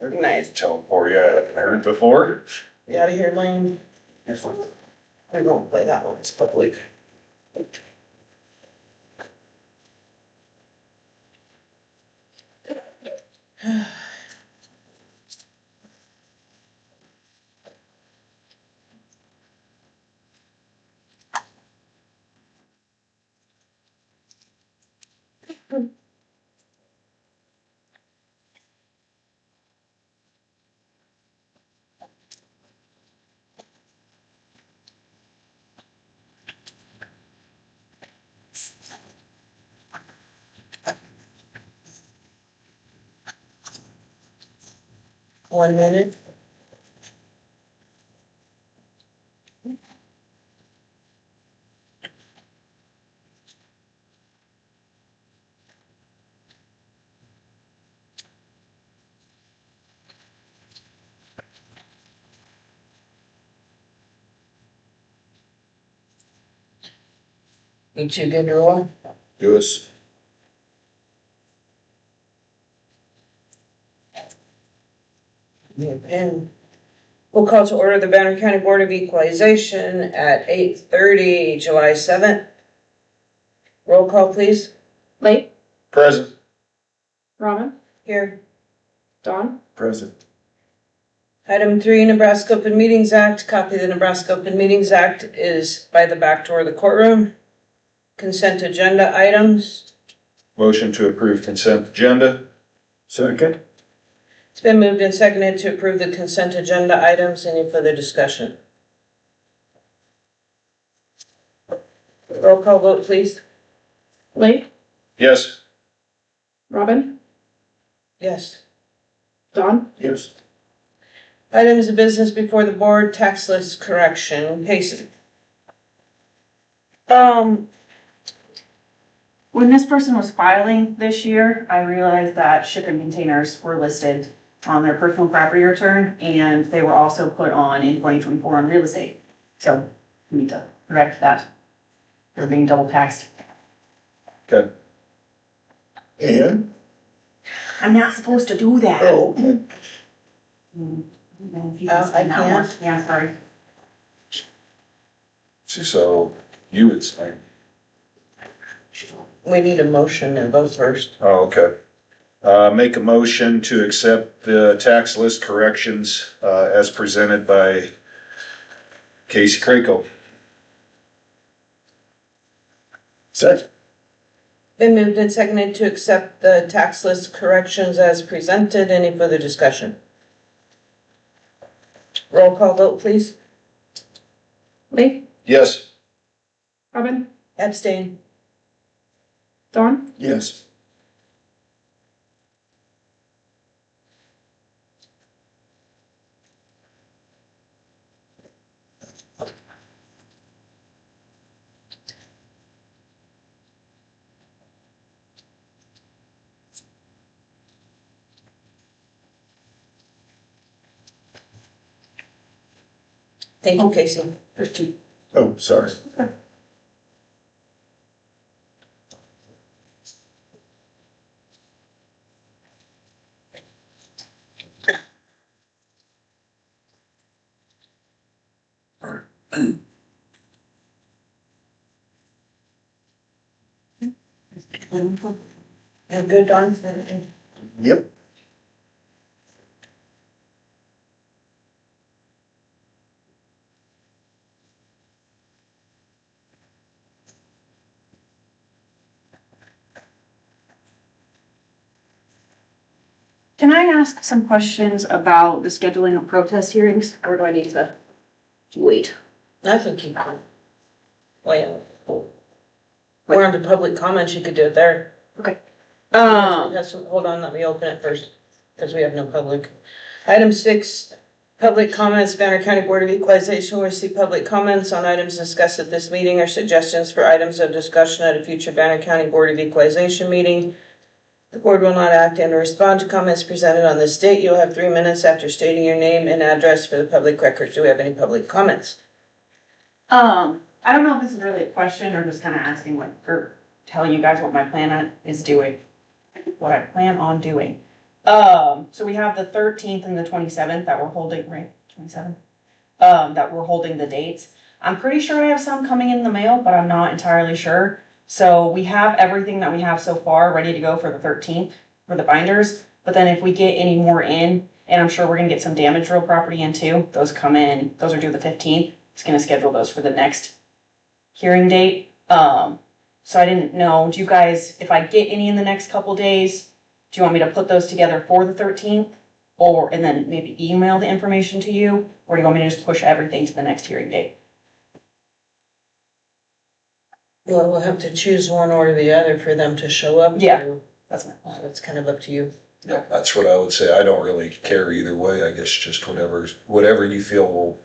Nice. Teleport, yeah, I haven't heard before. Get out of here, Lane. I won't play that one, it's public. One minute. You two good to roll? Do us. And we'll call to order the Banner County Board of Equalization at 8:30, July 7th. Roll call, please. Lake, Present. Robin, Here. Dawn, Present. Item 3, Nebraska Open Meetings Act. Copy of the Nebraska Open Meetings Act is by the back door of the courtroom. Consent agenda items. Motion to approve consent agenda. Second. It's been moved and seconded to approve the consent agenda items. Any further discussion? Roll call vote, please. Lake, Yes. Robin, Yes. Dawn, Yes. Items of business before the board, tax list correction. Casey. When this person was filing this year, I realized that shipping containers were listed on their personal property return, and they were also put on in 2024 on real estate. So we need to correct that. They're being double taxed. Okay. And? I'm not supposed to do that. Oh. If you I sign that one. can't. Yeah, sorry. So you would say. We need a motion and vote first. Oh, okay. Make a motion to accept the tax list corrections, as presented by Casey Craco. Second. Been moved and seconded to accept the tax list corrections as presented. Any further discussion? Roll call vote, please. Lake, Yes. Robin, Abstain. Dawn, Yes. Thank you, Casey. There's two. Oh, sorry. You good, Dawn? Yep. Can I ask some questions about the scheduling of protest hearings, or do I need to wait? I think you can. Well, we're under public comments. You could do it there. Okay. Hold on, let me open it first, because we have no public. Item 6, public comments. Banner County Board of Equalization will receive public comments on items discussed at this meeting or suggestions for items of discussion at a future Banner County Board of Equalization meeting. The board will not act and respond to comments presented on this date. You'll have 3 minutes after stating your name and address for the public record. Do we have any public comments? I don't know if this is really a question or just kind of asking what, or telling you guys what my plan is doing, what I plan on doing. So we have the 13th and the 27th that we're holding, right? 27th? That we're holding the dates. I'm pretty sure I have some coming in the mail, but I'm not entirely sure. So we have everything that we have so far ready to go for the 13th for the binders. But then if we get any more in, and I'm sure we're gonna get some damaged real property in too, those come in, those are due the 15th. It's gonna schedule those for the next hearing date. So I didn't know, do you guys, if I get any in the next couple days, do you want me to put those together for the 13th? Or, and then maybe email the information to you? Or do you want me to just push everything to the next hearing date? Well, we'll have to choose one or the other for them to show up. Yeah. That's my So it's kind of up to you. Yeah, that's what I would say. I don't really care either way. I guess just whatever you feel will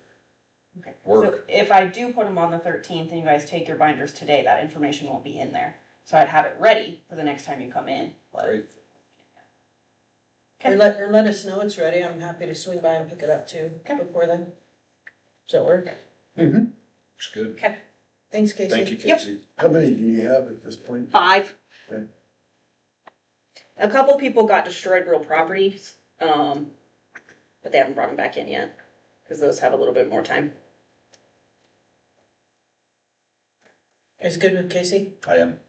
Okay. work. So if I do put them on the 13th and you guys take your binders today, that information won't be in there. So I'd have it ready for the next time you come in. but- Right. Or Okay. let us know it's ready. I'm happy to swing by and pick it up too before then. Does that work? Mm-hmm. It's good. Okay. Thanks, Casey. Thank you, Casey. How many do you have at this point? 5. Okay. A couple people got destroyed real properties, but they haven't brought them back in yet, because those have a little bit more time. Is good with Casey? I am.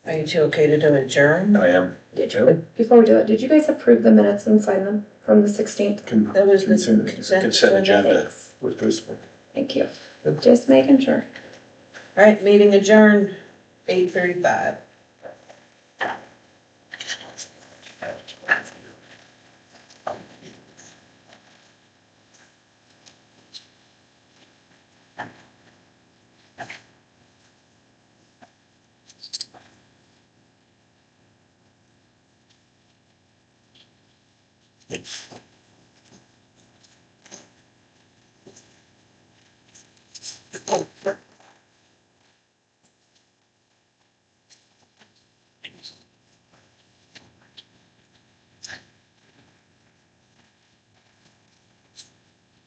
Are you two okay to do adjourn? I am. Before we do it, did you guys approve the minutes and sign them from the 16th? That was the Consent. Consent agenda. Thanks. With this one. Thank you. Just making sure. All right, meeting adjourned, 8:35.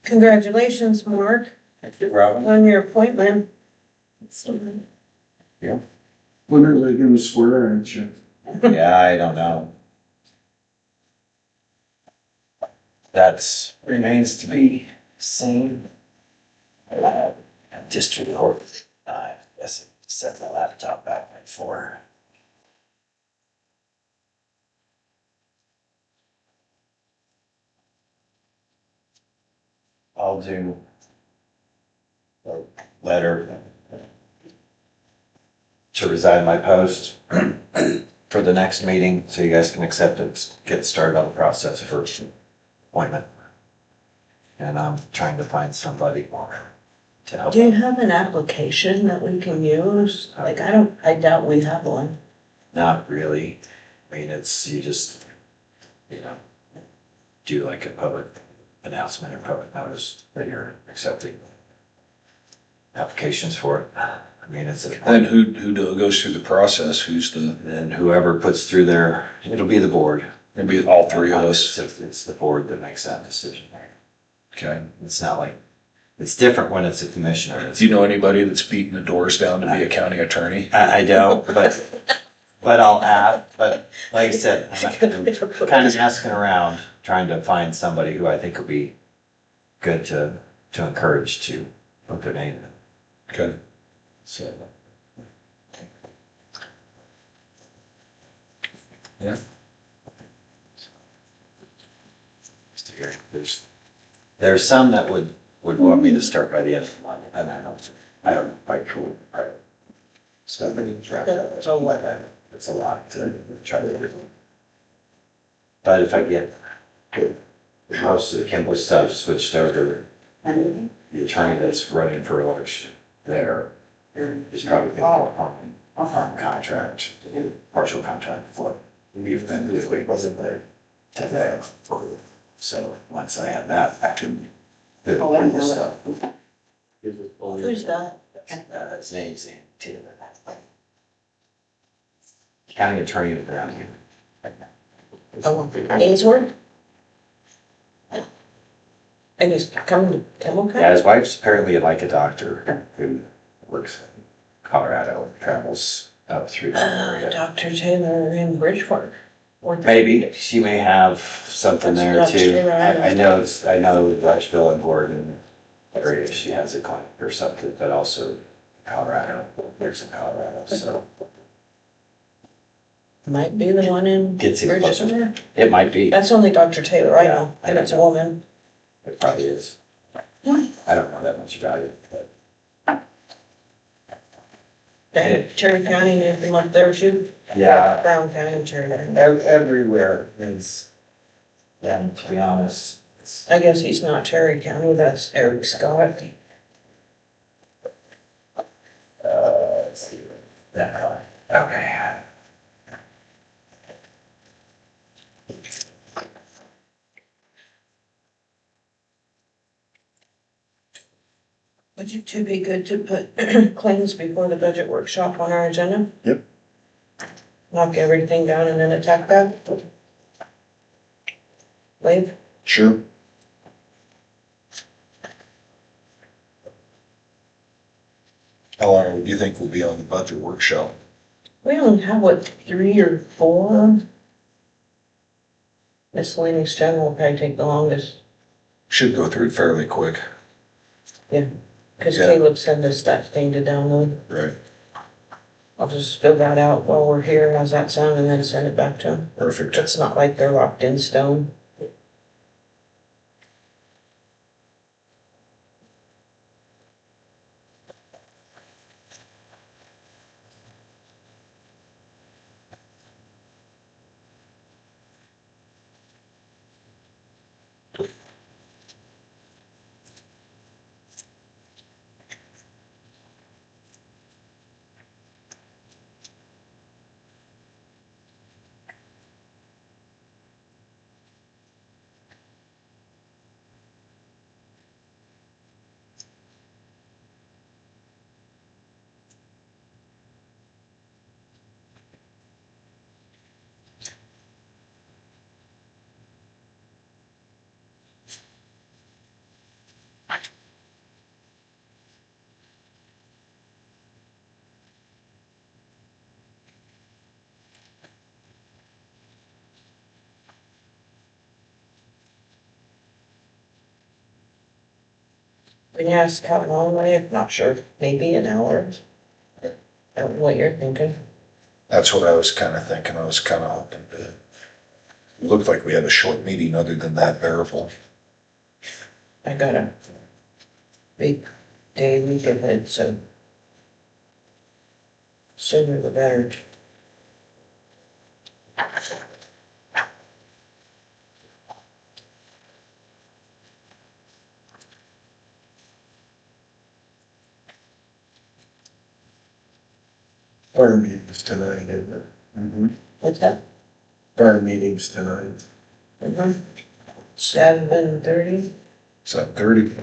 Congratulations, Mark, Thank you, Robin. on your appointment. When are they gonna swear at you? Yeah, I don't know. That's remains to be seen. District court, I guess it set my laptop back before. I'll do a letter to resign my post for the next meeting, so you guys can accept it, get started on the process for appointment. And I'm trying to find somebody to help. Do you have an application that we can use? Like, I doubt we have one. Not really. I mean, you just, do like a public announcement or public notice that you're accepting applications for it. I mean, it's a. Then who goes through the process? Who's the, Then whoever puts through it'll be the board. it'll be all three of us. It's the board that makes that decision. Okay. It's not like, it's different when it's a commissioner. Do you know anybody that's beating the doors down to be a county attorney? I don't, but I'll add, but like I said, I'm kind of asking around, trying to find somebody who I think would be good to encourage to put their name in. Okay. So. Yeah. There's some that would want me to start by the end of the month, and I don't know if I could. So it's a lot to try to do. But if I get most of the Kimball stuff switched over, the attorney that's running for election there is probably going to contract, partial contract for it. We've been this week wasn't there today. So once I have that, I can do the stuff. Who's that? His name's Taylor. County attorney around here. Oh, Ainsworth? And he's coming to Kimball Yeah, his wife's apparently like a doctor who works in Colorado and travels up through that area. Dr. Taylor in Bridgeport. Maybe, she may have something there That's too. Dr. Taylor, I know Dutchville and Gordon area, she has a clinic or something, but also Colorado, there's in Colorado, so. Might be the one in Gets even Bridgeport. closer. It might be, That's only Dr. Taylor, I know, and it's a woman. it probably is. I don't know that much about it, but And Cherry County, anything up there too? yeah, Brown County and Cherry County. everywhere is, yeah, to be honest, it's, I guess he's not Cherry County, that's Eric Scott. let's see, that one. Okay. Would you two be good to put claims before the budget workshop on our agenda? Yep. Knock everything down and then attack that? Leave? Sure. How long do you think we'll be on the budget workshop? We only have, what, 3 or 4? Miscellaneous general will probably take the longest, Should go through fairly quick. because Yeah. Caleb sent us that thing to download. Right. I'll just fill that out while we're here, how's that sound, and then send it back to him. Perfect. It's not like they're locked in stone. When you ask how long, I'm not sure, maybe an hour. I don't know what you're thinking. That's what I was kinda thinking. I was kinda hoping to. It looked like we had a short meeting other than that variable. I got a big day week ahead, so sooner the better. Fire meetings tonight, isn't it? What's that? Fire meetings tonight. 7:30. 7:30.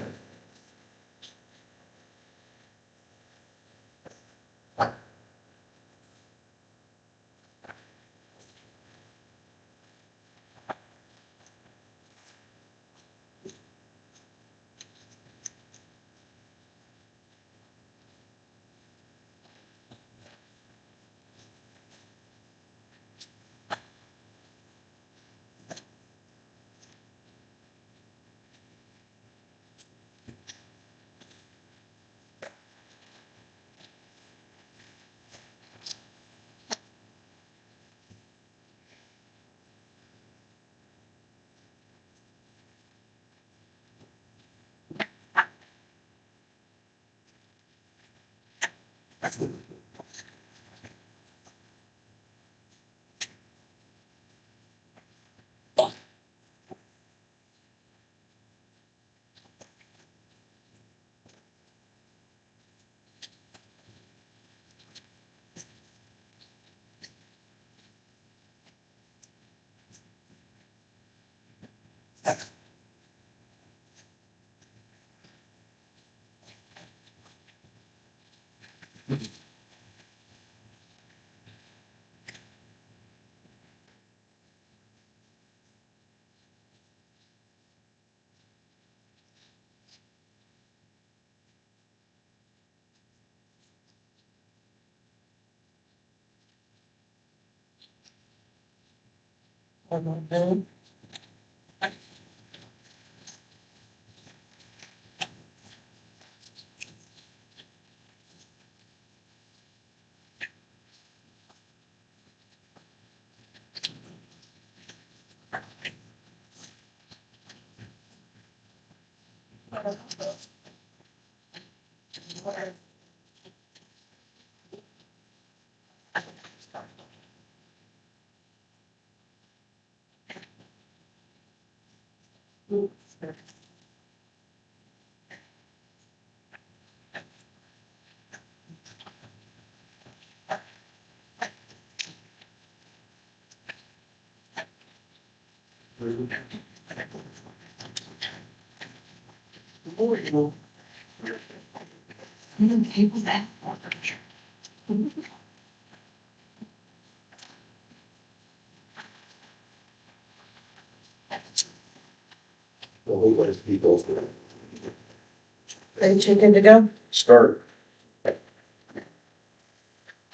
Ready, you good to go? Start.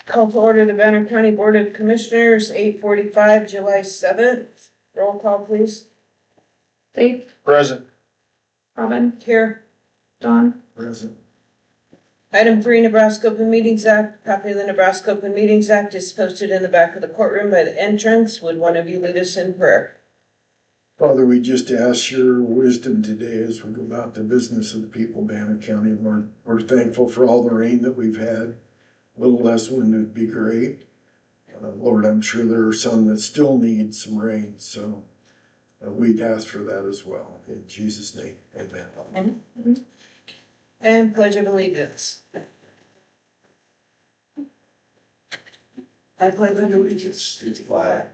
Call to order the Banner County Board of Commissioners, 8:45, July 7th. Roll call, please. Dave, Present. Robin, Here. Don, Present. Item 3, Nebraska Open Meetings Act. Copy of the Nebraska Open Meetings Act is posted in the back of the courtroom by the entrance. Would one of you lead us in prayer? Father, we just ask your wisdom today as we go about the business of the people of Banner County. We're thankful for all the rain that we've had. A little less wind would be great. Lord, I'm sure there are some that still need some rain, so we'd ask for that as well. In Jesus' name, amen. And pledge of allegiance. I pledge Allegiance to the flag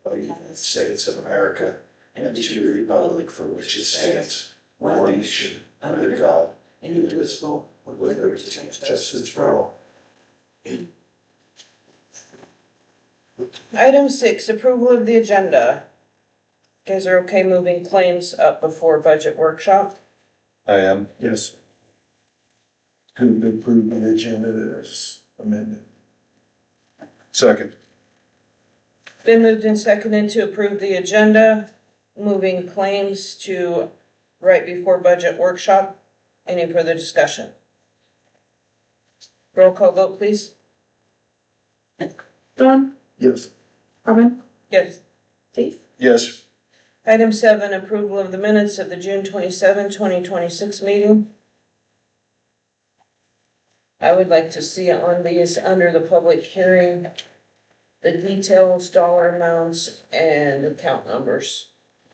of the United States of America and to the republic for which it stands, one nation, under God, indivisible, with liberty and justice for all. Item 6, approval of the agenda. You guys are okay moving claims up before budget workshop? I am. Yes. Could approve the agenda as amended. Second. Been moved and seconded to approve the agenda, moving claims to right before budget workshop. Any further discussion? Roll call vote, please. Don, Yes. Robin, Yes. Dave, Yes. Item 7, approval of the minutes of the June 27, 2026 meeting. I would like to see on these under the public hearing, the details, dollar amounts, and account numbers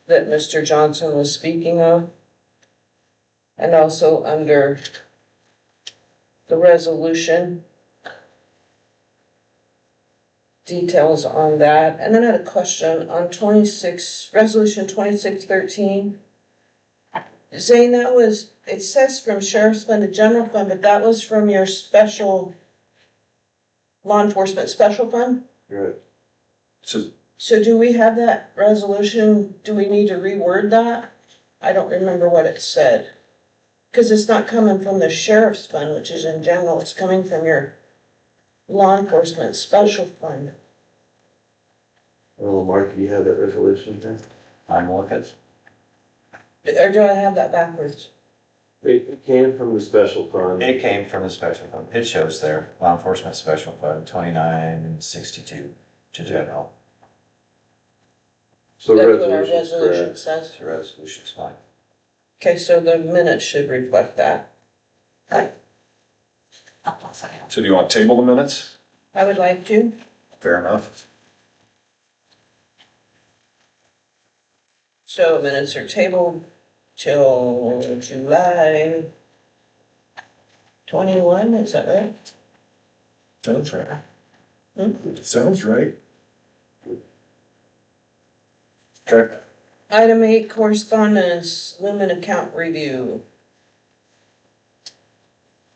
that Mr. Johnson was speaking of. And also under the resolution, details on that. And then I had a question on resolution 2613. Zane, that was, it says from sheriff's fund to general fund, but that was from your special law enforcement special fund? Right. So do we have that resolution? Do we need to reword that? I don't remember what it said. Because it's not coming from the sheriff's fund, which is in general, it's coming from your law enforcement special fund. Well, Mark, do you have that resolution there? I'm looking. Or do I have that backwards? It came from the special fund. It came from the special fund. It shows there, law enforcement special fund, 2962 to general. So the That's what our resolution's resolution correct. says. The resolution's fine. Okay, so the minutes should reflect that. So do you want to table the minutes? I would like to. Fair enough. So minutes are tabled till July 21, is that right? Sounds right. Hmm? Sounds right. Okay. Item 8, correspondence, Lumen account review.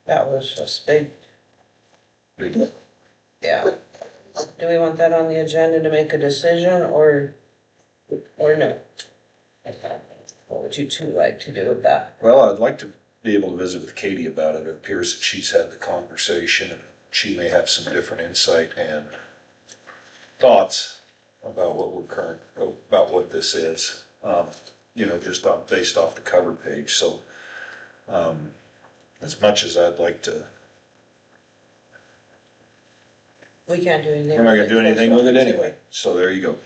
That was just big. Yeah. Do we want that on the agenda to make a decision or no? What would you two like to do with that? Well, I'd like to be able to visit with Katie about it. It appears that she's had the conversation and she may have some different insight and thoughts about what we're about what this is. Just based off the cover page, so, as much as I'd like to, We can't do anything. we're not gonna do anything with it anyway, so there you go.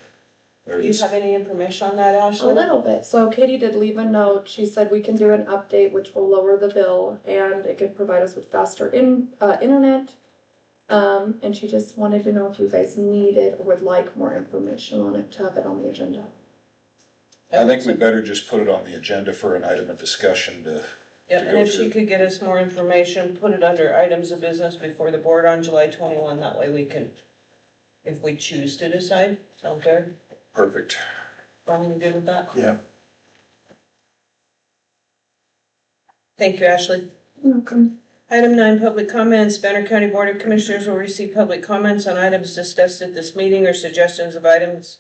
There Do it you is. have any information on that, A Ashley? little bit. So Katie did leave a note. She said we can do an update which will lower the bill and it could provide us with faster internet. And she just wanted to know if you guys needed or would like more information on it to have it on the agenda. I think we better just put it on the agenda for an item of discussion to, Yeah, to and go if she through. could get us more information, put it under items of business before the board on July 21, that way we can, if we choose to decide, sound fair? Perfect. Brian, you good with that? Yeah. Thank you, Ashley. Welcome. Item 9, public comments. Banner County Board of Commissioners will receive public comments on items discussed at this meeting or suggestions of items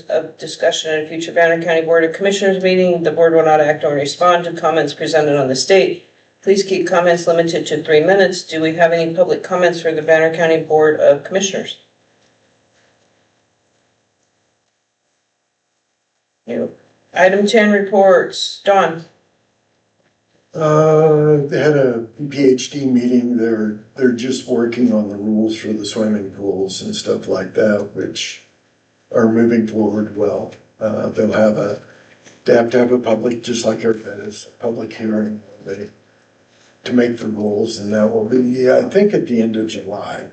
of discussion at a future Banner County Board of Commissioners meeting. The board will not act or respond to comments presented on this date. Please keep comments limited to 3 minutes. Do we have any public comments for the Banner County Board of Commissioners? No. Item 10, reports. Dawn? They had a PhD meeting. They're just working on the rules for the swimming pools and stuff like that, which are moving forward well. They have to have a public, just like everybody is, a public hearing to make the rules, and that will be, I think, at the end of July.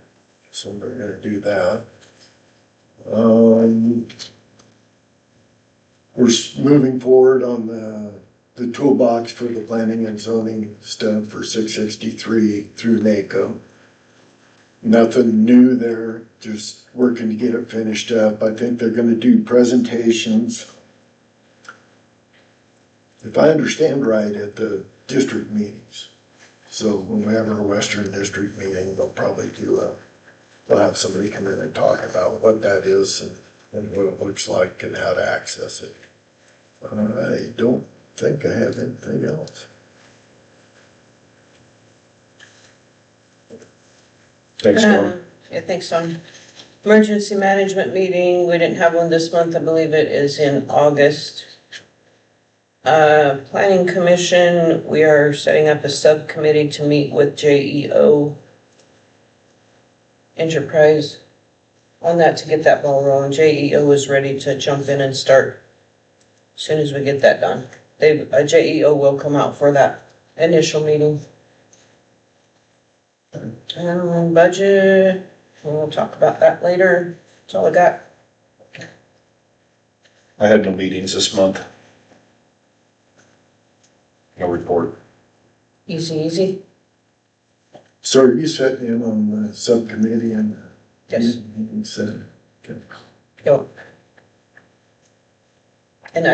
So they're gonna do that. We're moving forward on the toolbox for the planning and zoning stuff for 663 through NACO. Nothing new there, just working to get it finished up. I think they're gonna do presentations, if I understand right, at the district meetings. So when we have our Western District meeting, they'll probably they'll have somebody come in and talk about what that is and what it looks like and how to access it. I don't think I have anything else. Thanks, Norm. Yeah, thanks, Dawn. Emergency management meeting, we didn't have one this month. I believe it is in August. Planning Commission, we are setting up a subcommittee to meet with JEO Enterprise on that to get that ball rolling. JEO is ready to jump in and start as soon as we get that done. JEO will come out for that initial meeting. Budget, we'll talk about that later. That's all I got. I had no meetings this month. No report. Easy. So are you sitting in on the subcommittee and? Yes. Said, okay. Yep. And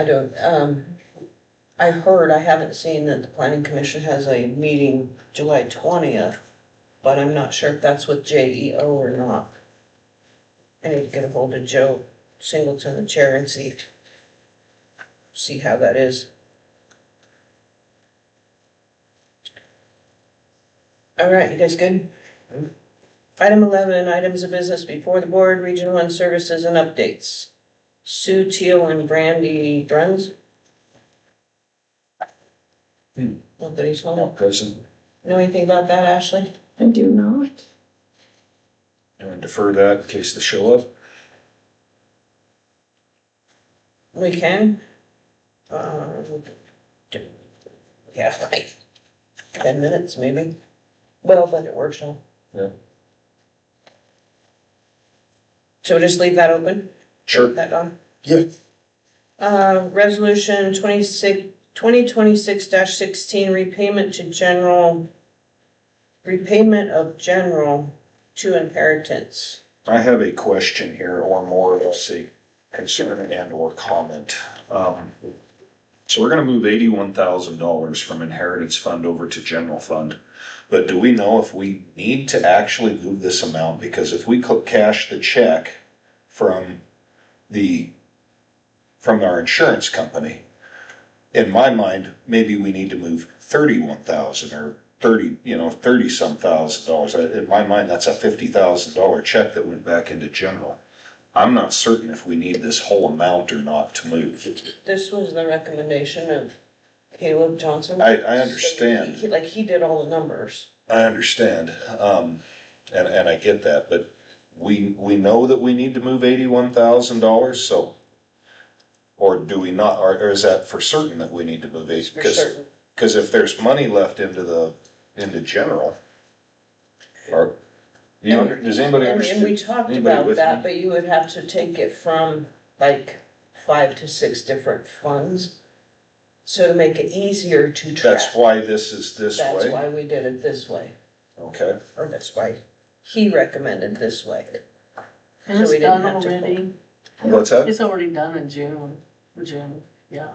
I haven't seen that the planning commission has a meeting July 20th, but I'm not sure if that's with JEO or not. I need to get a hold of Joe Singleton, the chair, and see how that is. All right, you guys good? Item 11, items of business before the board, Region 1 services and updates. Sue Teal and Brandy Druns. Nobody's home. No, present. Know anything about that, Ashley? I do not. And defer that in case they show up. We can. Yeah, like 10 minutes maybe. Well, budget workshop. Yeah. So just leave that open? Sure. That on? Yeah, Resolution 2026-16, repayment of general to inheritance. I have a question here, or more, let's see, concern and or comment. So we're gonna move $81,000 from inheritance fund over to general fund. But do we know if we need to actually move this amount? Because if we cash the check from our insurance company, in my mind, maybe we need to move 31,000 or 30-some thousand dollars. In my mind, that's a $50,000 check that went back into general. I'm not certain if we need this whole amount or not to move. This was the recommendation of Caleb Johnson. I understand. He did all the numbers. I understand, and I get that, but we know that we need to move $81,000, so. Or do we not, or is that for certain that we need to move it? For certain. Because if there's money left into general, or, does anybody understand? And we talked Anybody about with that, me? but you would have to take it from like 5 to 6 different funds. So to make it easier to track. That's why this is this That's way? why we did it this way, Okay, or that's why he recommended this way. And So it's we didn't done have to already. what's that? It's already done in June, yeah.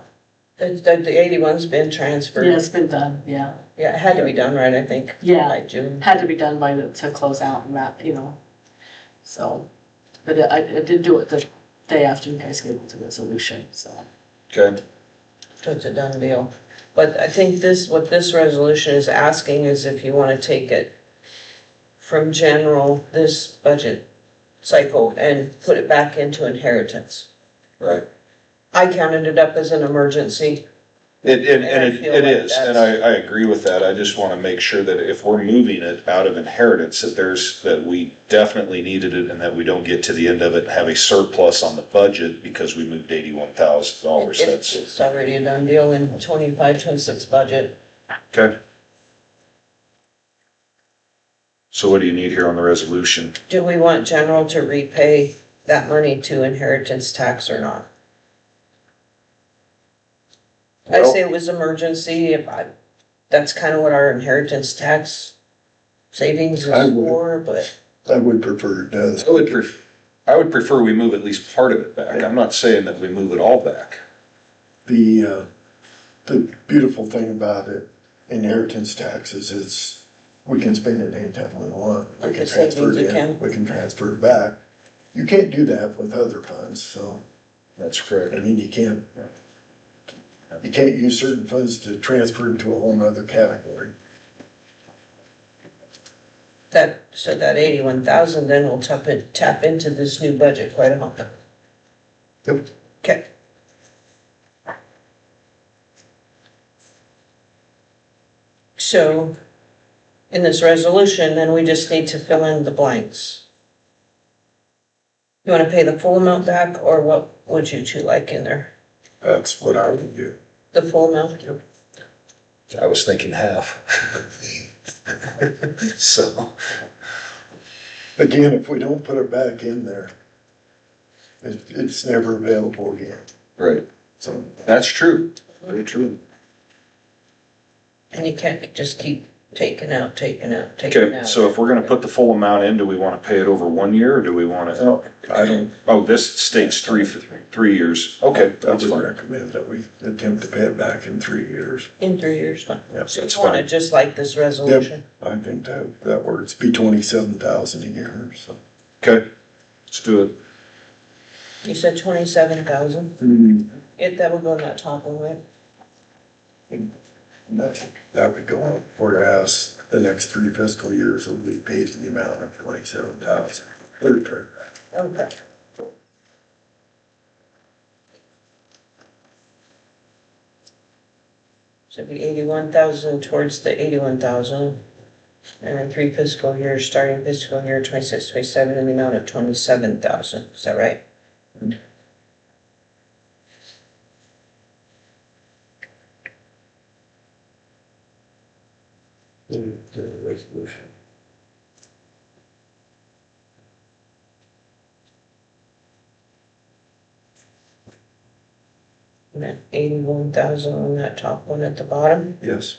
The 81's been transferred. Yeah, it's been done, yeah. Yeah, it had to be done right, I think. Yeah. By June. Had to be done to close out and that, So, but I did do it the day after you guys gave it the resolution, so. Okay, So it's a done deal. But I think what this resolution is asking is if you wanna take it from general, this budget cycle, and put it back into inheritance. right. I counted it up as an emergency. It feel like is, and that's- I agree with that. I just want to make sure that if we're moving it out of inheritance, that we definitely needed it and that we don't get to the end of it and have a surplus on the budget because we moved $81,000. It's already a done deal in 25-26 budget. Okay. So what do you need here on the resolution? Do we want general to repay that money to inheritance tax or not? I Well- say it was emergency, that's kind of what our inheritance tax savings I is would. for, but I would prefer it does. I would prefer we move at least part of it back. I'm not saying that we move it all back. The beautiful thing about it, inheritance taxes, is we can spend it anytime we want. We Like can the transfer savings it you in, can. we can transfer it back. You can't do that with other funds, so, That's correct. I mean, you can't use certain funds to transfer into a whole nother category. so that 81,000 then will tap into this new budget quite a lot. Yep. Okay. So, in this resolution, then we just need to fill in the blanks. You wanna pay the full amount back, or what would you two like in there? That's what I would do. The full amount? I was thinking half. So, Again, if we don't put it back in there, it's never available again, right. so. That's true. Very true. And you can't just keep taking out. Okay, so if we're gonna put the full amount in, do we wanna pay it over 1 year, or do we wanna? No, I don't, Oh, this states 3 years. Okay, I that's would fine. recommend that we attempt to pay it back in 3 years. In 3 years, fine. Yep, So that's you want it fine. just like this resolution? I think that works, be 27,000 a year, so. Okay, let's do it. You said 27,000? That would go in that top one, right? That would go up, whereas the next 3 fiscal years will be paid in the amount of 27,000. Third paragraph. Okay. So it'd be 81,000 towards the 81,000. And then 3 fiscal years, starting fiscal year 26, 27, in the amount of 27,000, is that right? The resolution. And then 81,000 on that top one at the bottom, Yes.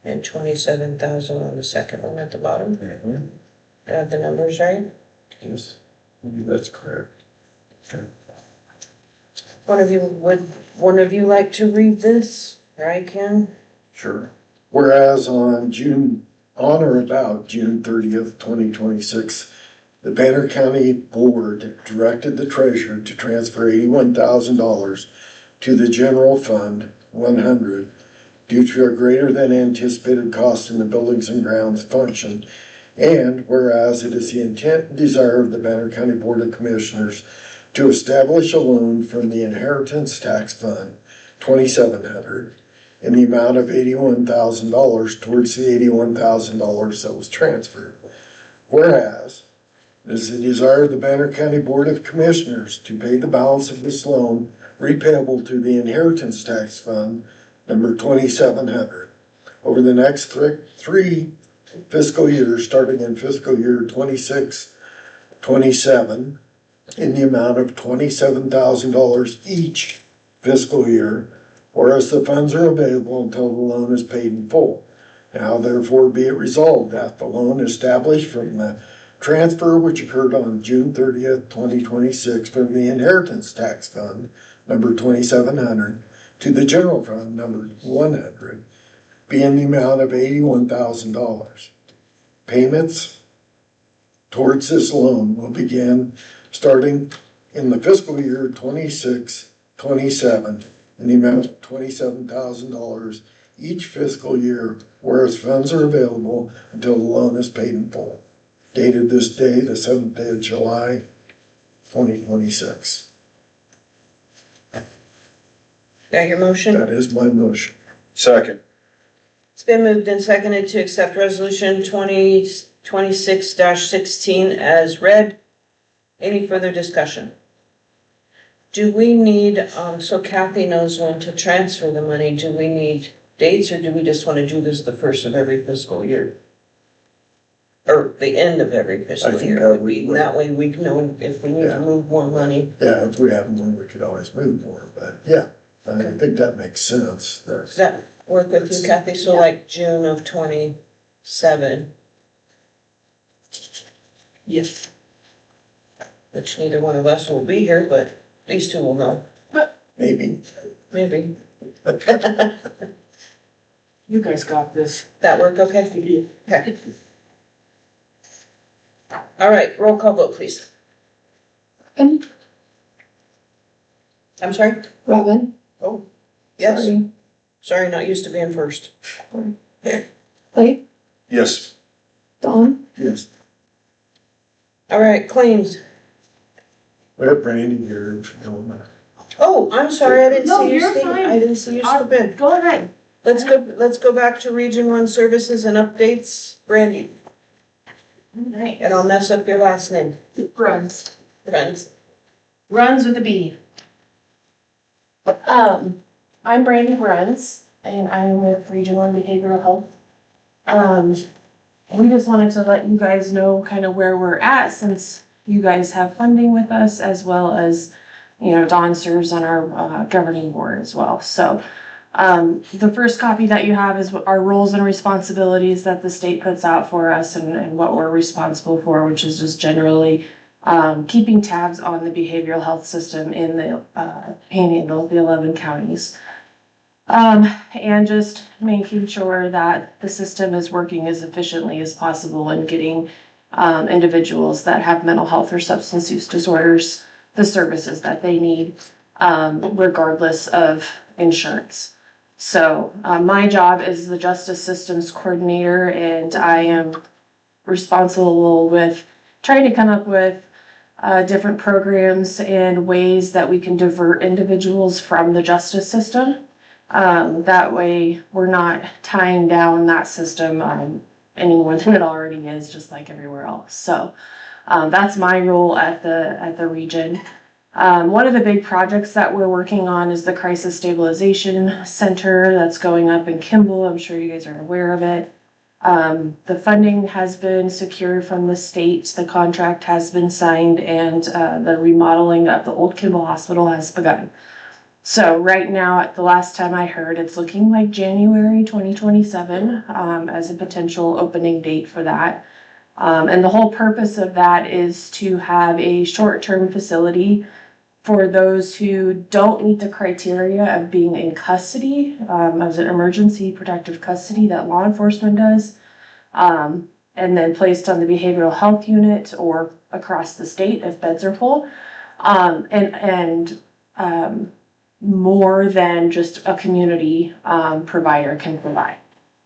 and 27,000 on the second one at the bottom. Mm-hmm. Do I have the numbers right? Yes, that's correct. Would one of you like to read this? Or I can? Sure. Whereas on or about June 30th, 2026, the Banner County Board directed the treasurer to transfer $81,000 to the general fund 100 due to a greater than anticipated cost in the buildings and grounds function. And whereas it is the intent and desire of the Banner County Board of Commissioners to establish a loan from the Inheritance Tax Fund, $2,700, in the amount of $81,000 towards the $81,000 that was transferred. Whereas, it is the desire of the Banner County Board of Commissioners to pay the balance of this loan repayable to the Inheritance Tax Fund, number 2,700, over the next three fiscal years, starting in fiscal year 26-27, in the amount of $27,000 each fiscal year, whereas the funds are available until the loan is paid in full. Now therefore be it resolved that the loan established from the transfer which occurred on June 30th, 2026 from the Inheritance Tax Fund, number 2,700, to the General Fund, number 100, be in the amount of $81,000. Payments towards this loan will begin starting in the fiscal year 26-27 in the amount of $27,000 each fiscal year, whereas funds are available until the loan is paid in full. Dated this day, the 7th day of July, 2026. Got your motion? That is my motion. Second. It's been moved and seconded to accept resolution 2026-16 as read. Any further discussion? Do we need, so Kathy knows when to transfer the money, do we need dates, or do we just want to do this the first of every fiscal year? Or the end of every fiscal year? That way we know if we need to move more money. Yeah, if we have one, we could always move more, but yeah, I think that makes sense. Does that work with you, Kathy? So like June of 27, Yes. which neither one of us will be here, but these two will know. Maybe. Maybe. You guys got this. That work okay? Okay. All right, roll call vote, please. And I'm sorry? Robin? Oh, yes. Sorry. Sorry, not used to being first. Clay? Yes. Dawn? Yes. All right, claims. We have Brandy here, if you don't mind. Oh, I'm sorry, I didn't No, see you you're speak. fine. I didn't see you step in. Go ahead. Let's go back to Region 1 services and updates. Brandy, Right. and I'll mess up your last name. Runs. Friends. Runs with a B. I'm Brandy Bruns, and I'm with Region 1 Behavioral Health. We just wanted to let you guys know kind of where we're at, since you guys have funding with us, as well as, you know, Dawn serves on our governing board as well. So the first copy that you have is our roles and responsibilities that the state puts out for us, and what we're responsible for, which is just generally keeping tabs on the behavioral health system in the Panhandle, the 11 counties. And just making sure that the system is working as efficiently as possible and getting individuals that have mental health or substance use disorders the services that they need, regardless of insurance. So my job is the Justice Systems Coordinator, and I am responsible with trying to come up with different programs and ways that we can divert individuals from the justice system. That way we're not tying down that system any more than it already is, just like everywhere else. So that's my role at the region. One of the big projects that we're working on is the Crisis Stabilization Center that's going up in Kimball. I'm sure you guys are aware of it. The funding has been secured from the state, the contract has been signed, and the remodeling of the old Kimball Hospital has begun. So right now, at the last time I heard, it's looking like January 2027 as a potential opening date for that. And the whole purpose of that is to have a short-term facility for those who don't meet the criteria of being in custody, as an emergency protective custody that law enforcement does, and then placed on the behavioral health unit or across the state if beds are full, and more than just a community provider can provide.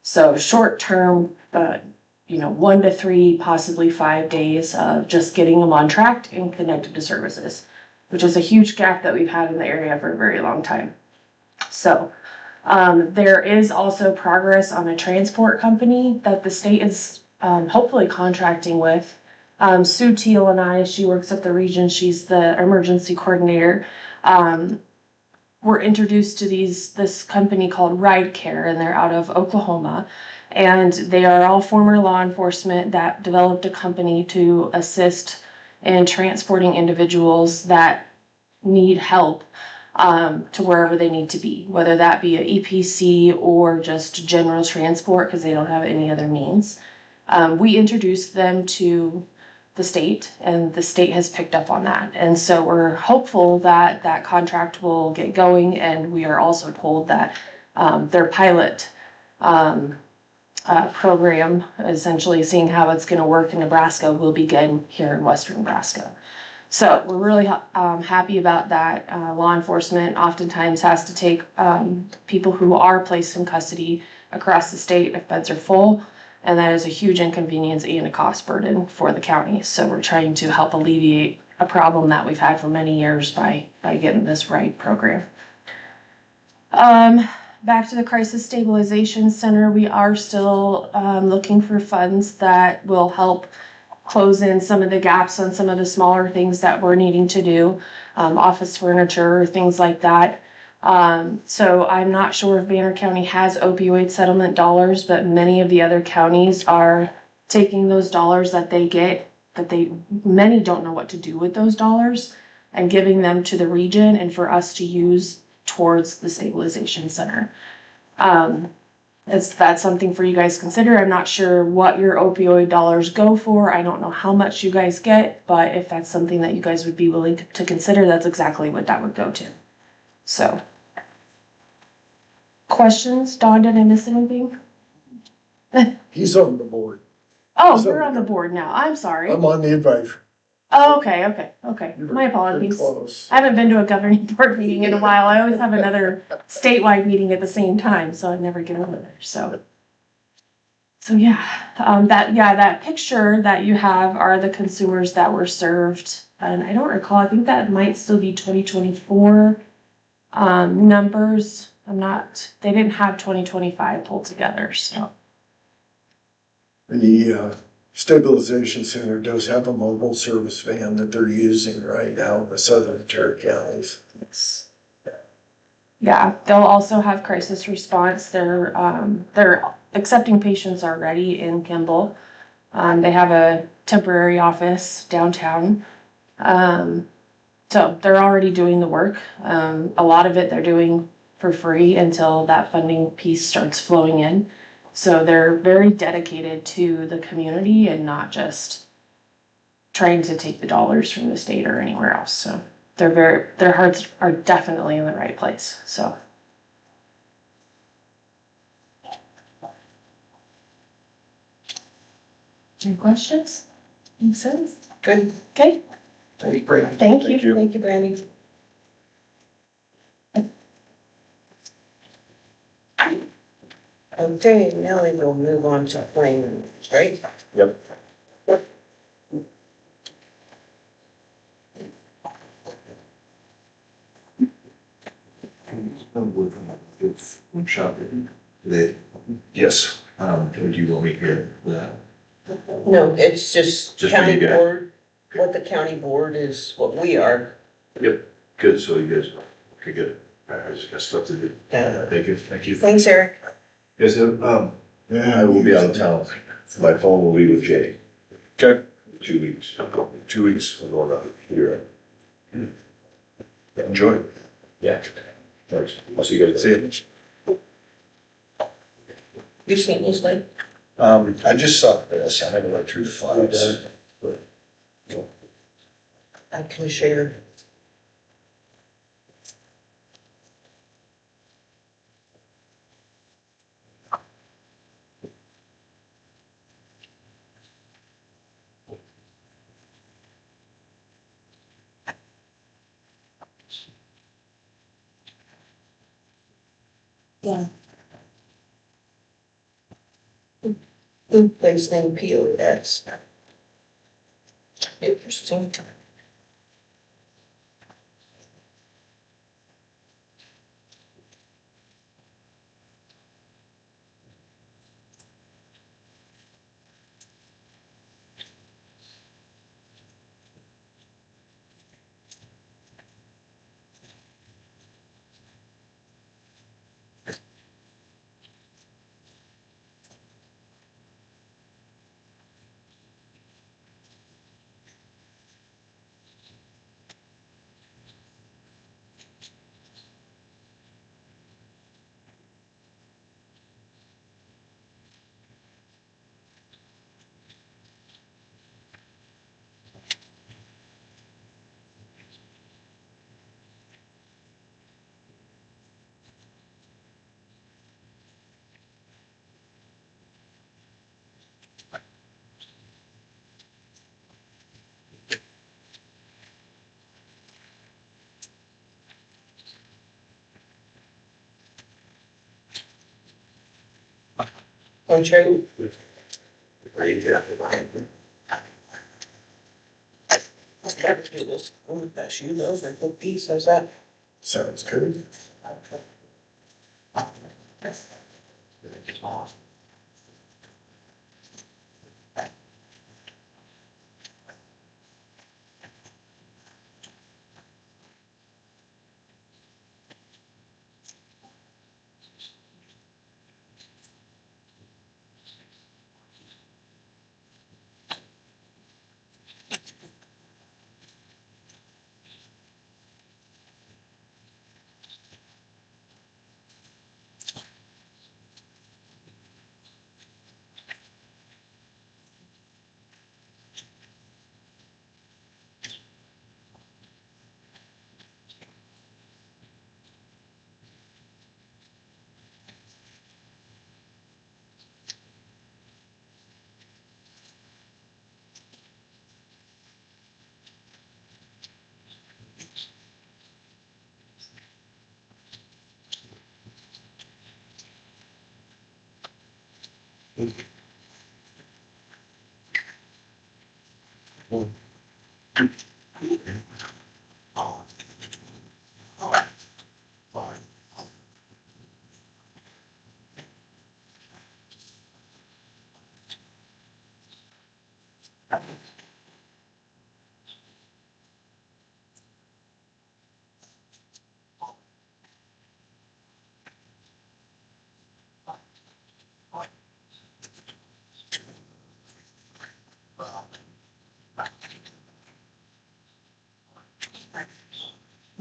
So short-term, 1 to 3, possibly 5 days of just getting them on track and connected to services. which is a huge gap that we've had in the area for a very long time. So there is also progress on a transport company that the state is hopefully contracting with. Sue Teal and I, she works at the region, she's the emergency coordinator. Were introduced to this company called Ride Care, and they're out of Oklahoma. And they are all former law enforcement that developed a company to assist in transporting individuals that need help to wherever they need to be, whether that be a EPC or just general transport because they don't have any other means. We introduced them to the state, and the state has picked up on that. And so we're hopeful that that contract will get going, and we are also told that their pilot program, essentially seeing how it's going to work in Nebraska, will begin here in western Nebraska. So we're really happy about that. Law enforcement oftentimes has to take people who are placed in custody across the state if beds are full, and that is a huge inconvenience and a cost burden for the county. So we're trying to help alleviate a problem that we've had for many years by getting this right program. Back to the Crisis Stabilization Center, we are still looking for funds that will help close in some of the gaps on some of the smaller things that we're needing to do, office furniture, things like that. So I'm not sure if Banner County has opioid settlement dollars, but many of the other counties are taking those dollars that they get, many don't know what to do with those dollars, and giving them to the region and for us to use towards the stabilization center. That's something for you guys to consider. I'm not sure what your opioid dollars go for. I don't know how much you guys get, but if that's something that you guys would be willing to consider, that's exactly what that would go to. So, questions? Dawn, did I miss anything? He's on the board. Oh, So- you're on the board now. I'm sorry. I'm on the advisory. Oh, okay. You're My very apologies. close. I haven't been to a governing board meeting in a while. I always have another statewide meeting at the same time, so I never get over there. So yeah, that picture that you have are the consumers that were served, and I don't recall. I think that might still be 2024 numbers. They didn't have 2025 pulled together, so. The stabilization center does have a mobile service van that they're using right now in the southern Terra counties. Yeah, they'll also have crisis response. They're accepting patients already in Kimball. They have a temporary office downtown. So they're already doing the work. A lot of it they're doing for free until that funding piece starts flowing in. So they're very dedicated to the community and not just trying to take the dollars from the state or anywhere else. So their hearts are definitely in the right place. So. Any questions? Makes sense? Good. Okay. Thank you, Brady. Thank you. Thank you. Thank you, Brandy. Okay, now we will move on to claims, right? Yep. Shopping today. Yes. Do you want me here? Yeah. No, it's just Just what county you got. board, what the county board is, what we are. Yep, good, so you guys, okay, good. I just got stuff to do. Thank you. Thank you. Thanks, Eric. Yes, I will be out of town. My phone will be with Jay. Okay. 2 weeks. 2 weeks. I'm going out here. Enjoy. Yeah. Thanks. I'll see you guys. See you. You seen this, like? I just saw this. I haven't looked through the files. I can share. Yeah. Good place name POS. Interesting. Oh, true. Let's do this. Oh, that's you, those are cookies, how's that? Sounds good.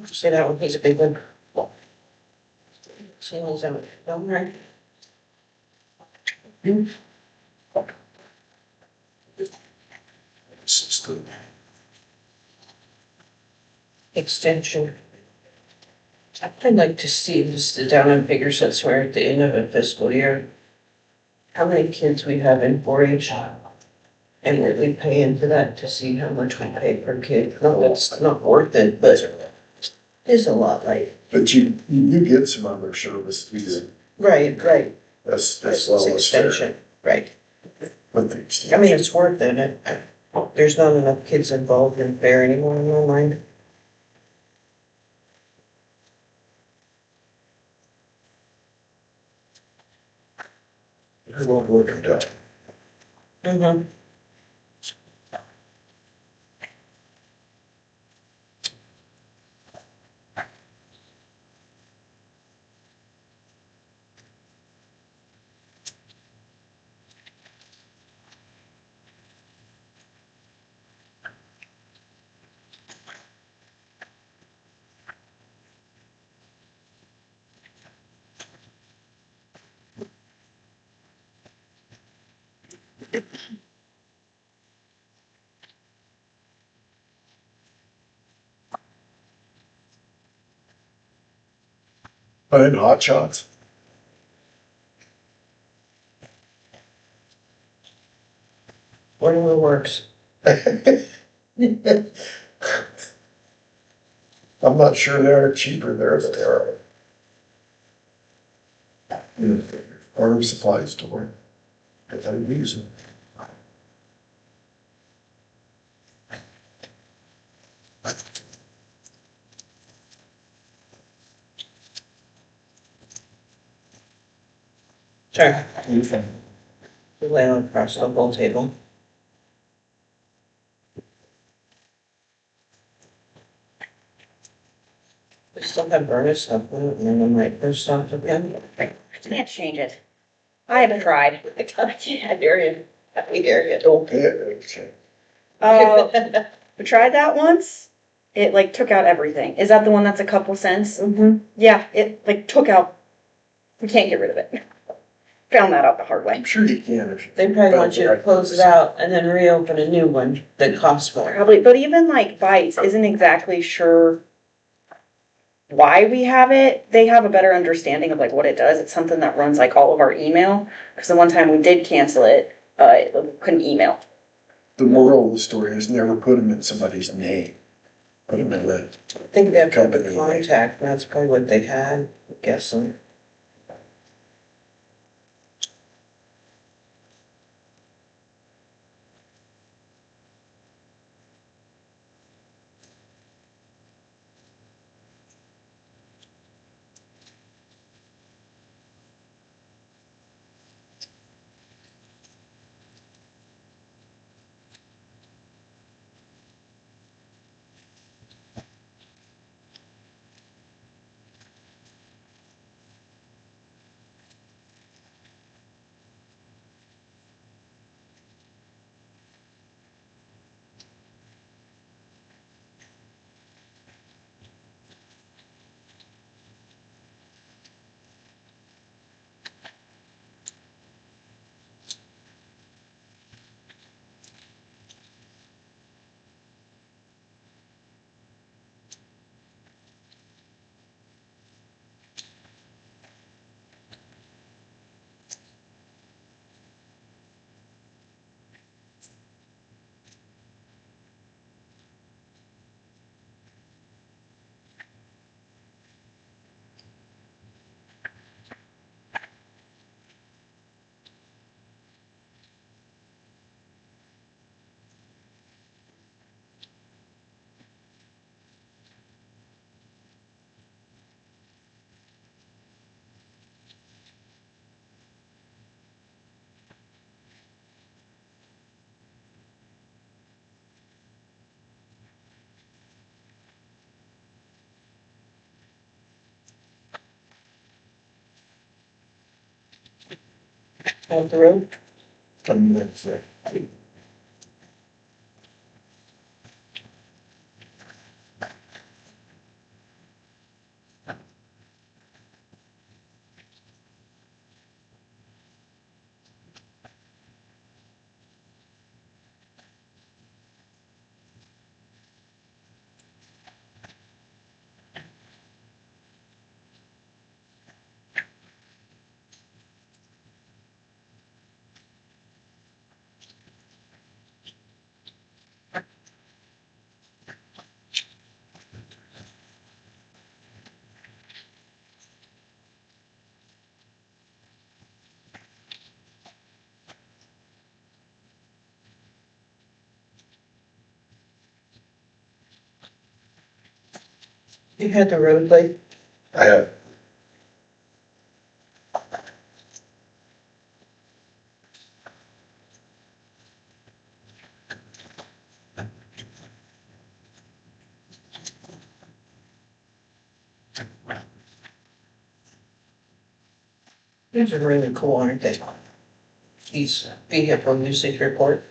See that one, he's a big one. See, he's a, don't worry. Extension. I'd like to see just the down and figure since we're at the end of a fiscal year. How many kids we have in 4-H? And what we pay into that to see how much we pay per kid. No, that's not worth it, but it's a lot, like. But you get some other services. Right. That's It's well as fair. extension, right. With the I extension. mean, it's worth it. There's not enough kids involved in fair anymore in my mind. It won't work it out. Mm-hmm. And hot shots. Whatever works. I'm not sure they're cheaper there than they are. Farm supply store. If I use them. Sure. Lay on across the whole table. We still have burner stuff, and then I might put stuff again. I can't change it. I haven't tried. I dare you. I dare you. Don't pay it. We tried that once. It like took out everything. Is that the one that's a couple cents? Mm-hmm. Yeah, it like took out. We can't get rid of it. Found that out the hard way. I'm sure you can if you. They probably want you to close it out and then reopen a new one that costs more. Probably, but even like Bites isn't exactly sure why we have it. They have a better understanding of like what it does. It's something that runs like all of our email. Because the one time we did cancel it, couldn't email. The moral of the story is never put them in somebody's name. Put them in the. I think they have to have a Company. contact, and that's probably what they had, I'm guessing. Out the road? You had the road like, I have. these are really cool, aren't they? These vehicle usage report.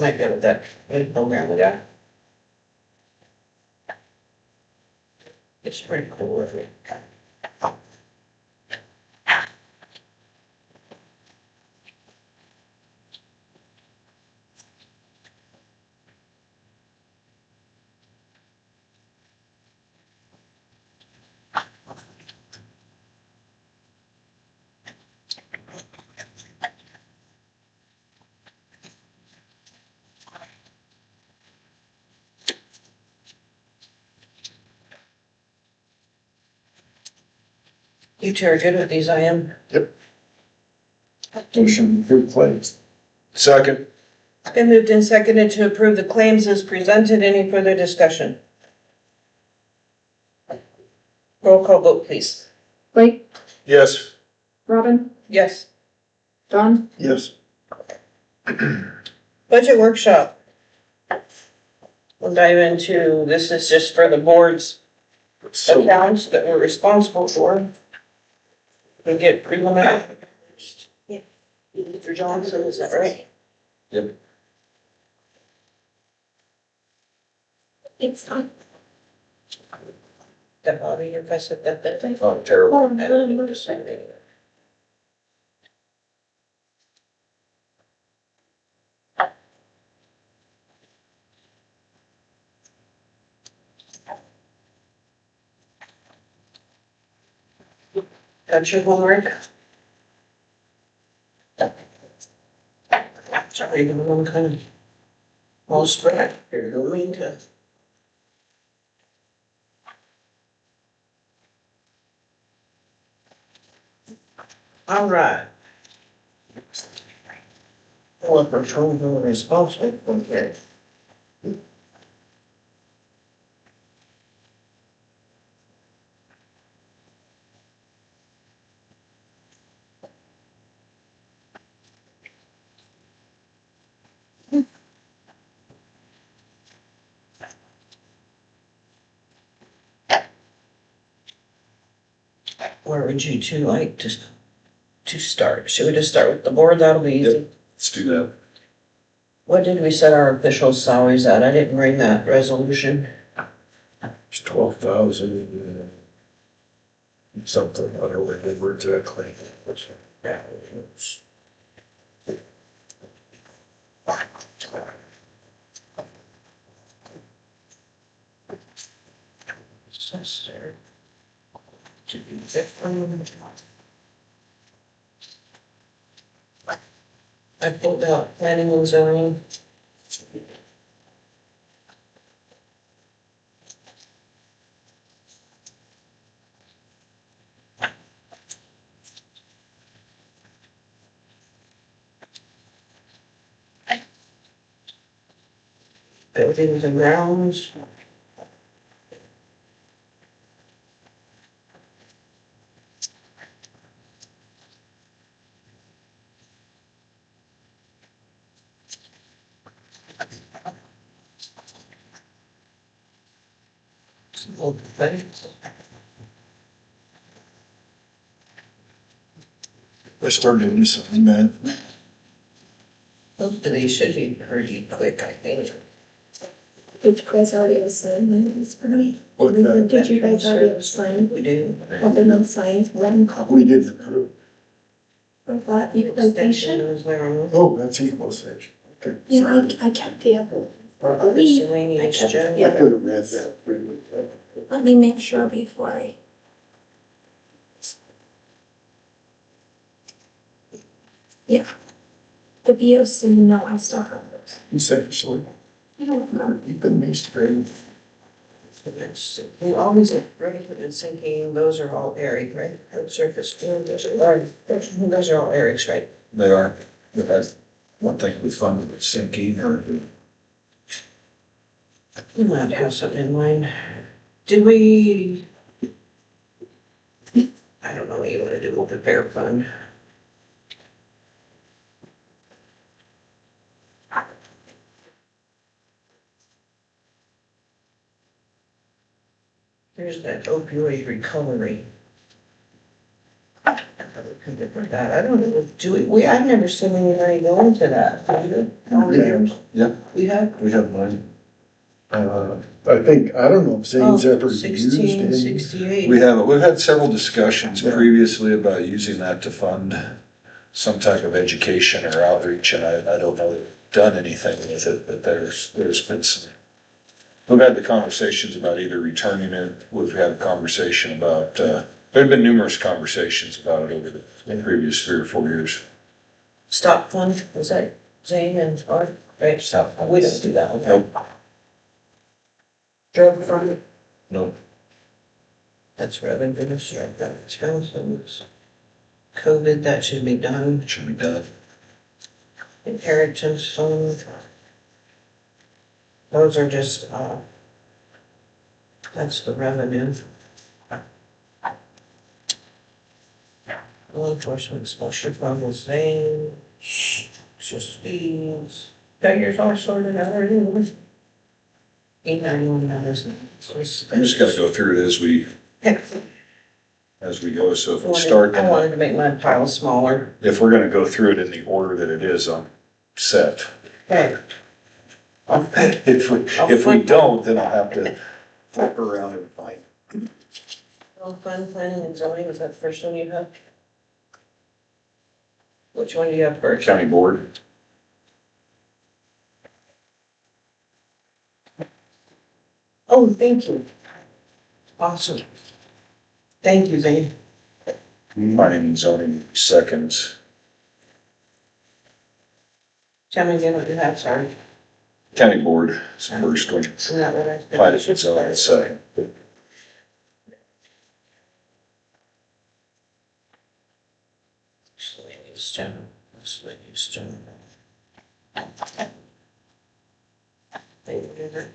Might be able to program with that. It's pretty cool, isn't it? You two are good with these, I am. Motion to claims. Second. It's been moved and seconded to approve the claims as presented. Any further discussion? Roll call vote, please. Blake, Yes. Robin, Yes. Don, Yes. Budget workshop. We'll dive into, this is just for the board's So, accounts that we're responsible for. We get preliminary. Yeah. Mr. Johnson, is that right? Yep. it's on. That bother you if I said that? Oh, terrible. Got your homework? Sorry, I'm kind of all spread here, don't mean to. All right. Well, for trying to be responsible for it. Where would you two like to start? Should we just start with the board? That'll be easy. let's do that. What did we set our official salaries at? I didn't bring that resolution. It's 12,000 something, I don't remember exactly. Assessor. To be different. I pulled out planning and zoning. Buildings and grounds. Some old things. I started doing something, man. Hopefully, should be pretty quick, I think. Did you guys already assign these for me? What, Did you guys already assign, We do. open those signs, one copy we didn't approve. of that Extension equalization? is there on. Oh, that's equalization. Okay. Yeah, Sorry. I kept the other. Miscellaneous I general. could have read that. Let me make sure before I. Yeah. The VOC, no, I still have those. Essentially, I don't know. keeping me straight. We always ready for the sinking, those are all Eric, right? Hard surface field, those are all Eric's, right? They are, but that's one thing we funded with sinking or. You might have something in mind. Did we? I don't know what you wanna do with the fair fund. There's that opioid recovery. I don't know, I've never seen anybody go into that. Have you? All the years? Yeah. We have? We have money. I think, I don't know if Zane's ever used 1668. We've had several discussions previously about using that to fund some type of education or outreach, and I don't know that we've done anything with it, but there's been some. We've had the conversations about either returning it, we've had a conversation about, there've been numerous conversations about it over the previous 3 or 4 years. Stop fund, was that Zane and Art, right? Stop fund. We don't do that one. Nope, Drug fund, nope. that's revenue, strike that expenses. COVID, that should be done. It should be done. Inheritance fund. Those are just, that's the revenue. Law enforcement special fund was same, just fees. Got yours all sorted out already? 891, that isn't. I just gotta go through it as we go, so if we start, I wanted to make my pile smaller. if we're gonna go through it in the order that it is, I'm set. Okay. If we don't, then I'll have to flip around and find. Fund planning and zoning, was that the first one you have? Which one do you have first? County board. Oh, thank you. Awesome. Thank you, Zane. Planning and zoning seconds. Tell me again what you have, sorry. County board is the first one. Isn't that what I said? Planning and zoning second. Miscellaneous general, miscellaneous general. Thank you.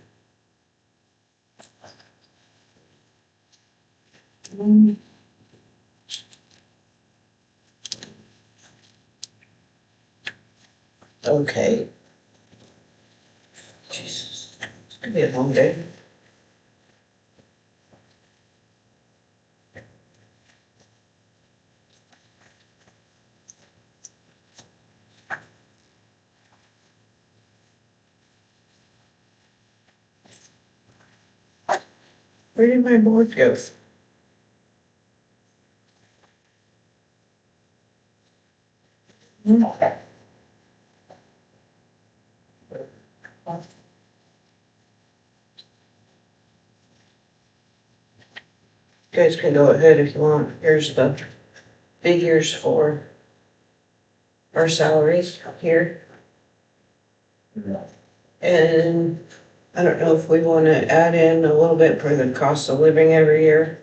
Okay. Jesus, it's gonna be a long day. Where did my board go? You guys can go ahead if you want. Here's the figures for our salaries here. And I don't know if we want to add in a little bit for the cost of living every year.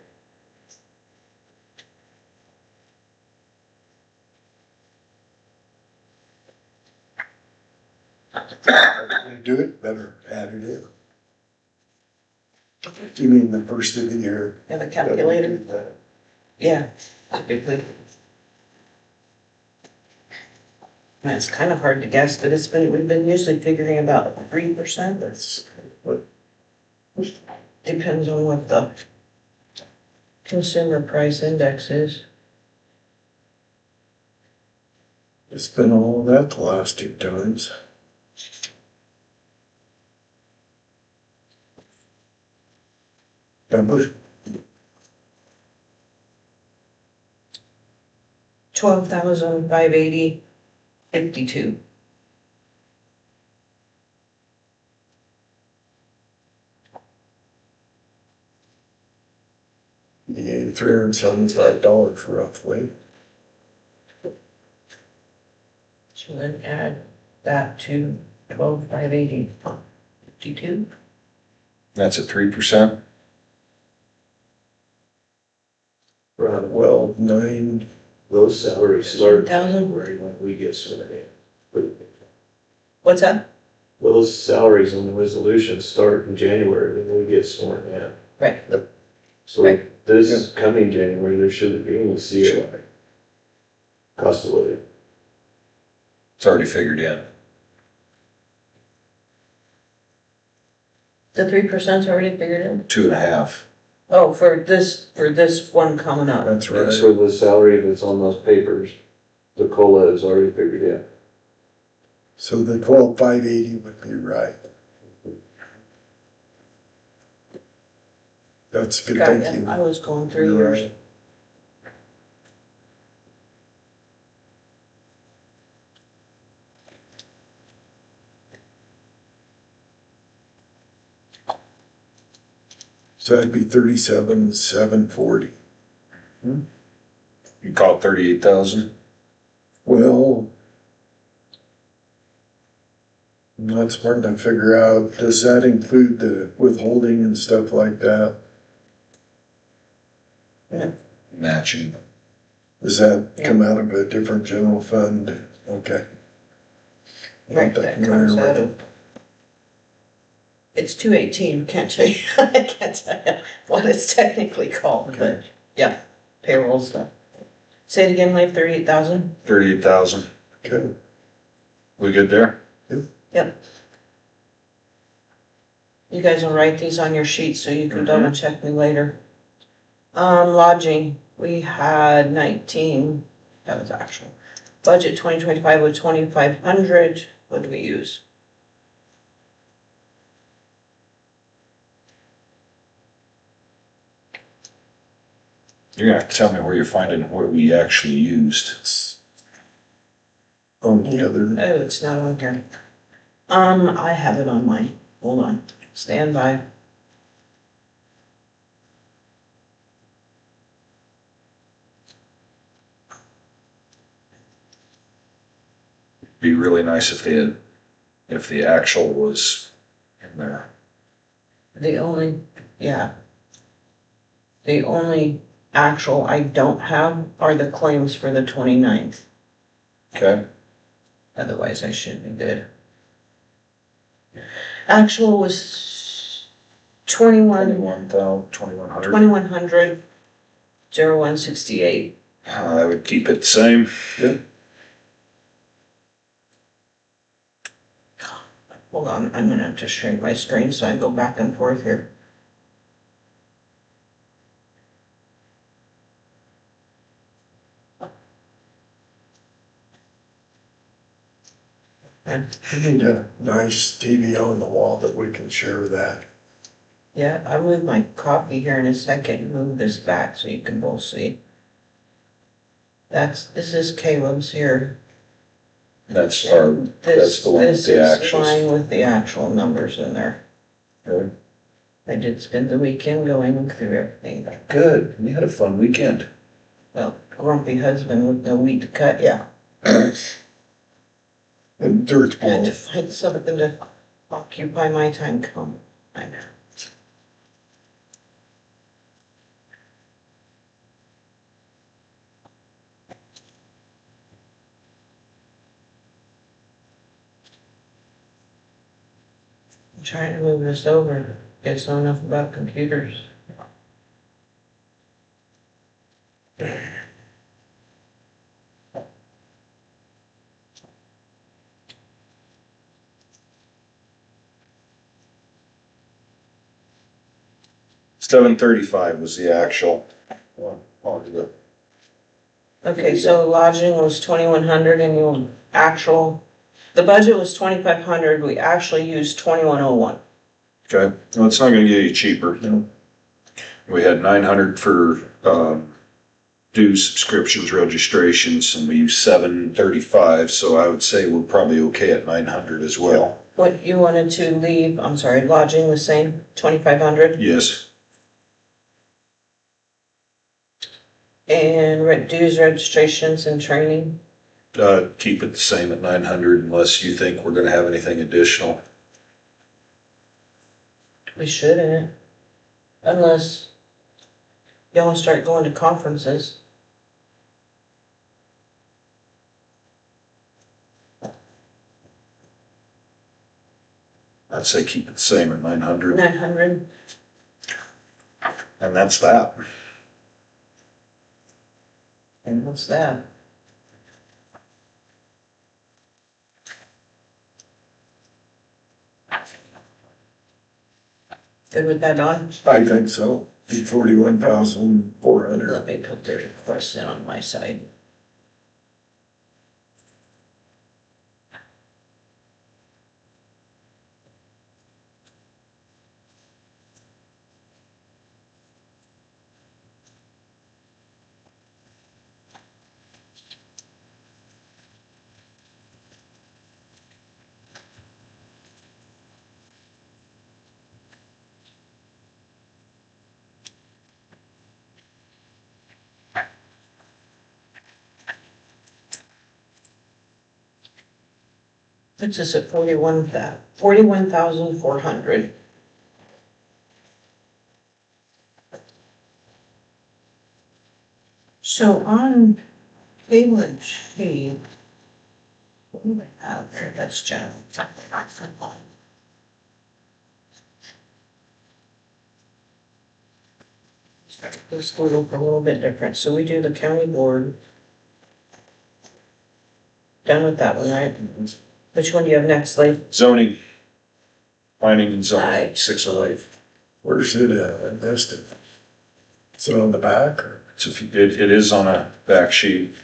Do it, better add it in. You mean the first of the year? Have a calculator? Yeah, typically. Man, it's kind of hard to guess, but we've been usually figuring about 3%. That's what depends on what the consumer price index is. It's been all that the last 2 times. Remember? 12,580.52. Yeah, $375 roughly. So then add that to 12,580.52. That's at 3%. Right, Well, 9, those salaries start in 1,000. January when we get sworn in. What's that? Those salaries on the resolution start in January when we get sworn in. Right. So Right. this coming January, there shouldn't be any COI. Cost of living. It's already figured in. The 3%'s already figured in? 2.5. Oh, for this one coming up. that's Right. right. So the salary that's on those papers, the COLA is already figured in. So the 12,580 would be right. That's good Got it. thinking. I was going 3 You're years. right. So that'd be 37,740. You call it 38,000? Well, I'm not smart enough to figure out, does that include the withholding and stuff like that? Matching. Does that come out of a different general fund? Okay. Right, Not that familiar comes with out it. of. It's 218, can't tell you, I can't tell you what it's technically called, but yeah, payroll stuff. Say it again, Leif, 38,000? 38,000. Okay. We good there? Yep. You guys will write these on your sheet so you can double check me later. Lodging, we had 19, that was actual. Budget 2025 was 2,500, what did we use? You're gonna have to tell me where you're finding what we actually used. On the other, Oh, it's not on here. I have it on mine, hold on, stand by. Be really nice if the actual was in there. The only, yeah. The only actual I don't have are the claims for the 29th. Okay? Otherwise I should be good. Actual was 21,000, 2,100. 2,100, 0168. I would keep it the same. Hold on, I'm gonna have to shrink my screen so I go back and forth here. And, we need a nice TV on the wall that we can share that. yeah, I'll move my copy here in a second and move this back so you can both see. This is Caleb's here. That's our, that's the one with This the is actuals. fine with the actual numbers in there. Okay. I did spend the weekend going through everything. Good, we had a fun weekend. Well, grumpy husband with no wheat to cut, yeah. And dirt I had to ball. find something to occupy my time come. I know. I'm trying to move this over, get know enough about computers. $735 was the actual. Okay, so lodging was 2,100 and your the budget was 2,500, we actually used 2,101. Okay, well, it's not gonna get any cheaper. No. We had 900 for, dues, subscriptions, registrations, and we used 735, so I would say we're probably okay at 900 as well. What you wanted to leave, I'm sorry, lodging the same, 2,500? Yes, And dues, registrations and training? keep it the same at 900 unless you think we're gonna have anything additional. We shouldn't, unless y'all start going to conferences. I'd say keep it the same at 900, 900, and that's that. and what's that? Good with that, Don? I think so. 41,400. Let me put the request in on my side. Puts us at 41,400. So on page sheet, what do we have there? That's general. Let's go look a little bit different. So we do the county board. Done with that one, right? Which one do you have next, Lee? Zoning, planning and zoning, Aye. 608. Where's it invested? Is it on the back or? So if you, it is on a back sheet,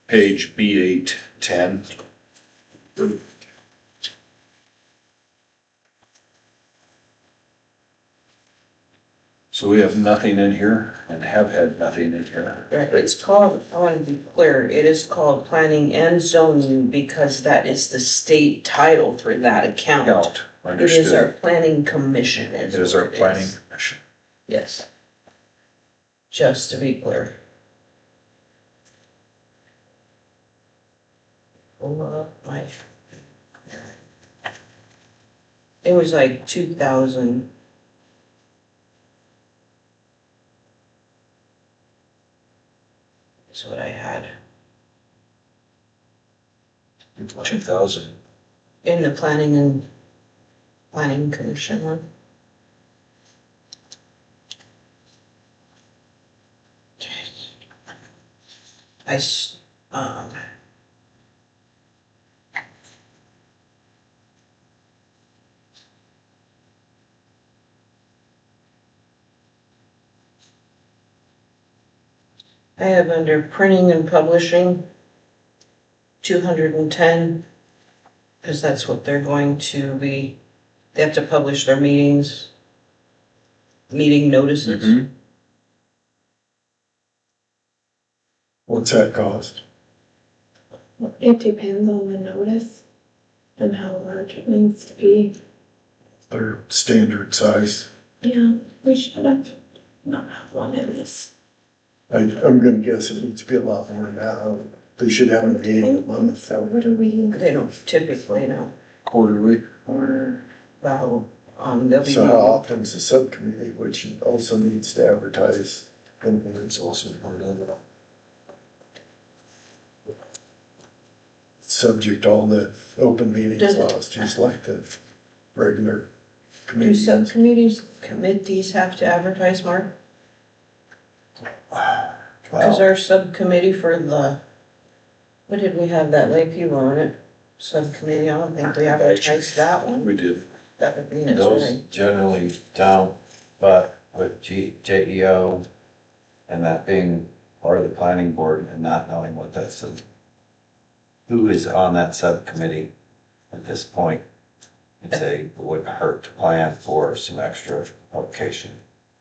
page B810. So we have nothing in here and have had nothing in here. Right, it's called, I want to be clear, it is called planning and zoning because that is the state title for that account. Count, It is our understood. planning commission. It is our what it planning is. commission. Yes. Just to be clear. Pull up my. It was like 2,000. That's what I had 2,000. in the planning commission one. Um. I have under printing and publishing, 210, because that's what they're going to be, they have to publish their meetings, meeting notices. Mhm. What's that cost? It depends on the notice and how large it needs to be. Their standard size. Yeah, we should have not have one in this. I'm gonna guess it needs to be a lot more than that. They should have a meeting a month. So what do we, They don't typically know, Quarterly. or, well, they'll be. So how often is the subcommittee, which also needs to advertise, and it's also part of it. Subject to all the open meetings Does it- laws, just like the regular Do committees. committees have to advertise, Mark? Because Wow. our subcommittee for what did we have that Lakeview on it? Subcommittee, I don't think we advertised that one. We did. That would be next Those meeting. generally don't, but with JEO and that being or the planning board and not knowing what that's, who is on that subcommittee at this point. I'd say it wouldn't hurt to plan for some extra publication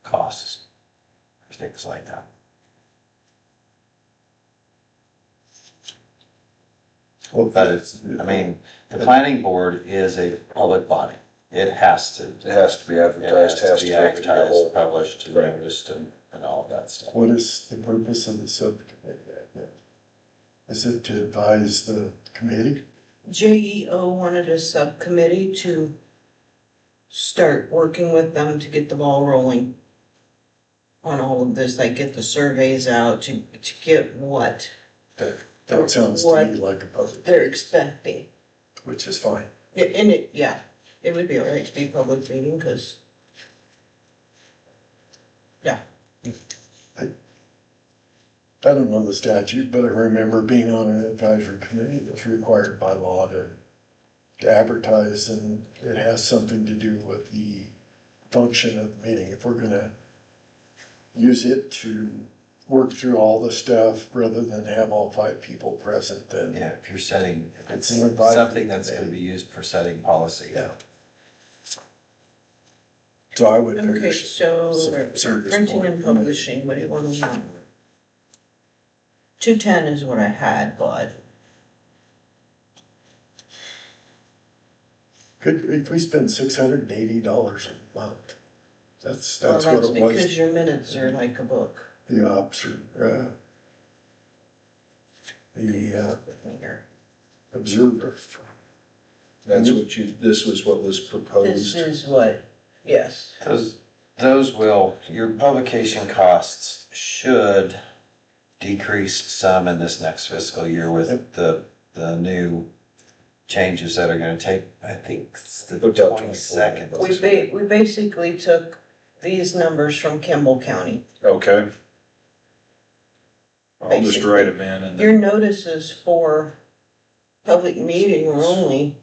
costs, things like that. Well, But it's, I mean, the planning board is a public body. It has to. It has to be advertised, It has to be advertised, published. published, and Right. noticed, and all of that stuff. what is the purpose of the subcommittee? Is it to advise the committee? JEO wanted a subcommittee to start working with them to get the ball rolling on all of this, like get the surveys out, to get what That sounds to me like a public, they're expecting. which is fine. And it would be all right to be public meeting, because, I don't know the statute, but I remember being on an advisory committee that's required by law to advertise, and it has something to do with the function of the meeting. If we're gonna use it to work through all the stuff rather than have all 5 people present, then Yeah, if you're setting, if it's It's an advisory something that's gonna committee. be used for setting policy. Yeah. So I would okay, figure. so Service printing board. and publishing, what do you want to know? 210 is what I had, but Could, if we spend $680 a month, that's what that's it because was, your minutes are like a book. the ops or, the With me here. observer. That's what this was what was This proposed. is what, yes. Those will, your publication costs should decrease some in this next fiscal year with the new changes that are gonna take, I think, it's the Hotel 22nd. We basically took these numbers from Kimball County. Okay. I'll just write them in and Your notices for public meeting were only,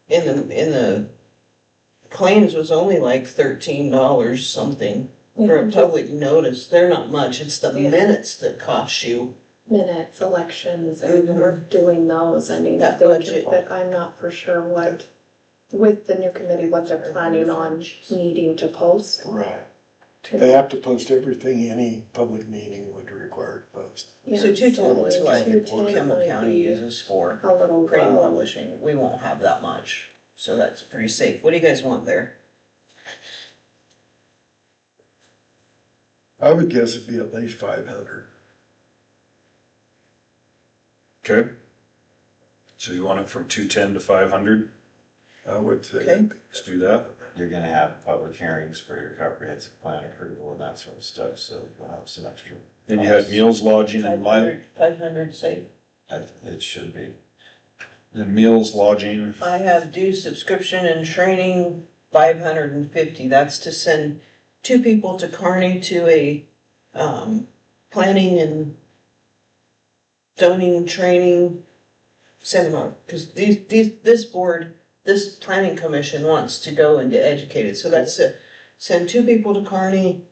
in the claims was only like $13 something for a public notice. They're not much, it's the Yeah. minutes that cost you. Minutes, elections, and we're doing those, I mean, That they budget. but I'm not for sure what, with the new committee, what they're planning on needing to post. Right. They have to post everything any public meeting would require to post. Yeah, So 210 is what 210 Kimball might County be uses for a little printing and low. publishing. We won't have that much, so that's pretty safe. What do you guys want there? I would guess it'd be at least 500. okay. So you want it from 210 to 500? I would say. Okay. Let's do that. You're gonna have public hearings for your comprehensive plan approval and that sort of stuff, so you'll have some extra. Then you had meals, lodging, and mileage. 500 safe. It should be. Then meals, lodging. I have due subscription and training, 550. That's to send 2 people to Kearney to a, planning and zoning training seminar. Cause this board, this planning commission wants to go and get educated. So that's it. Send 2 people to Kearney,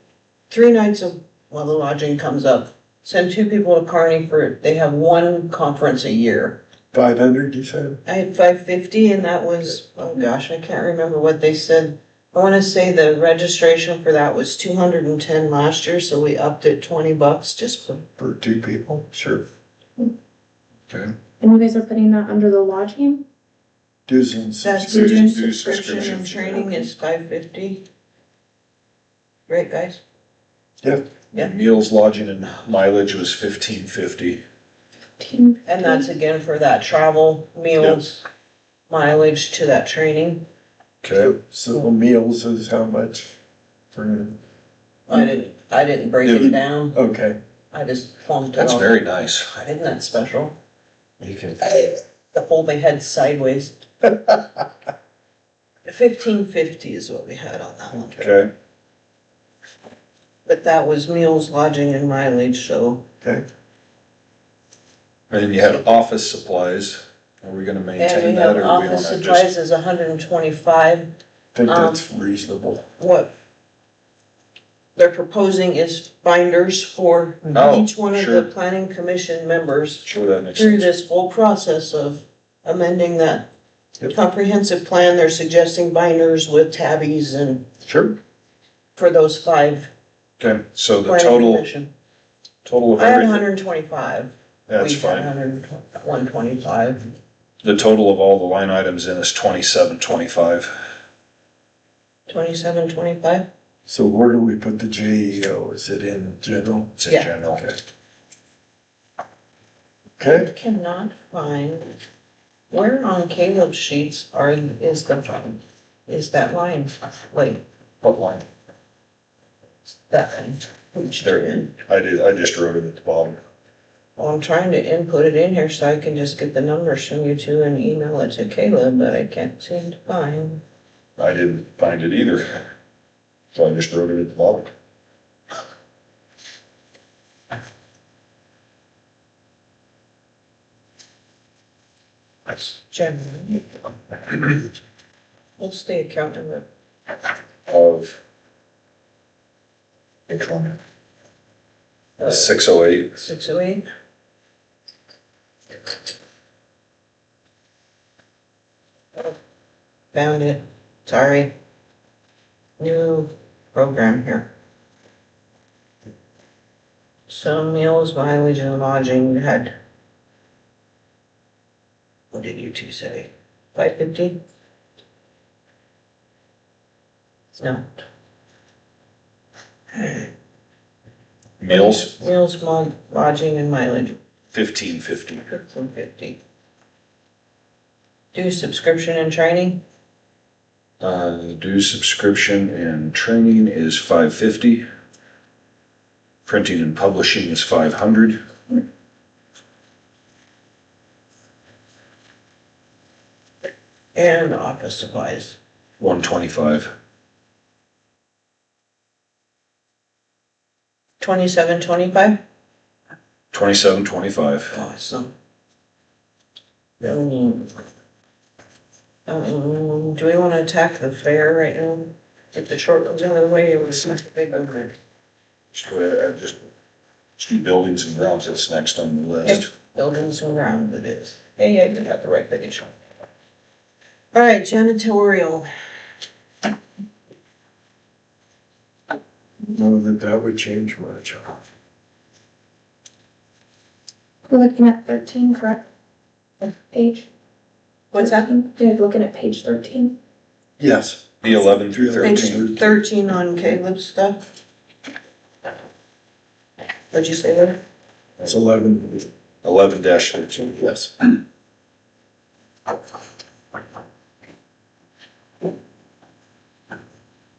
3 nights well, the lodging comes up. Send 2 people to Kearney they have 1 conference a year. 500, you said? I had 550 and that was, oh gosh, I can't remember what they said. I wanna say the registration for that was 210 last year, so we upped it $20 just for. For 2 people, sure. Okay. And you guys are putting that under the lodging? Dues and That's subscriptions. due Due subscription and subscriptions. training is 550. Right, guys? Yeah. Yeah. Meals, lodging, and mileage was 1550. And that's again for that travel, meals, mileage to that training. Okay. So meals is how much? For, I didn't break it down. okay. I just plumped it That's all. very nice. Isn't that special? You can, The whole they had sideways. 1550 is what we had on that one. Okay. But that was meals, lodging and mileage, so. Okay. And then you had office supplies. Are we gonna And maintain we that have or we office wanna supplies just? is 125. I think that's reasonable. What? they're proposing is binders for Oh, each one of sure. the planning commission members Sure, that makes through sense. this whole process of amending that Yep. comprehensive plan. They're suggesting binders with tabbies and Sure. for those 5 Okay, so the planning total commission. of I have everything, 125. that's We had fine. 125. The total of all the line items in is 2725. 2725? So where do we put the JEO? Is it in general? It's in Yeah. general. Okay, I cannot find, where on Caleb's sheets is that line? Like, What line? that one. Which There. in. I just wrote it at the bottom. Well, I'm trying to input it in here so I can just get the numbers from you two and email it to Caleb, but I can't seem to find. I didn't find it either. So I just wrote it at the bottom. Generally. What's the account number? Of. Which one? 608. 608? Found it. Sorry. New program here. So meals, mileage and lodging, you had. What did you two say? 550? No. Meals, Meals, lodging and mileage, 1550. 1550. Due subscription and training, Due subscription and training is 550. Printing and publishing is 500. and office supplies. 125. 2725? 2725. Awesome. Do we wanna attack the fair right now? Get the short ones out of the way, it was such a big one. Just go ahead, just do buildings and grounds, that's next on the list. Buildings and grounds it is. Hey, I got the right page. All right, janitorial. know that would change much. We're looking at 13, correct? Page? What's that? You're looking at page 13? Yes. The 11 through Page 13. 13 on Caleb's stuff. What'd you say there? It's 11. 11-13. Yes.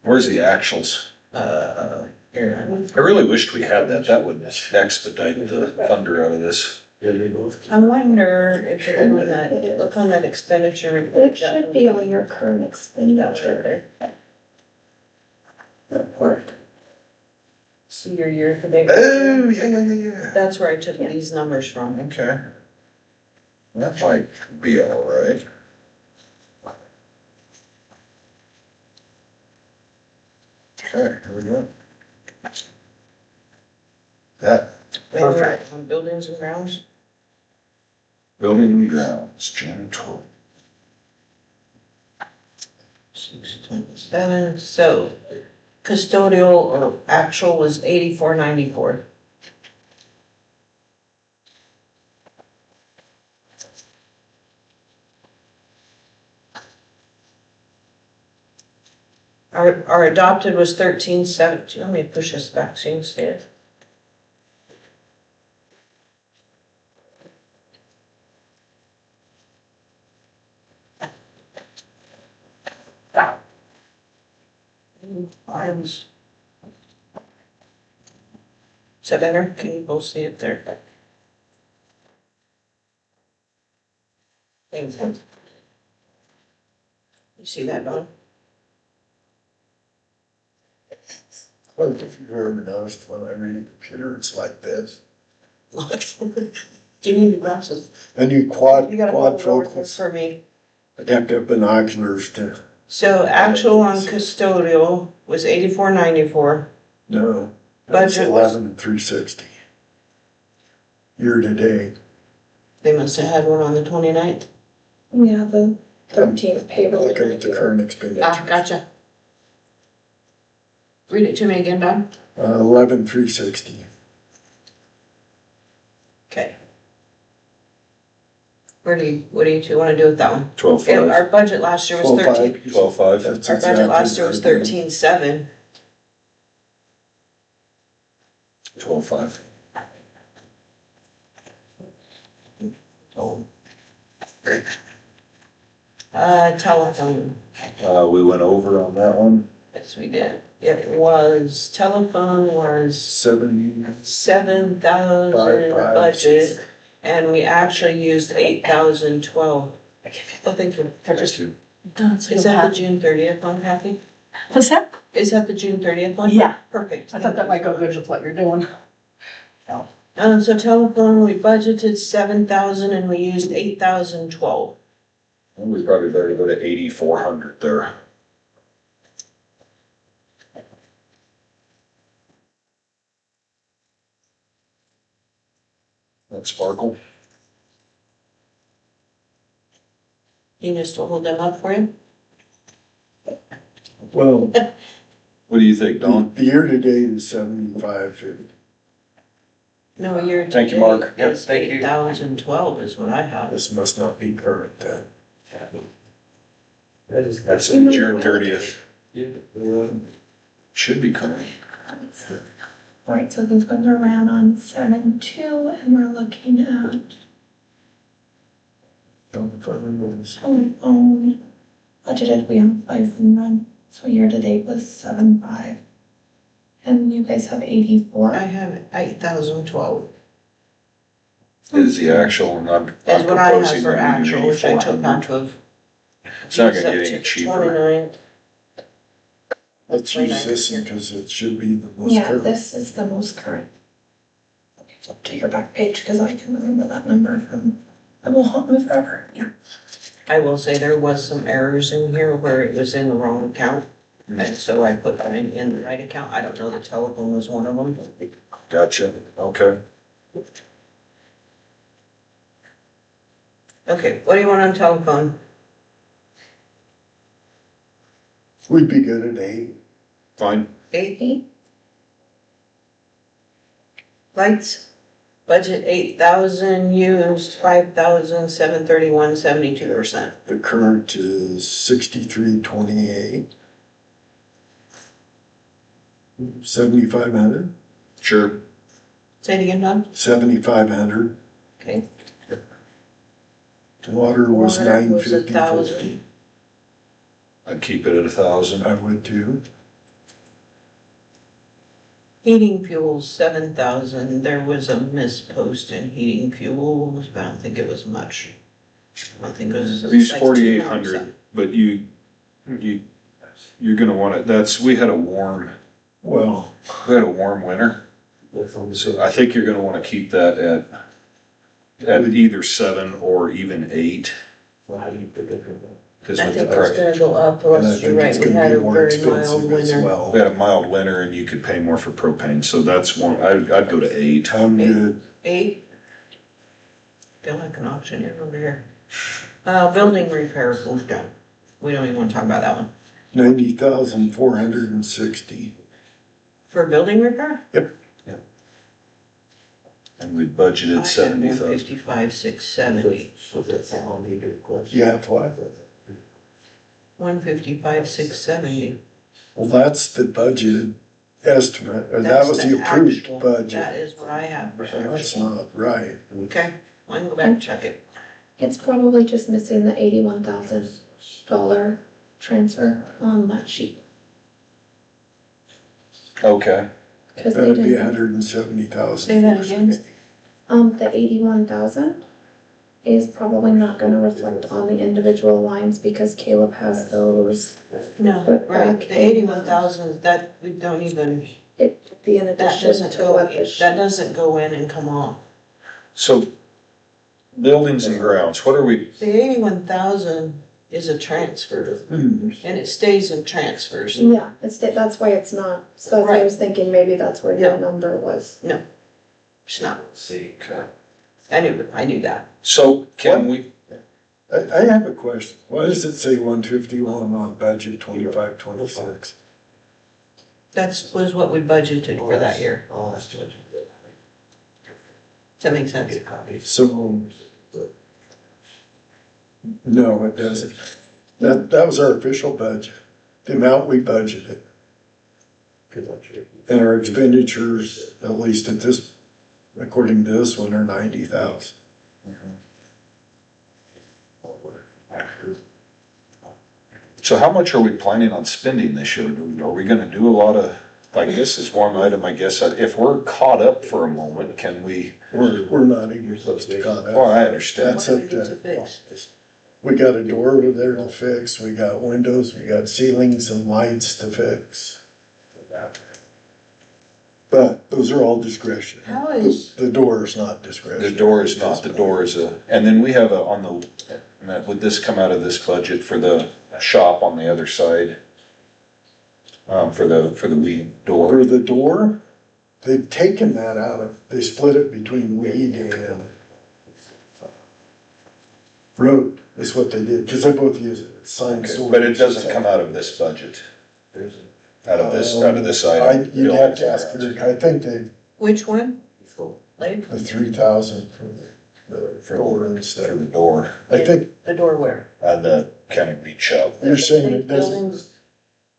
Where's the actuals? Here. I really wished we had that. That would expedite the thunder out of this. I wonder if it's on that, look on that expenditure. It should be on your current expenditure report. See your year to date. Oh, yeah. That's where I took these numbers from. Okay. That might be all right. Okay, here we go. That, Perfect. On buildings and grounds. building and grounds, janitorial. 627, so custodial or actual was 8494. Our adopted was 1370. Let me push this back so you can see it. Arms. Is that better? Can you both see it there? Thanks. You see that, Don? Well, if you've ever noticed when I read a computer, it's like this. Do you need glasses? And you quad You gotta hold it over there focus. for me. I'd have to have binoculars to. So actual on custodial was 8494. No. That's Budget was, 11,360. Year to date. they must have had one on the 29th. Yeah, the 13th payroll. Looking at the current expenditure. Gotcha. Read it to me again, Don. 11,360. Okay. What do you two wanna do with that one? 12.5. Our budget last year was 13. 12.5. That's Our budget exactly last year was what I did. 13.7. 12.5. Oh. Telephone, We went over on that one. yes, we did. It was, telephone was 7,000 budget, and we actually used 8,012. Oh, thank you. Is that the June 30th one, Kathy? What's that? Is that the June 30th one? Yeah. Perfect. I thought that might go good with what you're doing. So telephone, we budgeted 7,000 and we used 8,012. We probably better go to 8,400 there. That sparkle. You just hold them up for you? Well, What do you think, Don? the year to date is 75. No, you're. Thank you, Mark. Yep, thank you. 8,012 is what I have. This must not be current then. That's June 30th. Should be current. Alright, so these ones are ran on 7/2 and we're looking at telephone budgeted, we have 500, so year to date was 7.5. And you guys have 84. I have 8,012. Is the actual, and I'm That's what I have proposing for to actual, do which I took 8,400. out of. It's not gonna get any cheaper. 29. Let's use this one because it should be the most Yeah, current. this is the most current. Flip to your back page because I can remember that number from, it will haunt me forever. Yeah. I will say there was some errors in here where it was in the wrong account. And so I put mine in the right account. I don't know, the telephone was one of them. Gotcha, okay. Okay, what do you want on telephone? We'd be good at 8. Fine. 8? Lights, budget 8,000, used 5,731, 72%. The current is 6328. 7,500. Sure. Say it again, Don? 7,500. Okay. Water was Water was 950. 1,000. I'd keep it at 1,000. I would too. Heating fuels, 7,000. There was a mispost in heating fuels, but I don't think it was much. I don't think it was. We used like 4,800, but you're gonna want it, we had a warm winter. So I think you're gonna wanna keep that at either 7 or even 8. Cause I with think the it was price, gonna go up, And I plus you're think right, it's we gonna had be a more very mild expensive as winter. well. we had a mild winter and you could pay more for propane, so that's one, I'd go to 8. I'm good. 8? Feel like an auctioneer over here. Building repairs, we've done. We don't even wanna talk about that one. 90,460. For building repair? And we budgeted 70,000. 155,670. You have what? 155,670. Well, that's the budgeted estimate, or that That's was the approved actual. budget. That is what I have for That's actual. not right. Okay, I can go back and check it. It's probably just missing the $81,000 transfer on that sheet. Okay, Cause they That'd be didn't, 170,000. Say that again? the 81,000 is probably not gonna reflect on the individual lines because Caleb has those. No, Put right, back the 81,000, that, we don't even, It be in that addition doesn't to go, what the that doesn't go in and come off. so buildings and grounds, what are we, The 81,000 is a transfer, Hmm. and it stays in transfers. Yeah, that's why it's not, so that's why I was thinking maybe that's where Yeah. your number was. It's not, See, I knew that. So can we, I have a question. Why does it say 151 on budget 25, 26? Was what we budgeted for that year. Does that make sense? So, no, it doesn't. That was our official budget, the amount we budgeted. And our expenditures, at least at this, according to this one, are 90,000. so how much are we planning on spending this year? Are we gonna do a lot of, like, this is one item, I guess, if we're caught up for a moment, can we, We're not even supposed to cut well, out. I understand. That's What do up we need to to, fix? we got a door over there to fix, we got windows, we got ceilings and lights to fix. But those are all discretionary. How is, The door is not discretionary. The door is not, the door is a, and then we have on the, would this come out of this budget for the shop on the other side? For the weed door? For the door, they've taken that out of, they split it between weed and road, is what they did, because they both use it, it's sign storage. But it doesn't come out of this budget? Out of this item? You'd have to ask her, I think they, which one? Like, the 3,000 for the door instead For the of, door, I think, the door where? on the county beach shop. you're saying it doesn't, Buildings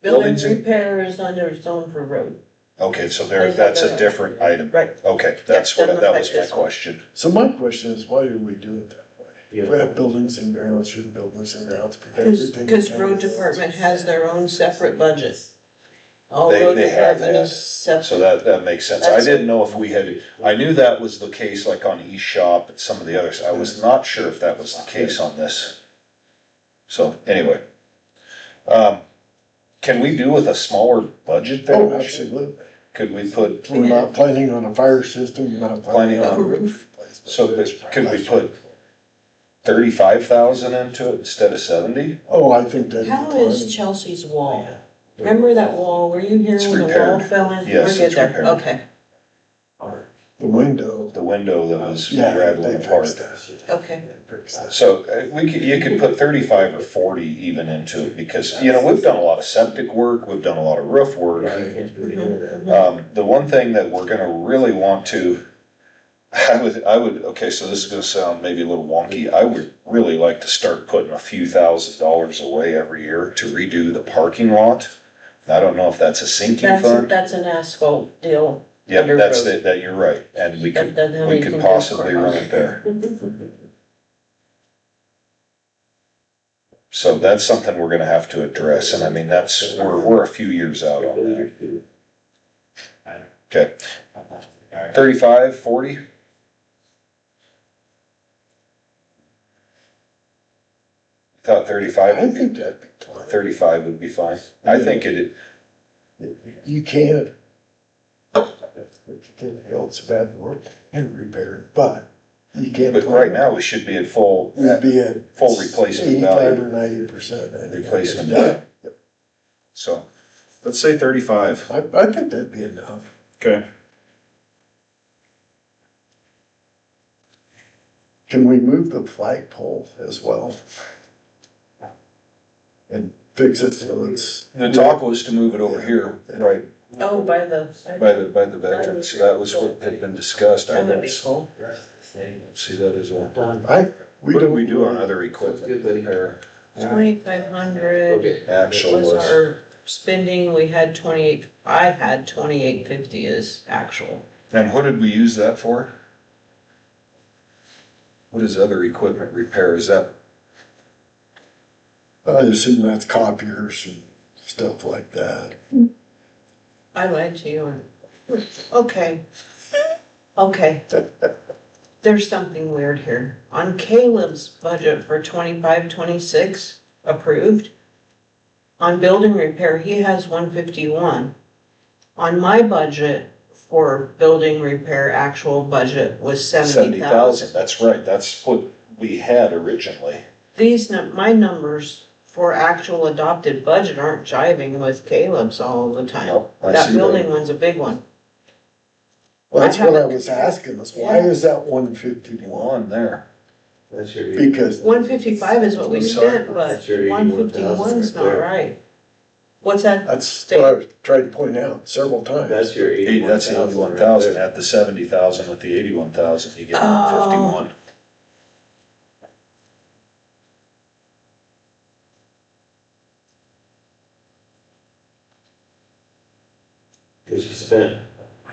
Buildings and- repair is under its own for road. Okay, so that's a different item. Right. Okay, that's Yeah, what, that was doesn't my affect this one. question. so my question is, why do we do it that way? If we have buildings and grounds, shouldn't buildings and grounds be everything? Because road department has their own separate budget. All They- road they have department that. is separate. So that makes sense. I didn't know if we had, I knew that was the case like on East Shop and some of the others. I was not sure if that was the case on this. So anyway. Can we do with a smaller budget there? Oh, absolutely. Could we put, We're not planning on a fire system, we're not planning on a roof replacement. so could we put 35,000 into it instead of 70? Oh, I think that'd be How is plenty. Chelsea's wall? Remember that wall? Were you here It's when the wall repaired. fell in? Yes, We're good it's there. repaired. Okay, The window. The window that was Yeah, rattling they apart. fixed that. okay. So you could put 35 or 40 even into it because, we've done a lot of septic work, we've done a lot of roof work. The one thing that we're gonna really want to, okay, so this is gonna sound maybe a little wonky. I would really like to start putting a few $1,000s away every year to redo the parking lot. I don't know if that's a sinking fund. That's an asphalt deal. Yeah, under that's road. that you're right. And we That doesn't have we anything could to do with possibly run it there. So that's something we're gonna have to address, and I mean, we're a few years out on that. Okay. 35, 40? Thought 35 I would be, think that'd be plenty. 35 would be fine. I think You can't. It's bad work and repair, but you can't. but right now, we should be at full We'd be at. full replacement 85 value. or 90%. Replacement value. So, let's say 35. I think that'd be enough. Okay. Can we move the flagpole as well? And fix it so it's. The talk was to move it over here, right, Oh, by the. by the veterans, so that was what had been discussed. I That would don't be cool. see that as well. We What do don't. we do on other equipment repair? 2,500 Actual was was, our spending. We had 28, I had 2,850 as actual. and what did we use that for? What is other equipment repair, is that, I assume that's copiers and stuff like that. I lied to you. Okay. Okay. There's something weird here. On Caleb's budget for 25, 26 approved, on building repair, he has 151. On my budget for building repair, actual budget was 70,000, 70,000. that's right, that's what we had originally. my numbers for actual adopted budget aren't jiving with Caleb's all the time. No, I That see building one's a big one. Well, that's I what I haven't- was asking, is why is that 151? One there. That's your. Because 155 is what we I'm sorry. spent, but That's your 151's $81,000 not right there. right. What's that? that's what I've tried to point out several times. That's your That's 81,000. 81,000, at the 70,000 with the 81,000, you get Oh. 51. Cause you spent,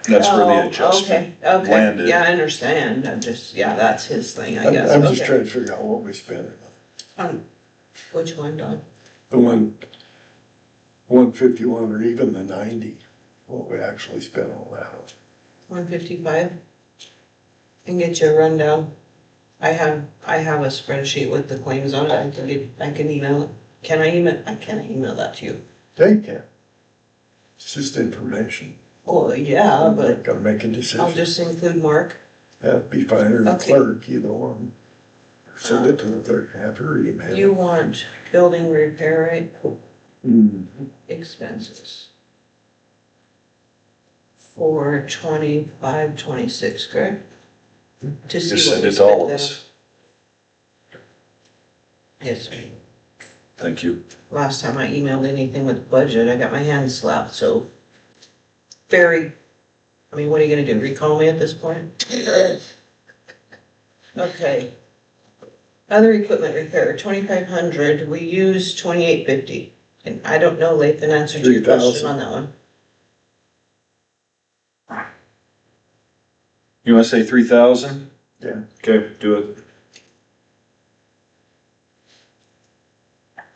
That's where the Oh, adjustment okay, landed. yeah, I understand, I'm just, yeah, that's his thing, I I'm, guess, I'm just okay. trying to figure out what we spent. Which one, Don? The 151 or even the 90, what we actually spent on that one. 155? And get you a rundown. I have a spreadsheet with the claims on it, I can email it. Can I email that to you? They can. It's just information. Oh, yeah, I'm but not gonna make a I'll decision. just include Mark. That'd be fine, or the Okay. clerk, either one. Send it to the clerk, have her email. You want building repair, right? Mm, Expenses. For 25, 26, correct? To see Just what send we it to all of spent us. there. Yes, sir. Thank you. Last time I emailed anything with budget, I got my hand slapped, so. I mean, what are you gonna do, recall me at this point? Okay. Other equipment repair, 2,500, we used 2,850. And I don't know, Lathan answered your question 3,000. on that one. You wanna say 3,000? Yeah. Okay, do it.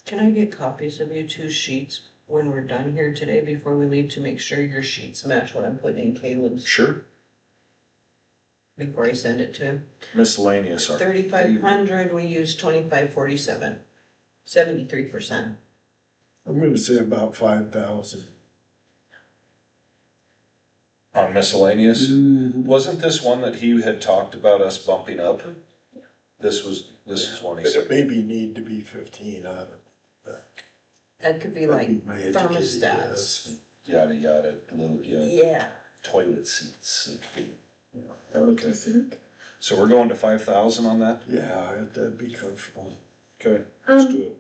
Can I get copies of you two sheets when we're done here today before we leave to make sure your sheets match what I'm putting in Caleb's Sure. before I send it to him? Miscellaneous. 3,500, we used 2,547, 73%. I'm gonna say about 5,000. On miscellaneous? Wasn't this one that he had talked about us bumping up? This is one he But it said. maybe need to be 15 on it. That could be like My educated thermostats. guess. Yada, yada, little, yeah, Yeah. toilet seats. Okay. Sink. So we're going to 5,000 on that? Yeah, that'd be comfortable. Okay, let's do Um, it.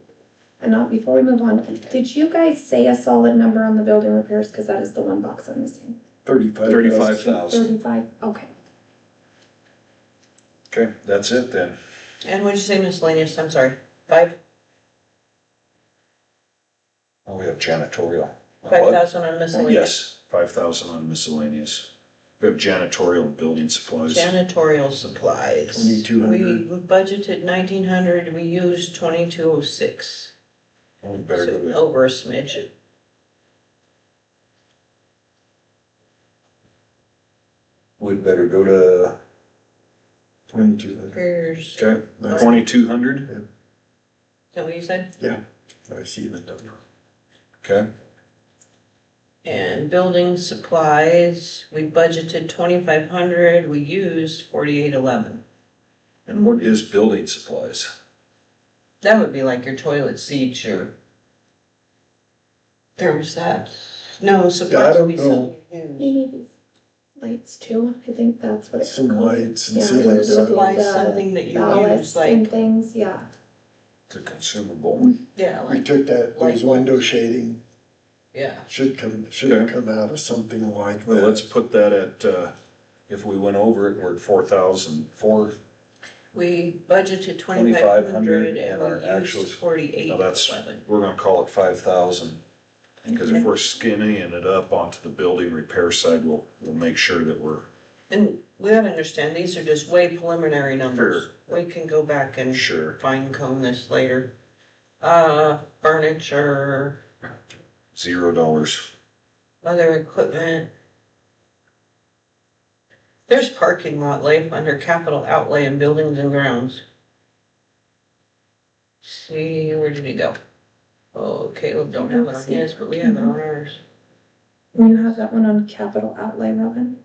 and not, before we move on, did you guys say a solid number on the building repairs? Cause that is the one box I'm missing. 35,000. 35,000. 35, okay. Okay, that's it then. And what'd you say miscellaneous, I'm sorry, 5? Oh, we have janitorial. What? 5,000 on miscellaneous? Yes, 5,000 on miscellaneous. We have janitorial and building supplies. Janitorial supplies. 2,200. We budgeted 1,900, we used 2,206. We better go So to, over a smidge. we'd better go to, 2,200. Here's, is okay, 2,200, that what you said? I see the number. okay? And building supplies, we budgeted 2,500, we used 4,811. And what is building supplies? That would be like your toilet seats, your thermostat. No, supplies would be know. something. Maybe lights too, I think that's what it's Some called. lights and Yeah, ceiling there's stuff. Supplies, the something that you ballasts use, and like, things, yeah. It's a consumable. yeah, We like, took that, Light those bulbs. window shading, yeah. should come Okay. out of something like Well, let's that. put that at, if we went over it, we're at 4,000, We budgeted 2,500 2,500 and our and we actuals- used 4,811. we're gonna call it 5,000. Because if we're skinnying it up onto the building repair side, we'll make sure that we're, And we gotta understand, these are just way preliminary numbers. We can go back and sure, fine comb this later. Furniture, $0. other equipment. There's parking lot life under capital outlay in buildings and grounds. See, where did he go? Oh, Caleb don't have it on his, but we have it on ours. You have that one on capital outlay, Robin?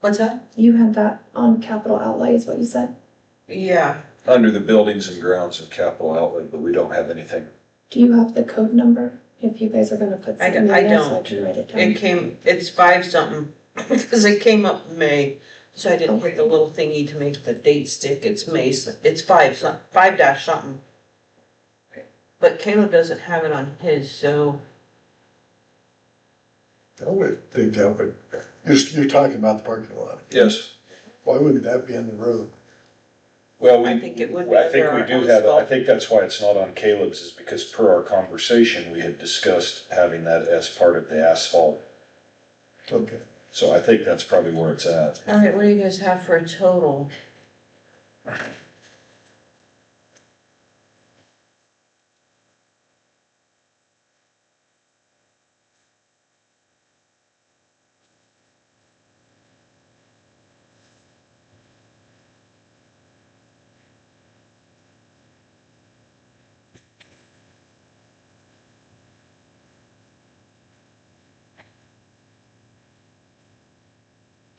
What's that? You had that on capital outlay is what you said? Yeah, under the buildings and grounds and capital outlay, but we don't have anything. Do you have the code number? If you guys are gonna put I something in don't- I there, so I don't. can write it It down. it's 5 something, because it came up in May, so I didn't hit the little thingy to make the date stick, it's May, it's 5 dash something. But Caleb doesn't have it on his, so, I would think that would, you're talking about the parking lot. Yes. Why wouldn't that be on the road? Well, I think it would be I think under we our do own have, I scope. think that's why it's not on Caleb's, is because per our conversation, we had discussed having that as part of the asphalt. Okay. So I think that's probably where it's at. all right, what do you guys have for a total?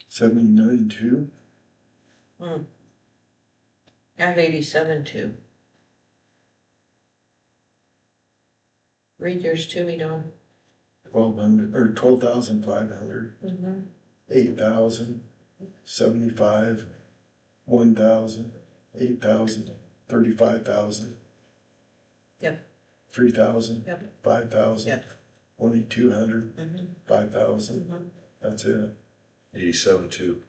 $79,200. I have 87 too. Read yours to me, Dawn. 1,200, or 12,500, Mm-hmm. 8,000, 75, 1,000, 8,000, 35,000. Yep. 3,000. Yep. 5,000. Yep. 2,200, Mm-hmm. 5,000. Mm-hmm. That's it. 87.2.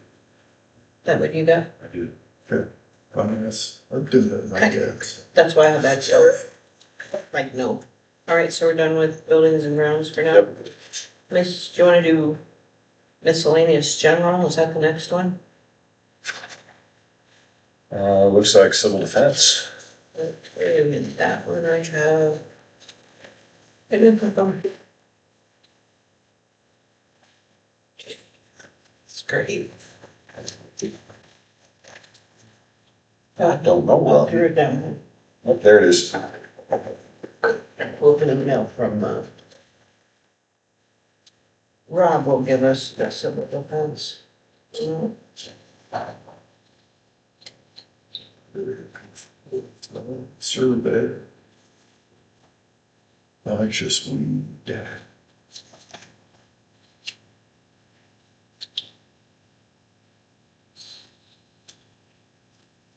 That what you got? I do. I'm doing it like that. That's why I have that show. Like, no. All right, so we're done with buildings and grounds for now. Yep. Miss, do you wanna do miscellaneous general? Is that the next one? Looks like civil defense. Okay, and that one I have. I didn't put them. It's great. I don't know. I'll throw it down. Oh, there it is. Open a mail from, Rob will give us the civil defense. Survey. Noxious weed.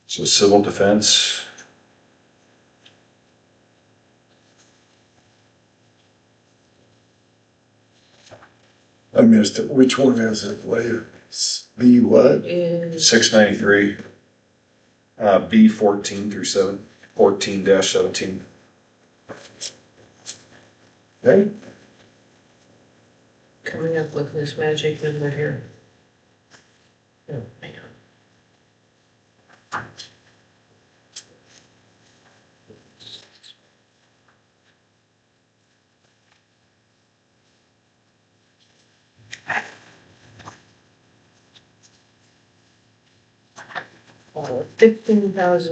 So civil defense. I missed it. Which one is it later? B what? Is 693. B 14 through 7, 14-17. Okay. coming up with this magic number here. Oh, man.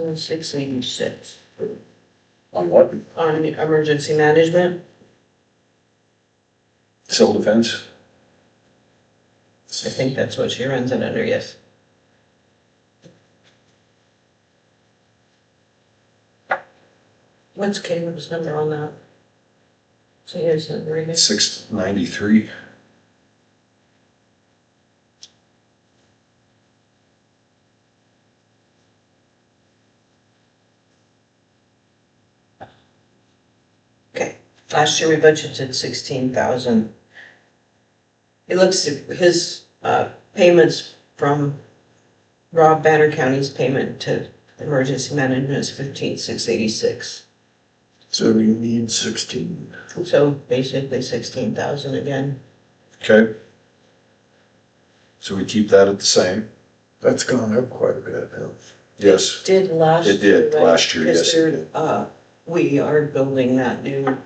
$15,686 On what? on emergency management. Civil defense? I think that's what she runs it under, yes. What's Caleb's number on that? So here's the number. 693. Okay, last year we budgeted 16,000. It looks, his, payments from Rob Banner County's payment to emergency management is 15,686. So we need 16. So basically 16,000 again. Okay. So we keep that at the same? That's gone up quite a bit now. Yes. Did last year. It did right? last year, Because yes, it they're, did. we are building that new,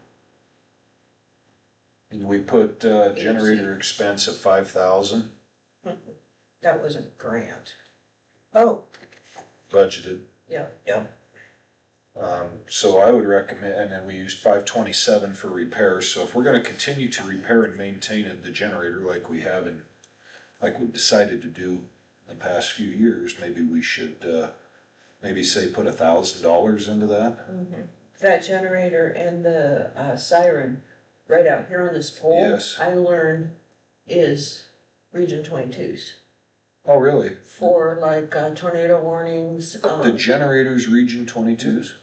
We put, generator expense at 5,000 that was a grant. Oh, budgeted. yeah, yeah. So I would recommend, and then we used 527 for repairs, so if we're gonna continue to repair and maintain the generator like we have and like we've decided to do the past few years, maybe we should, maybe say put $1,000 into that? That generator and the siren right out here on this pole. Yes. I learned is Region 22's Oh, really? for like tornado warnings. The generator's Region 22's?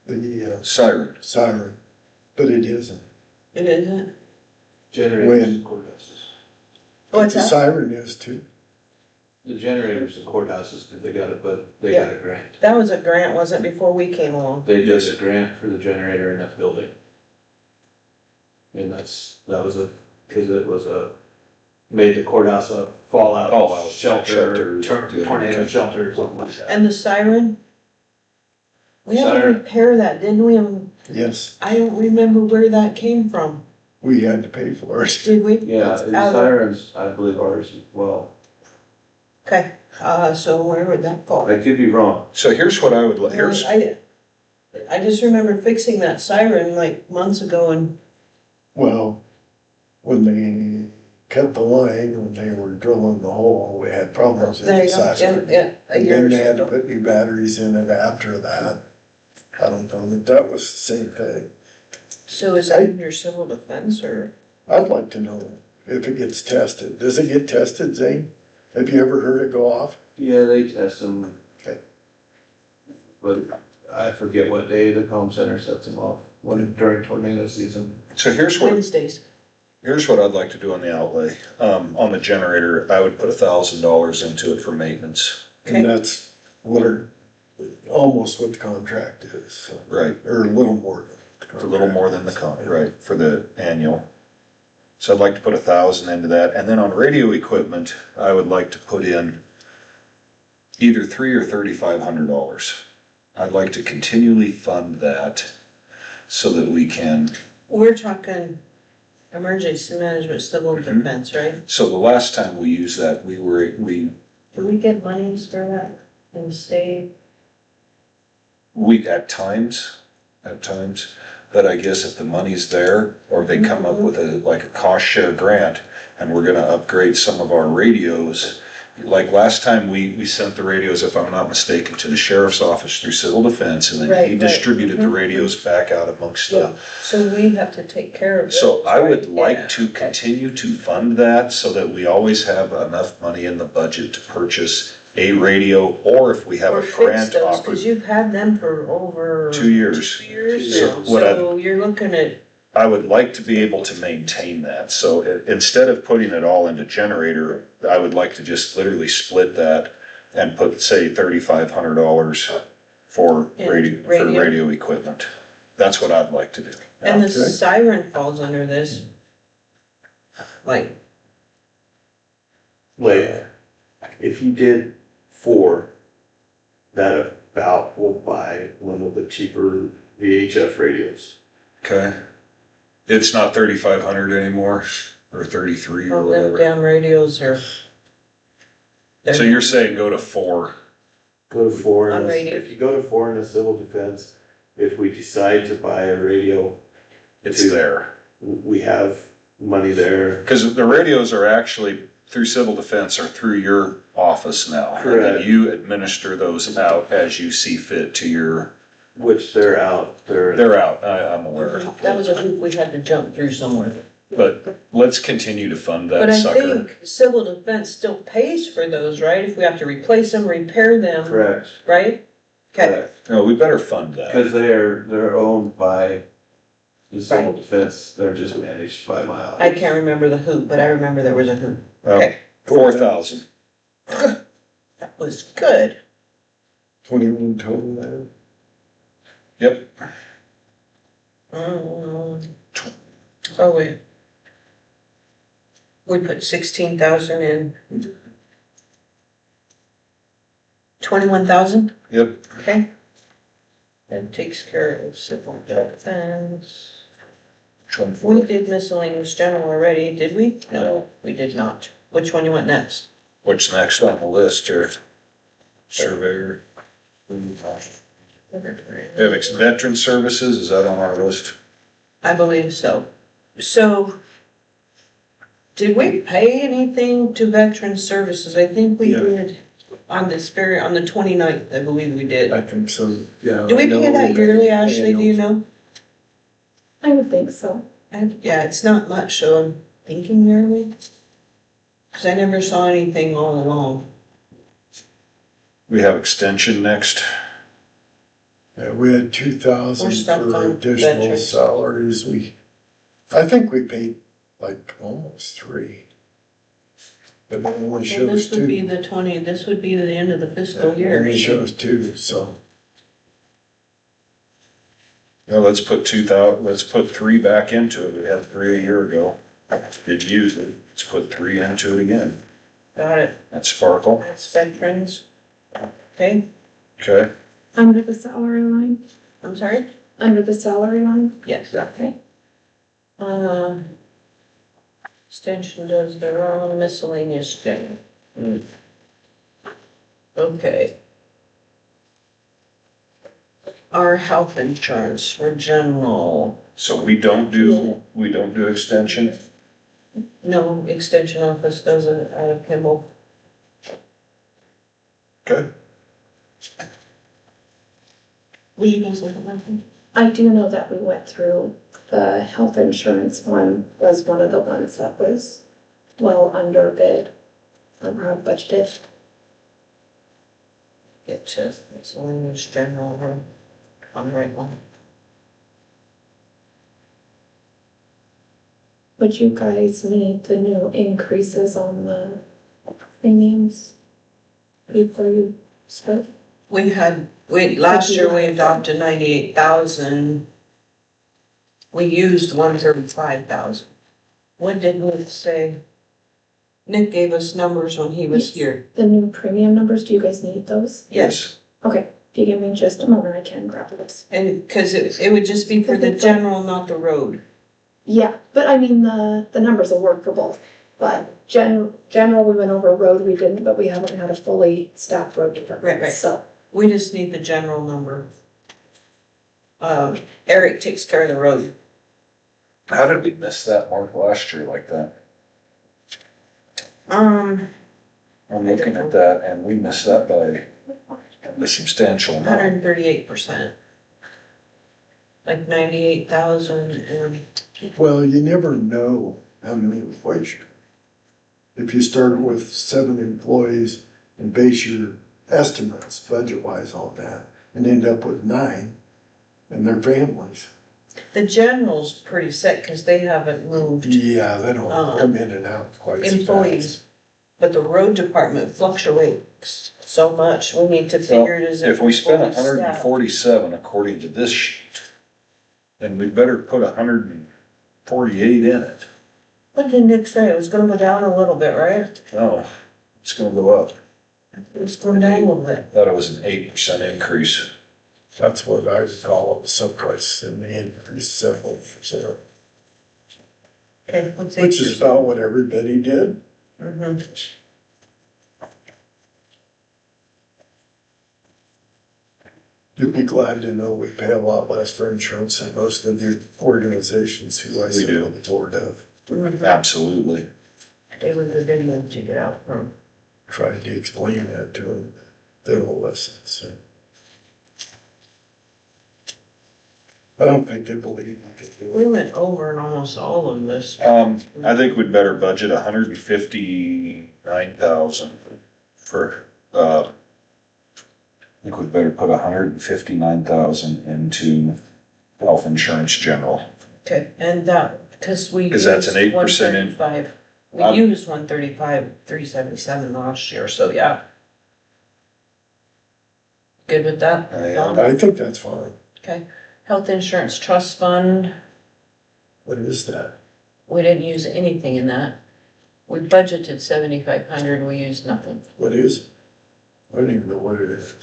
The Siren. siren, but it isn't. It isn't? Generators, When- courthouses. What's The that? siren is too. The generators and courthouses, they got it, but they got a grant. That was a grant, wasn't it, before we came along? They did a grant for the generator in that building. And that was cause it was made the courthouse a fallout shelter, tornado shelter, something like that. And the siren? We had to Siren. repair that, didn't we? And Yes, I don't remember where that came from. we had to pay for it. Did we? Yeah, the Out of- sirens, I believe ours as well. Okay, so where would that fall? I could be wrong. So here's what I would, here's, I just remember fixing that siren like months ago and, Well, when they cut the line, when they were drilling the hole, we had problems with there the you go, siren. yeah, a And year then or they had to so. put new batteries in it after that. I don't know that that was the same thing. So is that under civil defense or? I'd like to know if it gets tested. Does it get tested, Zane? Have you ever heard it go off? Yeah, they test them. Okay. But I forget what day the comm center sets them off, during tornado season. so here's what, Wednesdays. here's what I'd like to do on the outlay. On the generator, I would put $1,000 into it for maintenance. Okay. And that's almost what the contract is, so. Right. Or a little more. A little more than the right, for the annual. So I'd like to put 1,000 into that, and then on radio equipment, I would like to put in either $300 or $3,500. I'd like to continually fund that so that we can, We're talking emergency management, civil defense, right? so the last time we used that, we, Do we get monies for that in the state? at times, but I guess if the money's there, or they come up with like a cost share grant, and we're gonna upgrade some of our radios. Like last time, we sent the radios, if I'm not mistaken, to the sheriff's office through civil defense, and then he Right. distributed the radios back out amongst Yeah, the. so we have to take care of it. So I would right? like Yeah. to continue to fund that so that we always have enough money in the budget to purchase a radio, or if we have Or a fix grant those, offer. cause you've had them for over. 2 years. 2 years So now, what I- so you're looking at, I would like to be able to maintain that, so instead of putting it all into generator, I would like to just literally split that and put, say, $3,500 for In radio, radio. equipment. That's what I'd like to do. and the Okay. siren falls under this. Like, Like, if you did 4, that about will buy one of the cheaper VHF radios. Okay? It's not 3,500 anymore, or 33 or all them whatever. damn radios are. So you're saying go to 4? Go to 4, On radio. if you go to 4 in a civil defense, if we decide to buy a radio, It's there. we have money there. Because the radios are actually, through civil defense, are through your office now. And then Correct. you administer those out as you see fit to your, Which they're out, they're out, I'm aware. That was a hoop we had to jump through somewhere. But let's continue to fund But that I sucker. think civil defense still pays for those, right? If we have to replace them, repair them, correct. right? Okay, Correct. No, we better fund that. Because they're owned by the civil defense, they're just managed by my I office. can't remember the hoop, but I remember there was a hoop. Well, Okay. 4,000. That was good. 21 total there. Yep. Oh, wait. We put 16,000 in. 21,000, Yep. okay? That takes care of civil defense. We did miscellaneous general already, did we? No, we did not. Which one you want next? What's next on the list here? Surveyor. Veteran services, is that on our list? I believe so. So, did we pay anything to veteran services? I think we Yeah. did. on the 29th, I believe we did. I think so, yeah. Do we I know pay that we yearly, Ashley, do you annual. know? I would think so. Yeah, it's not much, so I'm thinking yearly. Cause I never saw anything all along. We have extension next. Yeah, we had 2,000 We're stuck for on additional veterans. salaries. I think we paid like almost 3. But it only Well, shows this would be 2. this would be the end of the fiscal It year. only shows 2, so. Now let's put 3 back into it. We had 3 a year ago. Did use it. Let's put 3 into it again. Got it. That's Sparkle. That's veterans. Okay, Okay. Under the salary line? I'm sorry? Under the salary line? Yes. Okay. Extension does their own miscellaneous thing. Okay. Our health insurance for general, So we don't do extension? no, extension office does it out of Kimball. Okay. Will you guys look at that thing? I do know that we went through, the health insurance one was one of the ones that was well under bid, budgeted. Get to miscellaneous general, on the right one. Would you guys need the new increases on the premiums before you start? Last year we adopted 98,000. We used 135,000. What did Nick say? Nick gave us numbers when he was Yes. here. The new premium numbers, do you guys need those? Yes. Okay, if you give me just a moment, I can grab those. And, cause it would just be for the general, not the road. Yeah, but I mean, the numbers will work for both. But general, we went over, road we didn't, but we haven't had a fully staffed road department. Right. So, We just need the general number. Eric takes care of the road. How did we miss that mark last year like that? Um, I'm looking at that and we missed that by a substantial amount. 138%. Like 98,000 and, Well, you never know how many inflation. If you start with 7 employees and base your estimates budget-wise on that and end up with 9 and their families. the general's pretty set, cause they haven't moved Yeah, they don't come in and out quite so fast. employees. But the road department fluctuates so much, we need to figure it as. If we spent fully staffed. 147 according to this sheet, then we better put 148 in it. What did Nick say? It was gonna go down a little bit, right? No, it's gonna go up. It was going down a little bit. Thought it was an 8% increase. That's what I would call it, someplace in the increase, several percent, Okay, let's see. which is about what everybody did. Mhm. You'd be glad to know we pay a lot less for insurance than most of the organizations who I We sit do. on the board of. Absolutely. It was a good one to get out from. Tried to explain that to them, they don't listen, so. I don't think they believe we can do We it. went over in almost all of this. I think we'd better budget 159,000 for, I think we'd better put 159,000 into health insurance general. Okay, and that, cause we. 'Cause that's an used 8% in- 135. We Um, used 135, 377 last year, so yeah. Good with that? Yeah. I think that's fine. Okay, health insurance trust fund, What is that? we didn't use anything in that. We budgeted 7,500, we used nothing. What is it? I don't even know what it is.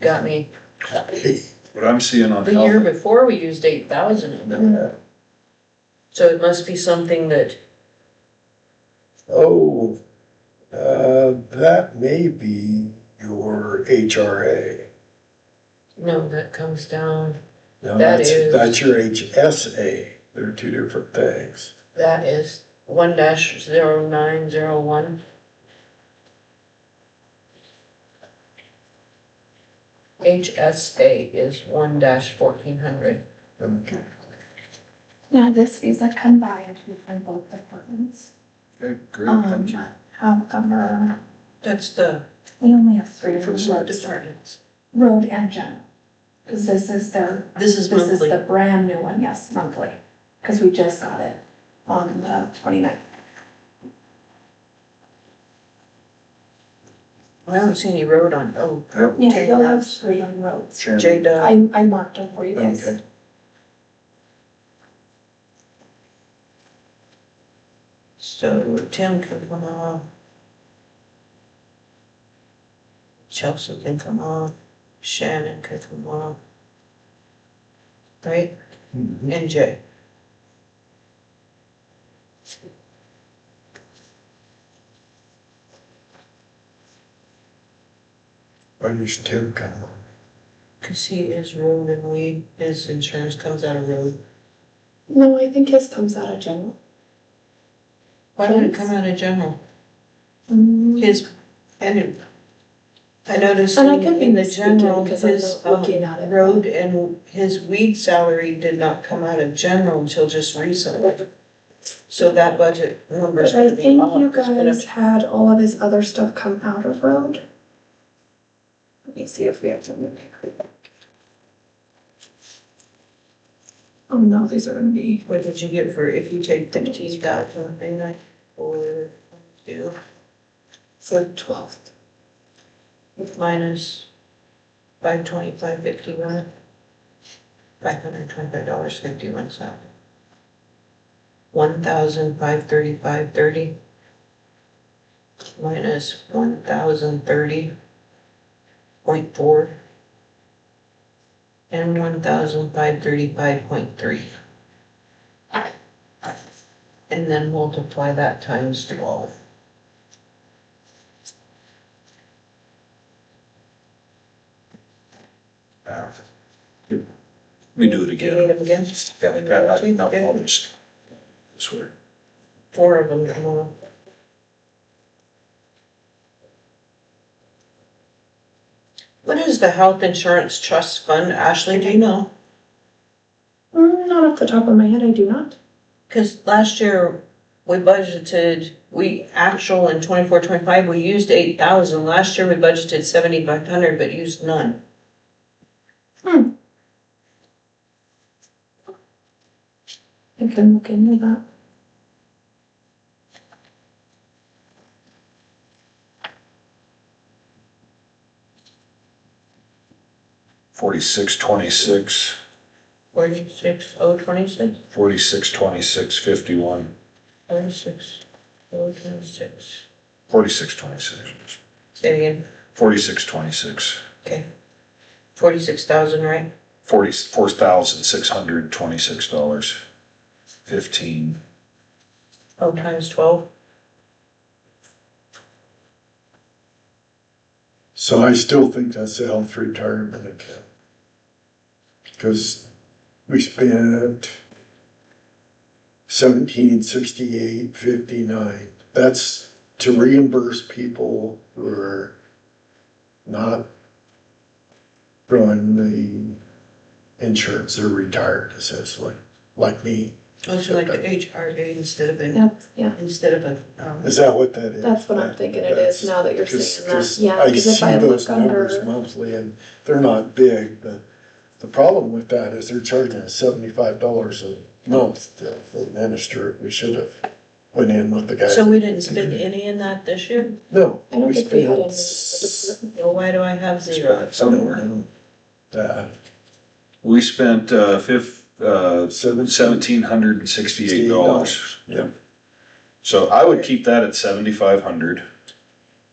Got me. What I'm seeing on The year health, before, we used 8,000 of them. So it must be something that, Oh, that may be your HRA. no, that comes down, No, That is- that's your HSA. They're 2 different things. that is 1-0901. HSA is 1-1400. Okay, Now, this visa combined between both departments. Okay, great, thank you. However, That's the we only have three for road roads, departments. road and general. Cause this is This is this is monthly. the brand new one, yes, monthly, cause we just got it on the 29th. I don't see any road on, Yeah, you'll have three on roads. J-Dub. I marked them for you guys. Okay. So Tim can come off. Chelsea can come off. Shannon can come off. Right? And Jay. I just Tim come on. Cause he is road and weed, his insurance comes out of road. No, I think his comes out of general. Why would it come out of general? Mm, His, and I noticed And I could be in the mistaken general, because I'm his, not looking at it. road and his weed salary did not come out of general until just recently. So that budget number's But I gonna be think off. you It's gonna- guys had all of his other stuff come out of road. Let me see if we have something. Oh no, these are gonna be, What did you get for, if you take 15,000, maybe like, or, two, for 12th. minus 525.51, $525.51. 1,535.30 minus 1,030.4 and 1,535.3. And then multiply that times 12. Let me do it Do you need again. them again? No, I'll just, I swear. 4 of them come on. What is the health insurance trust fund, Ashley, do you know? Not off the top of my head, I do not. Cause last year, we actual in 24-25, we used 8,000, last year we budgeted 7,500, but used none. I can look into that. Forty-six, 26, 46,026, 46, 26, 51, 46,026. 46, 26, Say it again, 46, 26, okay. 46,000, right? $44,626, 15. Oh, times 12, So I still think that's the health retirement account. Cause we spent 1768.59. That's to reimburse people who are not from the insurance, they're retired essentially, like me. oh, so like the HRA instead of Is that what that is? That's what I'm thinking it is now that you're saying that. 'Cause Yeah, I because if see I those look numbers under, monthly and they're not big, but the problem with that is they're charging us $75 a month to administer it. We should have went in with the guy. So we didn't spend any in that this year? No. I don't think we had any. Well, why do I have zero? Somewhere. That, We spent, $1,768. Yep. So I would keep that at 7,500.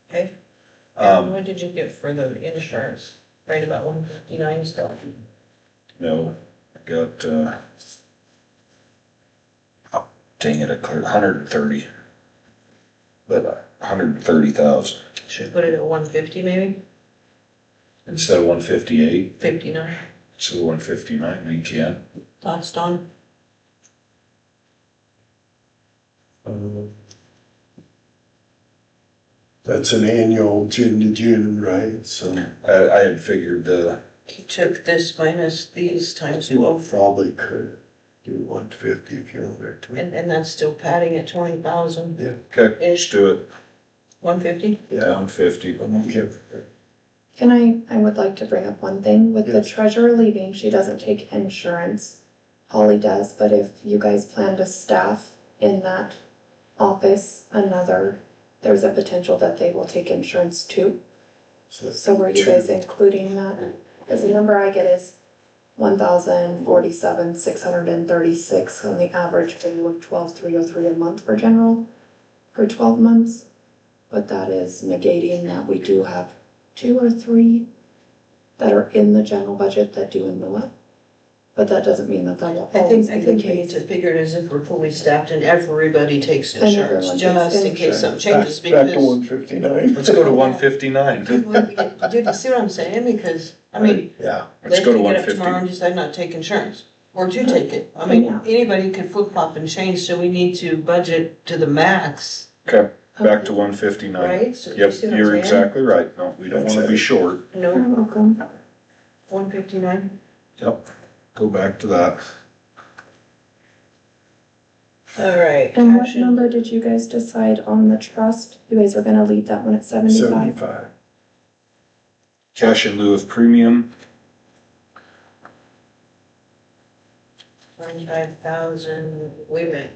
Okay. And what did you get for the insurance? Right about 159 still? No, I got, oh, dang it, I cleared 130. But 130,000 Should put it at 150 maybe? instead of 158, 59. so 159, we can. Thoughts, Don? That's an annual June to June, right? So I had figured He took this minus these times you 12, probably could do 150 if you're there too. and that's still padding at 20,000. okay, let's do it, 150? Yeah. 150. I'm okay. I would like to bring up one thing. With the Yes. treasurer leaving, she doesn't take insurance. Holly does, but if you guys plan to staff in that office there's a potential that they will take insurance too. So were you guys including that? Because the number I get is 1,047,636 on the average pay of 12,303 a month for general for 12 months. But that is negating that we do have 2 or 3 that are in the general budget that do in the up. But that doesn't mean that that will I always think be the we need case. to figure it as if we're fully staffed and everybody takes And insurance, everyone just takes in case something insurance. changes, Back to because. 159. Let's go to 159. Dude, you see what I'm saying? Because, I mean, Yeah. Let's they go to could get up tomorrow 150. and decide not to take insurance, or to take it. I mean, Yeah. anybody could flip flop and change, so we need to budget to the max, Okay, back to 159. right? So you Yep, see what I'm you're saying? exactly right. No, we don't wanna be short. You're No, welcome. 159. Yep, go back to that. All right. And what action. number did you guys decide on the trust? You guys are gonna leave that one at 75? 75. Cash in lieu of premium, 25,000, we went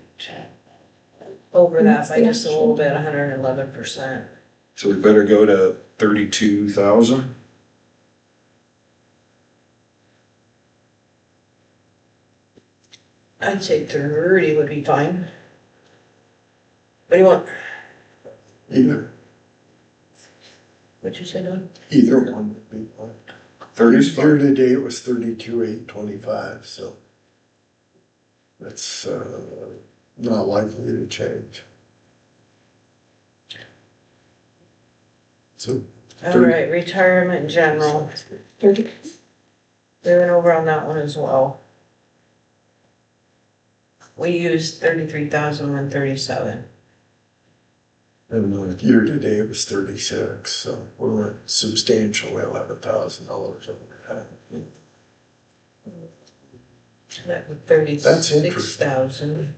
over that by just a little bit, 111%. so we better go to 32,000. I'd say 30 would be fine. What do you want? Either, What'd you say, Don? either one would be fine. 30's Year fine. to date was 32,825, so that's, not likely to change. So. All right, retirement general, 30. we went over on that one as well. We used 33,137. And year to date was 36, so we're substantially $11,000 over that. That was That's 36,000.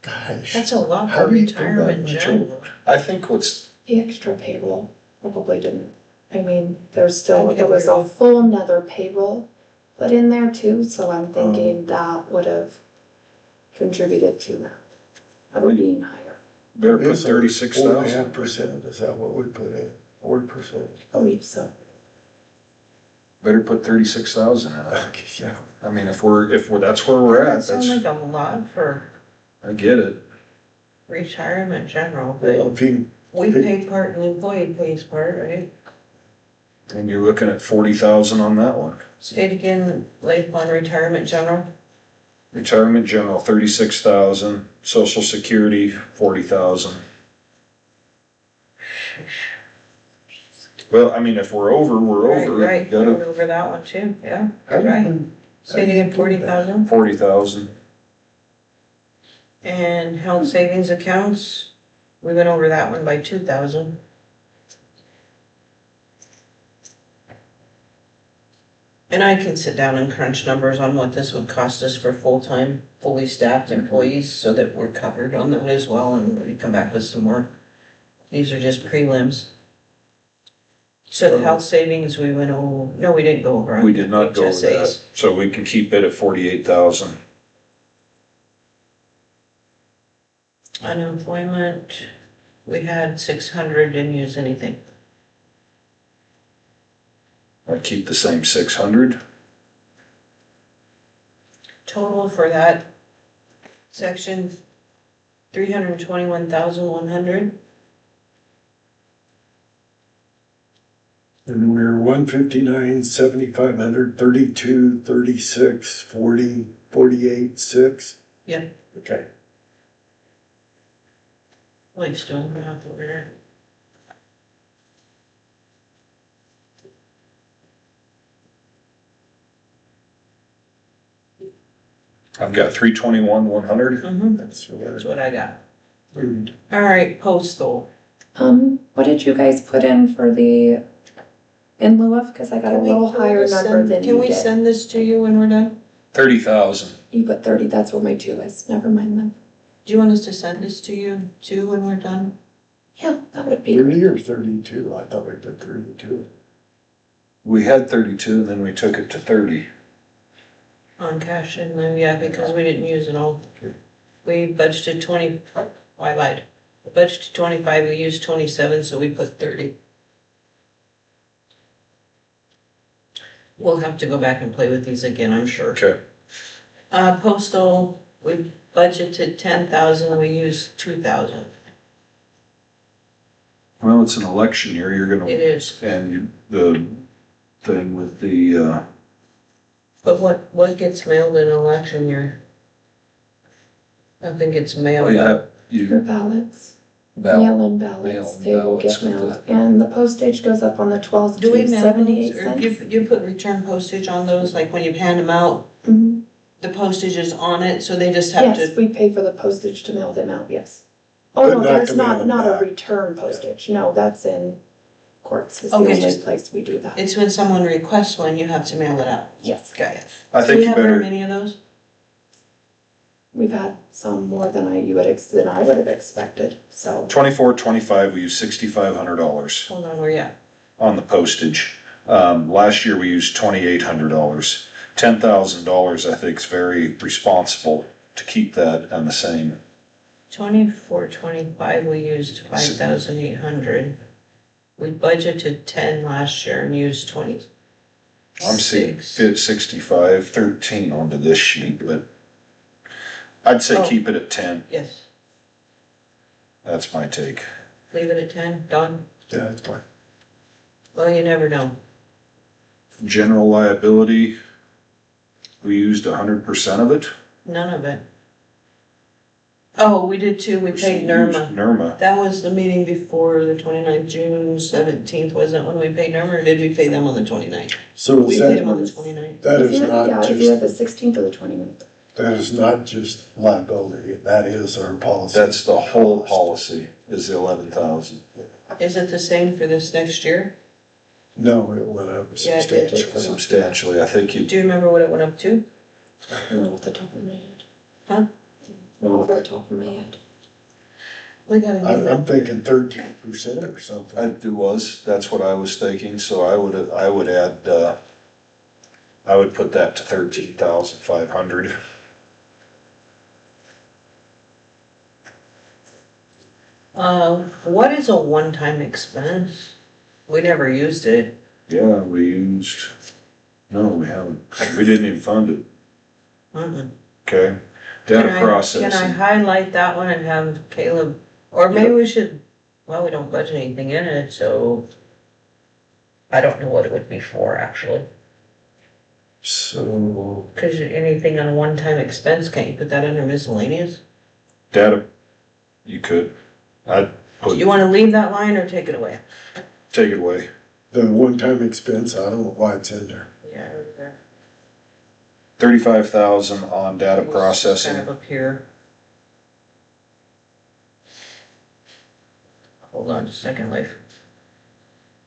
Gosh, That's a lot How for do you do that retirement much general. I think what's, The extra payroll probably didn't, I mean, there's still, Okay, there was a payroll. full another payroll put in there too, so I'm thinking that would have contributed to that, of it being higher. better put It's 36,000. 4.5%, is that what we put in? 4%? I believe so. Better put 36,000 in it. Okay, yeah. I mean, if we're, that's where we're That at, sounds that's, like a lot for I get it. retirement general, Well, but if you, we pay part and the employee pays part, right? And you're looking at 40,000 on that one. Say it again, Lake Pond Retirement General. Retirement general, 36,000. Social security, 40,000. Well, I mean, if we're over, we're Right, over. right, Gotta- we're over that one too, yeah, right. Say it again, 40,000. 40,000. And health savings accounts, we went over that one by 2,000. And I can sit down and crunch numbers on what this would cost us for full-time, fully staffed employees so that we're covered on that as well, and we come back with some more. These are just prelims. So the health savings, we went over, no, we didn't go over on We did not go over that, HSAs. so we can keep it at 48,000. Unemployment, we had 600, didn't use anything. I'd keep the same 600. Total for that section, 321,100. and we're 159, 7,500, 32, 36, 40, 48, 6. Yeah. Okay. Like doing math over here. I've got 321, 100. Mm-hmm, That's that's what I got. what. All right, postal. What did you guys put in for the, in lieu of, cause I got a little higher number than Can you we did. send this to you when we're done? 30,000. You put 30, that's where my 2 is, never mind then. Do you want us to send this to you too when we're done? Yeah, that would be great. 30 or 32? I thought we put 32. We had 32 and then we took it to 30. On cash and then, yeah, because we didn't use it all. We budgeted 20, oh, I lied. We budgeted 25, we used 27, so we put 30. We'll have to go back and play with these again, I'm sure. Okay. Postal, we budgeted 10,000, we used 2,000. Well, it's an election year, you're gonna. It is. And the thing with the, But what gets mailed in election year? Nothing gets mailed. yeah, Your you, ballots, ballot, mail-in ballots, Mail-in they will ballots get with mailed, and the postage goes up on the 12th Do we to mail 78 those, or cents. you put return postage on those, like when you hand them out, Mhm. the postage is on it, so they just have Yes, to, we pay for the postage to mail them out, yes. Oh, But no, not there's to mail not, them not a back. return postage, no, that's in courts is the Okay, only just- place we do that. it's when someone requests one, you have to mail it out. Yes, Got it. I Do think we you have very better, many of those? we've had some more than I would have expected, so. 24, 25, we used $6,500 Hold on, where you at? on the postage. Last year we used $2,800. $10,000 I think is very responsible to keep that on the same. 24, 25, we used 5,800. We budgeted 10 last year and used 20. I'm seeing fit 65, 13 onto this sheet, but I'd say Oh. keep it at 10. Yes, That's my take. leave it at 10, done. Yeah, that's fine. Well, you never know. General liability, we used 100% of it. None of it. Oh, we did too, we paid NERMA. NERMA. That was the meeting before the 29th, June 17th, wasn't it, when we paid NERMA, or did we pay them on the 29th? So We is paid them on the that, 29th. that If is you're, not yeah, if you're just, the 16th or the 29th. that is not just liability, that is our policy. That's the whole policy is the 11,000. Is it the same for this next year? No, it went up Yeah, it did. substantially. Substantially, I think you, Mm-hmm. Do you remember what it went up to? Not off the top of my head. Huh? Not off the top of my head. We gotta get I'm that. thinking 13% or something. it was, that's what I was thinking, so I would add, I would put that to 13,500. What is a one-time expense? We never used it. Yeah, we used, no, we haven't, we didn't even fund it, Uh-uh. okay? Can Data I processing, highlight that one and have Caleb, or maybe we should, well, we don't budget anything in it, so I don't know what it would be for, actually. So, Cause anything on a one-time expense, can't you put that under miscellaneous? data, you could, I'd Do put, you wanna leave that line or take it away? take it away. the one-time expense, I don't know why it's in there. Yeah, right there. 35,000 on data Kind processing. of up here. Hold on just a second, Leif.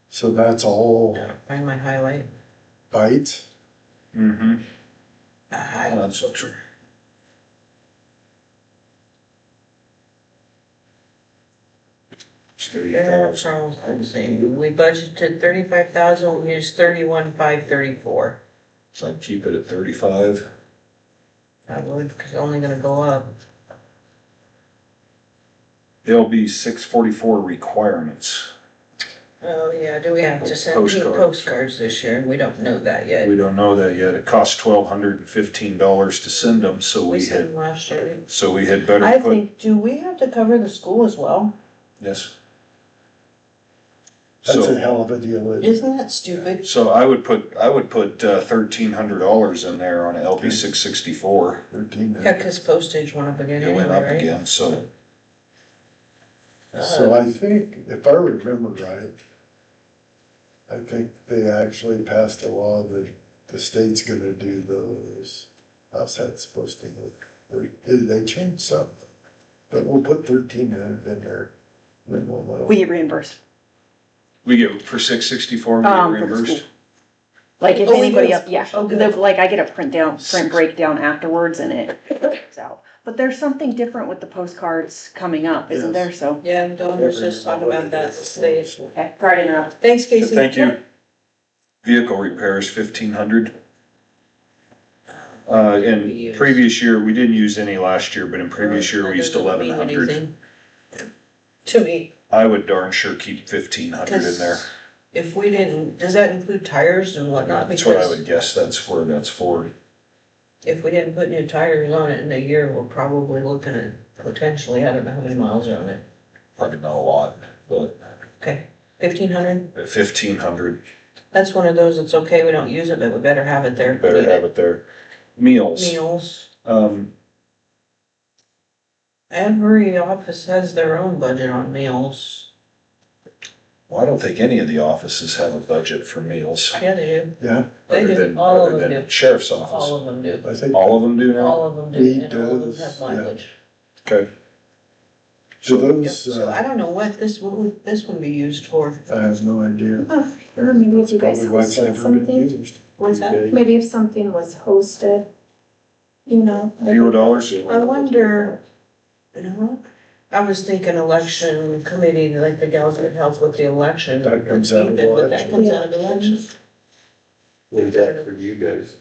So that's all Gotta find my highlight. bytes? Mm-hmm. Ah, That's true. Data processing, we budgeted 35,000, we used 31,534. So I'd keep it at 35. I would, cause it's only gonna go up. LB 644 requirements. Oh, yeah, do we have to send Postcards. postcards this year? We don't know that yet. We don't know that yet. It costs $1,215 to send them, so We we sent had, them last year. so we had better I put, think, do we have to cover the school as well? yes. That's a So, hell of a deal. Isn't that stupid? so I would put $1,300 in there on LB 664. 13. Yeah, cause postage went up again It went anyway, up right? again, so So I think, if I remember right, I think they actually passed a law that the state's gonna do those. How's that supposed to look? Or did they change something? But we'll put 1,300 in there. We get reimbursed. We get, for 664, we get For the reimbursed? school. Like if Oh, we anybody do? else, yeah, Oh, good. like I get a print breakdown afterwards and it goes out. But there's something different with the postcards coming up, isn't there? So, Yeah, Dawn was just talking about that today. okay, sorry to interrupt. Thanks, Casey. Thank you. Vehicle repairs, 1,500. In previous year, we didn't use any last year, but in previous year, we used That doesn't mean 1,100. anything to me, I would darn sure keep 1,500 in there. because if we didn't, does that include tires and whatnot? That's what I Because would guess that's where that's for. if we didn't put new tires on it in a year, we're probably looking at potentially, I don't know how many miles are on it. Probably not a lot, but Okay, 1,500? 1,500, That's one of those, it's okay, we don't use it, but we better have it there. better have it there. Meals. Meals. Well, Every office has their own budget on meals. I don't think any of the offices have a budget for meals. Yeah, they do. Yeah, They Other do. than, All of other them than do. sheriff's All office. of them do. I think. All of them do now? All of them do, He and all of them does, have yeah. mileage. Okay. So Yep, those, so I don't know what this one be used for. I have no idea. Oh, or maybe if you guys Probably why it's hosted never been something, used. What's that? maybe if something was hosted, you know. $0? I wonder, I was thinking election committee, like the gals would help with the election. That comes out of But that election. comes out of election. Leave that for you guys.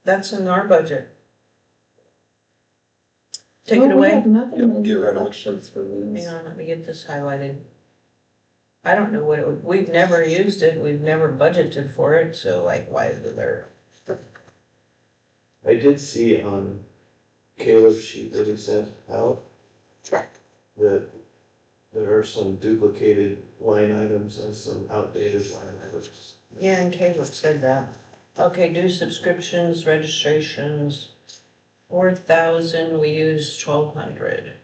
That's in our budget. Take Oh, it we away. have nothing Yep, in get the rid of it. elections for these. Hang on, let me get this highlighted. I don't know what it would, we've never used it, we've never budgeted for it, so like, why is it there? I did see on Caleb's sheet that he sent out that there are some duplicated line items and some outdated line items. Yeah, and Caleb said that. Okay, do subscriptions, registrations, 4,000, we use 1,200.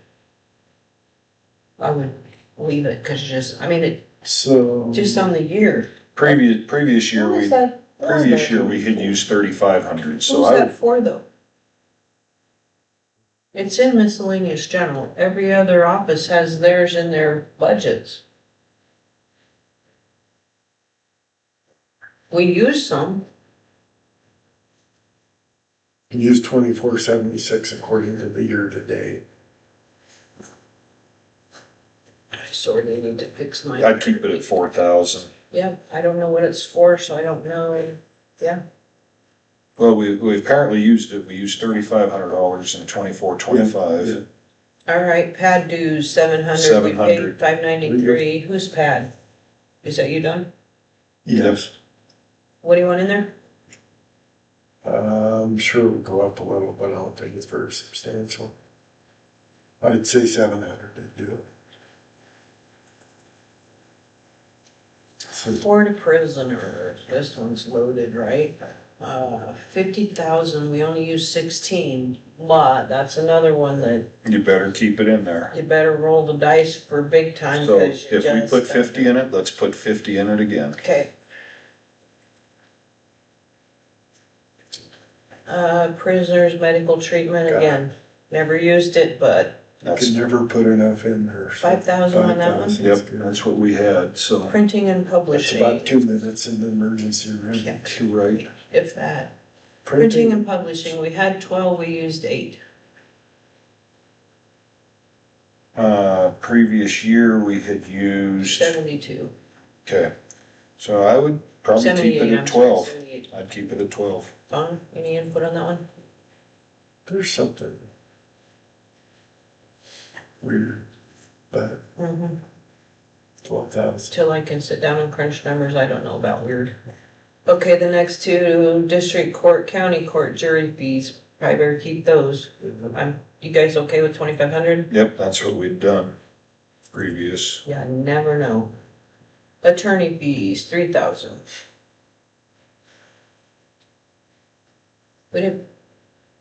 I would leave it, cause So. just on the year. Previous year, What was we, that? previous year, we had used 3,500, so What's I that would, for though? It's in miscellaneous general. Every other office has theirs in their budgets. We use some. Use 2476 according to the year to date. I sort of need to fix my. I'd keep it at 4,000. Yeah, I don't know what it's for, so I don't know. Yeah, Well, we apparently used it, we used $3,500 in 24-25. all right, pad dues, 700, we paid 700. 593. Who's pad? Is that you, Don? Yes. What do you want in there? I'm sure it will go up a little, but I don't think it's very substantial. I'd say 700 to do it. Florida prisoners, this one's loaded, right? 50,000, we only use 16, but that's another one that You better keep it in there. you better roll the dice for big time. So 'cause you if we just- put 50 in it, let's put 50 in it again. Okay. Prisoners medical treatment, Got it. again, never used it, but You That's, can never put enough in there. so 5,000 on that one? 5,000 yep, is good. that's what we had, so. printing and That's about publishing, 2 minutes in the emergency room. Yeah. You're right. if that. Printing and publishing, we had 12, we used 8. Previous year, we had used, 72. okay, so I would probably keep 78, it I'm at sorry, 12. 78. I'd keep it at 12. Don, any input on that one? There's something weird, but Mm-hmm. 12,000. Till I can sit down and crunch numbers, I don't know about weird. Okay, the next two, district court, county court, jury fees, probably better keep those. You guys okay with 2,500? Yep, that's what we'd done previous. Yeah, never know. Attorney fees, 3,000. We didn't,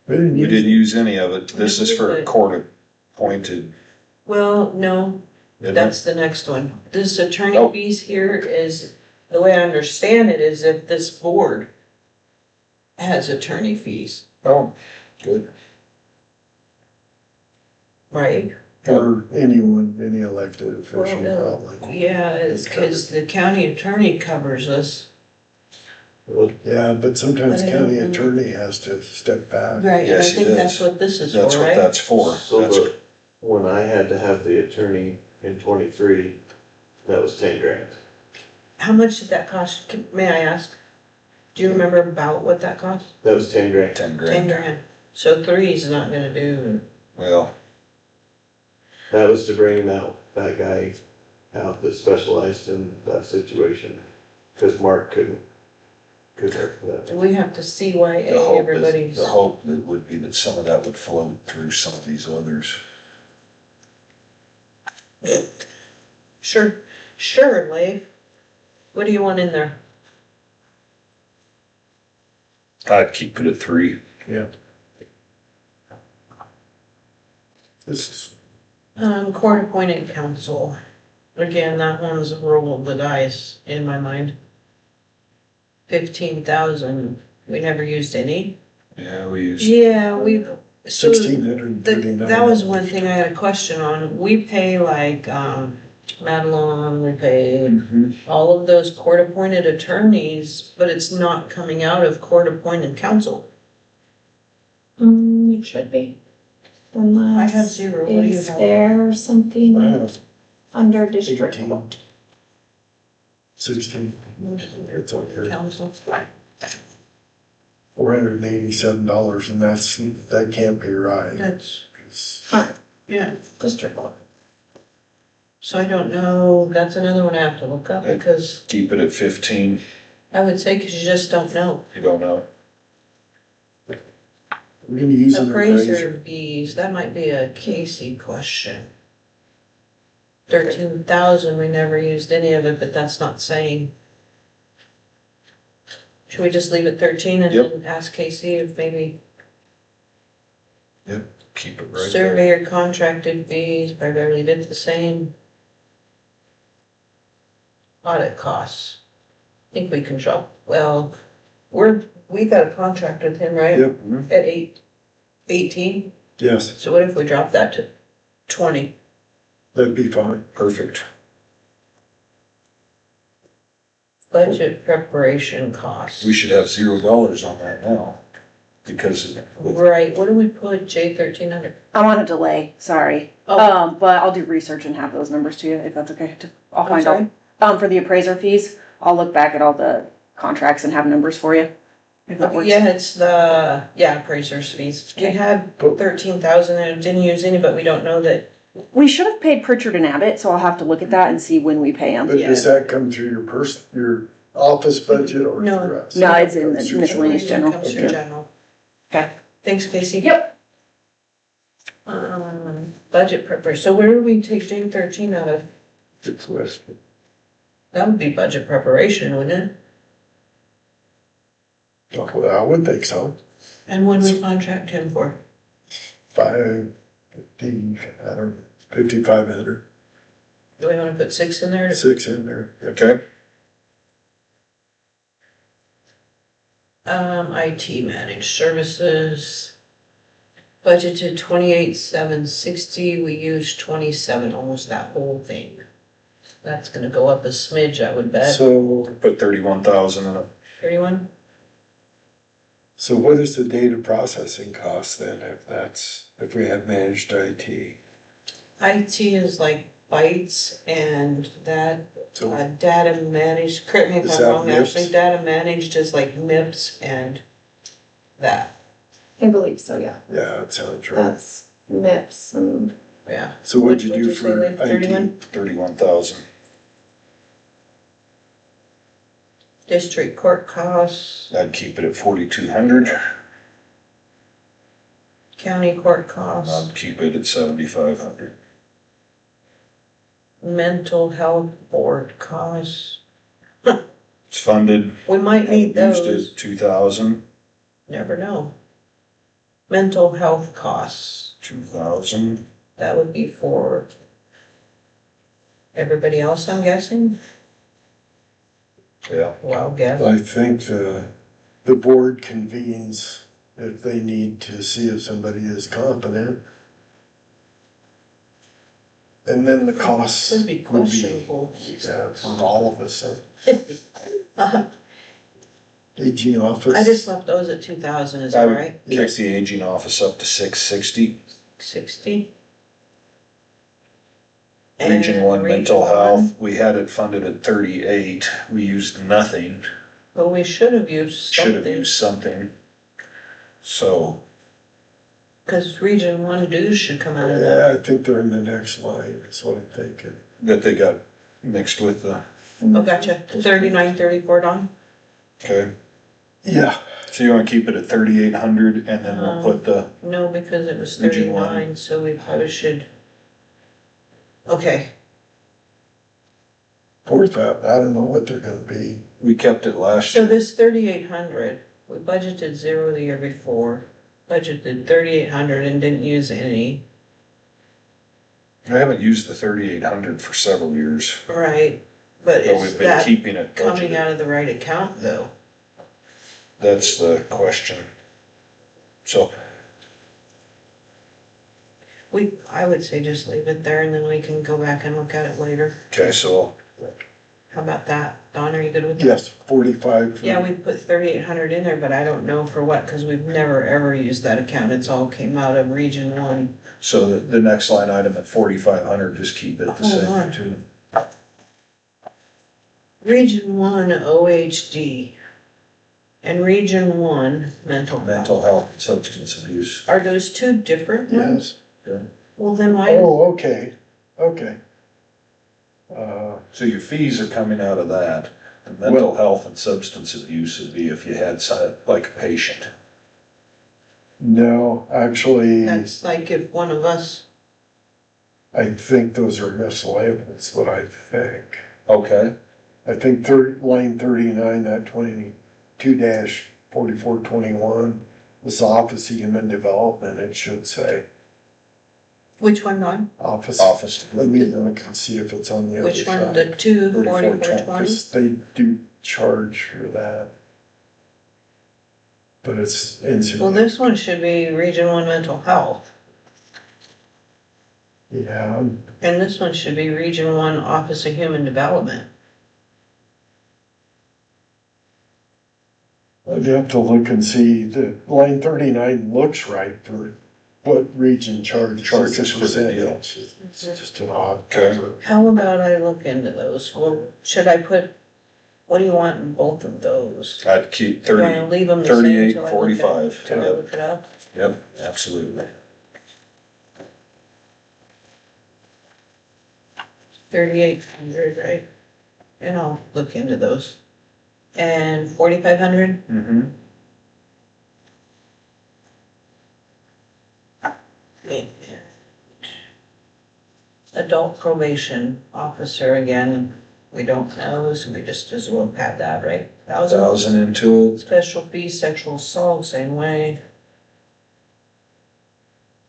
We didn't We use didn't use any of it. This is for a Good. court appointed, well, no, isn't it? that's the next one. This attorney Oh. fees here is, the way I understand it is if this board has attorney fees, Oh, good. right? or anyone, any elected official Well, probably. yeah, it's because the county attorney covers us. Yeah, but sometimes But I don't county know. attorney has to step back. Right, and I Yes, he think that's does. what this is That's for, what right? that's for. So That's, the, when I had to have the attorney in 23, that was 10 grand. How much did that cost? May I ask? Do you remember about what that cost? That was 10 grand. 10 10 grand. grand. So 3 is not gonna do, Well, That was to bring that guy out that specialized in that situation, because Mark couldn't that. we have to CYA the hope everybody's. is, the hope that would be that some of that would flow through some of these others. Sure, Leif. What do you want in there? I'd keep it at 3. This, Court appointed counsel. Again, that one's a roll of the dice in my mind. 15,000, we never used any. Yeah, we use, Yeah, we've. so $1,639. That was one thing I had a question on. We pay like, Madelon, we pay Mhm. all of those court-appointed attorneys, but it's not coming out of court-appointed counsel. It should be. I have Unless, 0, what do you is have? there something Wow, under district? 18, 16, it's on here. Counsel. $487, and that can't be right. That's, 'Cause yeah, District court. so I don't know, that's another one I have to look up Okay. because keep it at 15. I would say, cause you just don't know. You don't know. We're gonna use an appraiser. Appraiser fees, that might be a Casey question. 13,000, we never used any of it, but that's not saying. Should we just leave it 13 and Yep. then ask Casey if maybe Keep it right there. surveyor contracted fees, primarily did the same. Audit costs. I think we can drop, well, we got a contract with him, right? Yep, At 18, yes, so what if we drop that to 20? that'd be fine. Perfect. Budget preparation costs. We should have $0 on that now. Because Right, what do we put, J 1300? I'm on a delay, sorry. Oh. But I'll do research and have those numbers to you, if that's okay. I'll I'm find sorry? out. For the appraiser fees, I'll look back at all the contracts and have numbers for you. If that works. Yeah, it's the, appraiser's fees. We had 13,000 and didn't use any, but we don't know that. We should have paid Pritchard and Abbott, so I'll have to look at that and see when we pay them. But does that come through your office budget or No. through us? No, it's in the Comes through miscellaneous general. Comes through general. Okay. Thanks, Casey. Yep. Budget prepper, so where do we take J 13 out of? It's west. That would be budget preparation, wouldn't it? Well, I would think so. And when we contract him for? 5,500, Do we wanna put 6 in there? 6 in there. okay, IT managed services, budgeted 28,760, we used 27, almost that whole thing. That's gonna go up a smidge, I would bet. So, put 31,000 in it. 31? so what is the data processing cost then if we have managed IT? IT is like bytes and that, So data managed, correct me if Is I'm that wrong, MIPS? Ashley, data managed is like MIPS and that, I believe so, yeah. yeah, that sounds right. That's MIPS and yeah. So what'd you What'd do you say, for like 31? IT? 31,000. District court costs, I'd keep it at 4,200. county court costs, I'd keep it at 7,500. mental health board costs. It's funded. We might need Used those, it 2,000, never know. Mental health costs, 2,000. that would be for everybody else, I'm guessing? Yeah. Well, guess. I think the board convenes if they need to see if somebody is competent. And then the costs Could would be be, questionable. yeah, for all of us, Uh, aging office. I just left those at 2,000, is that right? Kick the aging office up to 660. 60? Region And one mental Region health, we had it funded at 38, we used nothing, Well, we should have used should have something, used something. So, because Region 1 dues should come out of that. Yeah, I think they're in the next line, that's what I'm thinking. that they got mixed with the, Oh, gotcha, 39, 34, Don? okay, Yeah, so you wanna keep it at 3,800 and then we'll put the, No, because it was Region 1. 39, so we probably should. Okay, fourth out, I don't know what they're gonna be. we kept it last so year. this 3,800, we budgeted 0 the year before, budgeted 3,800 and didn't use any. I haven't used the 3,800 for several years, Right, but but is we've been that keeping it coming budgeted. out of the right account though? That's the question. So, I would say just leave it there and then we can go back and look at it later. okay, so How about that? Don, are you good with that? Yes, 45. for- Yeah, we put 3,800 in there, but I don't know for what, because we've never ever used that account. It's all came out of Region 1. So the next line item at 4,500, just keep it the Hold on. same too. Region 1 OHD and Region 1 mental health. Mental health and substance abuse. Are those two different ones? Yes, Well, then why, oh, okay, okay. So your fees are coming out of that. The mental health and substance abuse would be if you had like a patient. No, actually, that's like if one of us, I think those are miscellaneous, what I think. Okay, I think line 39, that 22-4421, this Office of Human Development, it should say. which one, Don? Office, let me look and see if it's on the other Which one, side. the 24420? Because they do charge for that. But it's Well, insignificant. this one should be Region 1 mental health. Yeah, And this one should be Region 1 Office of Human Development. I'd have to look and see, the line 39 looks right for what region charges. Charges for the deal. It's just an odd. Okay. How about I look into those? Well, should I put, what do you want in both of those? I'd keep Do I leave them the same 38, till I look 45. it- till I look it up? Yep, absolutely. 3,800, right? And I'll look into those. And 4,500? Mm-hmm. Adult probation officer, again, we don't know, so we just as well have that, right? 1,000 into it. Special fees, sexual assault, same way. You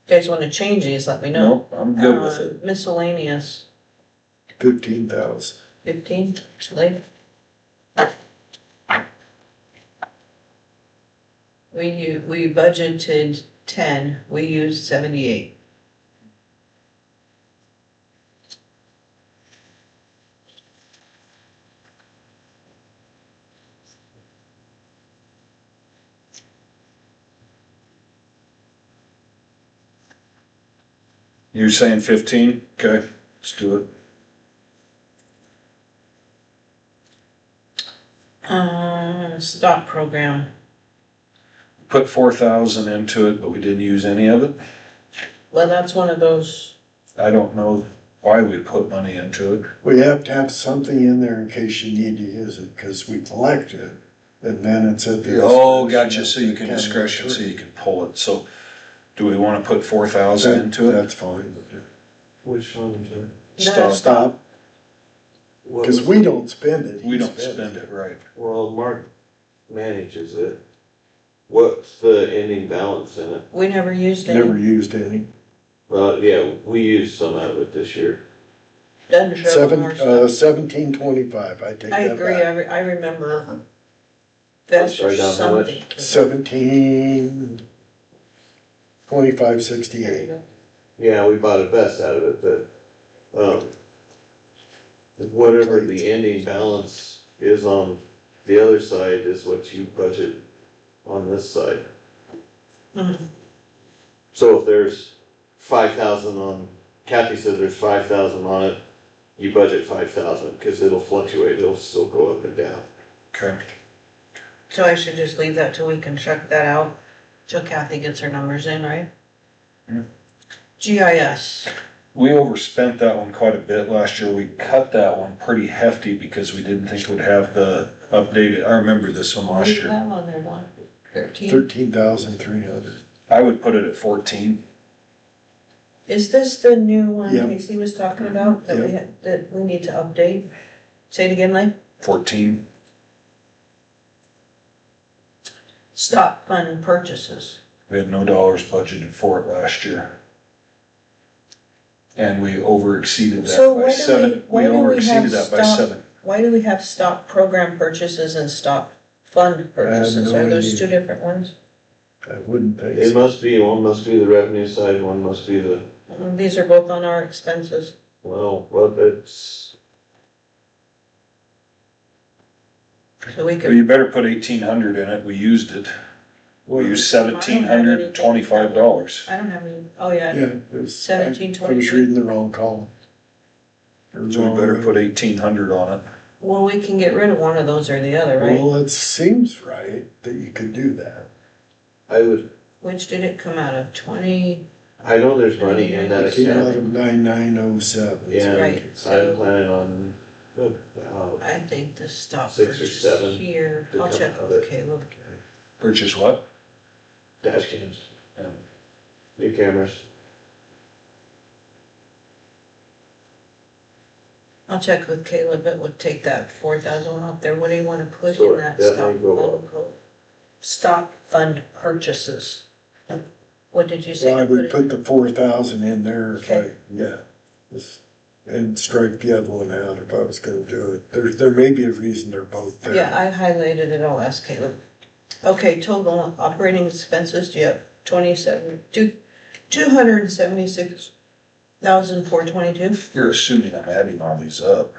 guys wanna change these, let me know. Nope, I'm good with it. Miscellaneous, 15,000. 15, leave. We budgeted 10, we used 78. You're saying 15? Okay, let's do it. Stock program, Put 4,000 into it, but we didn't use any of it. well, that's one of those, I don't know why we put money into it. We have to have something in there in case you need to use it, because we collect it, and then it's at the. Oh, gotcha, so you can County discretion, so attorney. you can pull it. So do we wanna put 4,000 into it? That's fine. Which one is it? Stop. Stop, What because was- we don't spend it. We he don't spends spend it, right. Well, Mark manages it. What's the ending balance in it? we never used Never any. used any. Well, yeah, we used some out of it this year. Doesn't show on our stuff. 1725, I take I that agree, back. I remember. That's Let's write down how much. something. 172568. Yeah, we bought a vest out of it, but Whatever the ending balance is on the other side is what you budget on this side. Mhm. So if there's 5,000 on, Kathy said there's 5,000 on it, you budget 5,000, cause it'll fluctuate, it'll still go up and down. Okay. So I should just leave that till we can check that out, till Kathy gets her numbers in, right? Yeah. GIS, We overspent that one quite a bit last year. We cut that one pretty hefty because we didn't think we'd have the updated, I remember this one what last do you year. have on there, one? 13? 13,300. I would put it at 14. Is this the new one Yep. Casey was talking about, that we Yep. had, that we need to update? Say it again, Lee? 14. Stop fund purchases. We had no dollars budgeted for it last year. And we over exceeded So that by why do we- 7. why We do we over have exceeded that by stop- 7. Why do we have stop program purchases and stop fund purchases? no Are those idea. two different ones? I wouldn't think It so. must be, one must be the revenue side, one must be the, These are both on our expenses. well, it's, So we Well, could, you better put 1,800 in it. We used it. We used $1,725. I don't have any, oh yeah, Yeah, it was, I 1720. was reading the wrong column. Or So we wrong better row. put 1,800 on it. Well, we can get rid of one of those or the other, right? Well, it seems right that you could do that. I would, Which did it come out of, 20? I know there's money in that It came out account. of 9907. Yeah, Right, I'm so- planning on, about I think the stop 6 or purchase 7 here, to I'll come check out of with it. Caleb. Purchase what? dash cams, Yeah. new cameras. I'll check with Caleb, it would take that 4,000 off there, what do you wanna put So in that that stop might go fund? Stop fund purchases. What did you say? Well, I to would it put the 4,000 in there if Okay. yeah. Just- And strike the other one out if I was gonna do it. There may be a reason they're both there. Yeah, I highlighted it, I'll ask Caleb. Okay, total operating expenses, do you have 276,422? You're assuming I'm adding all these up.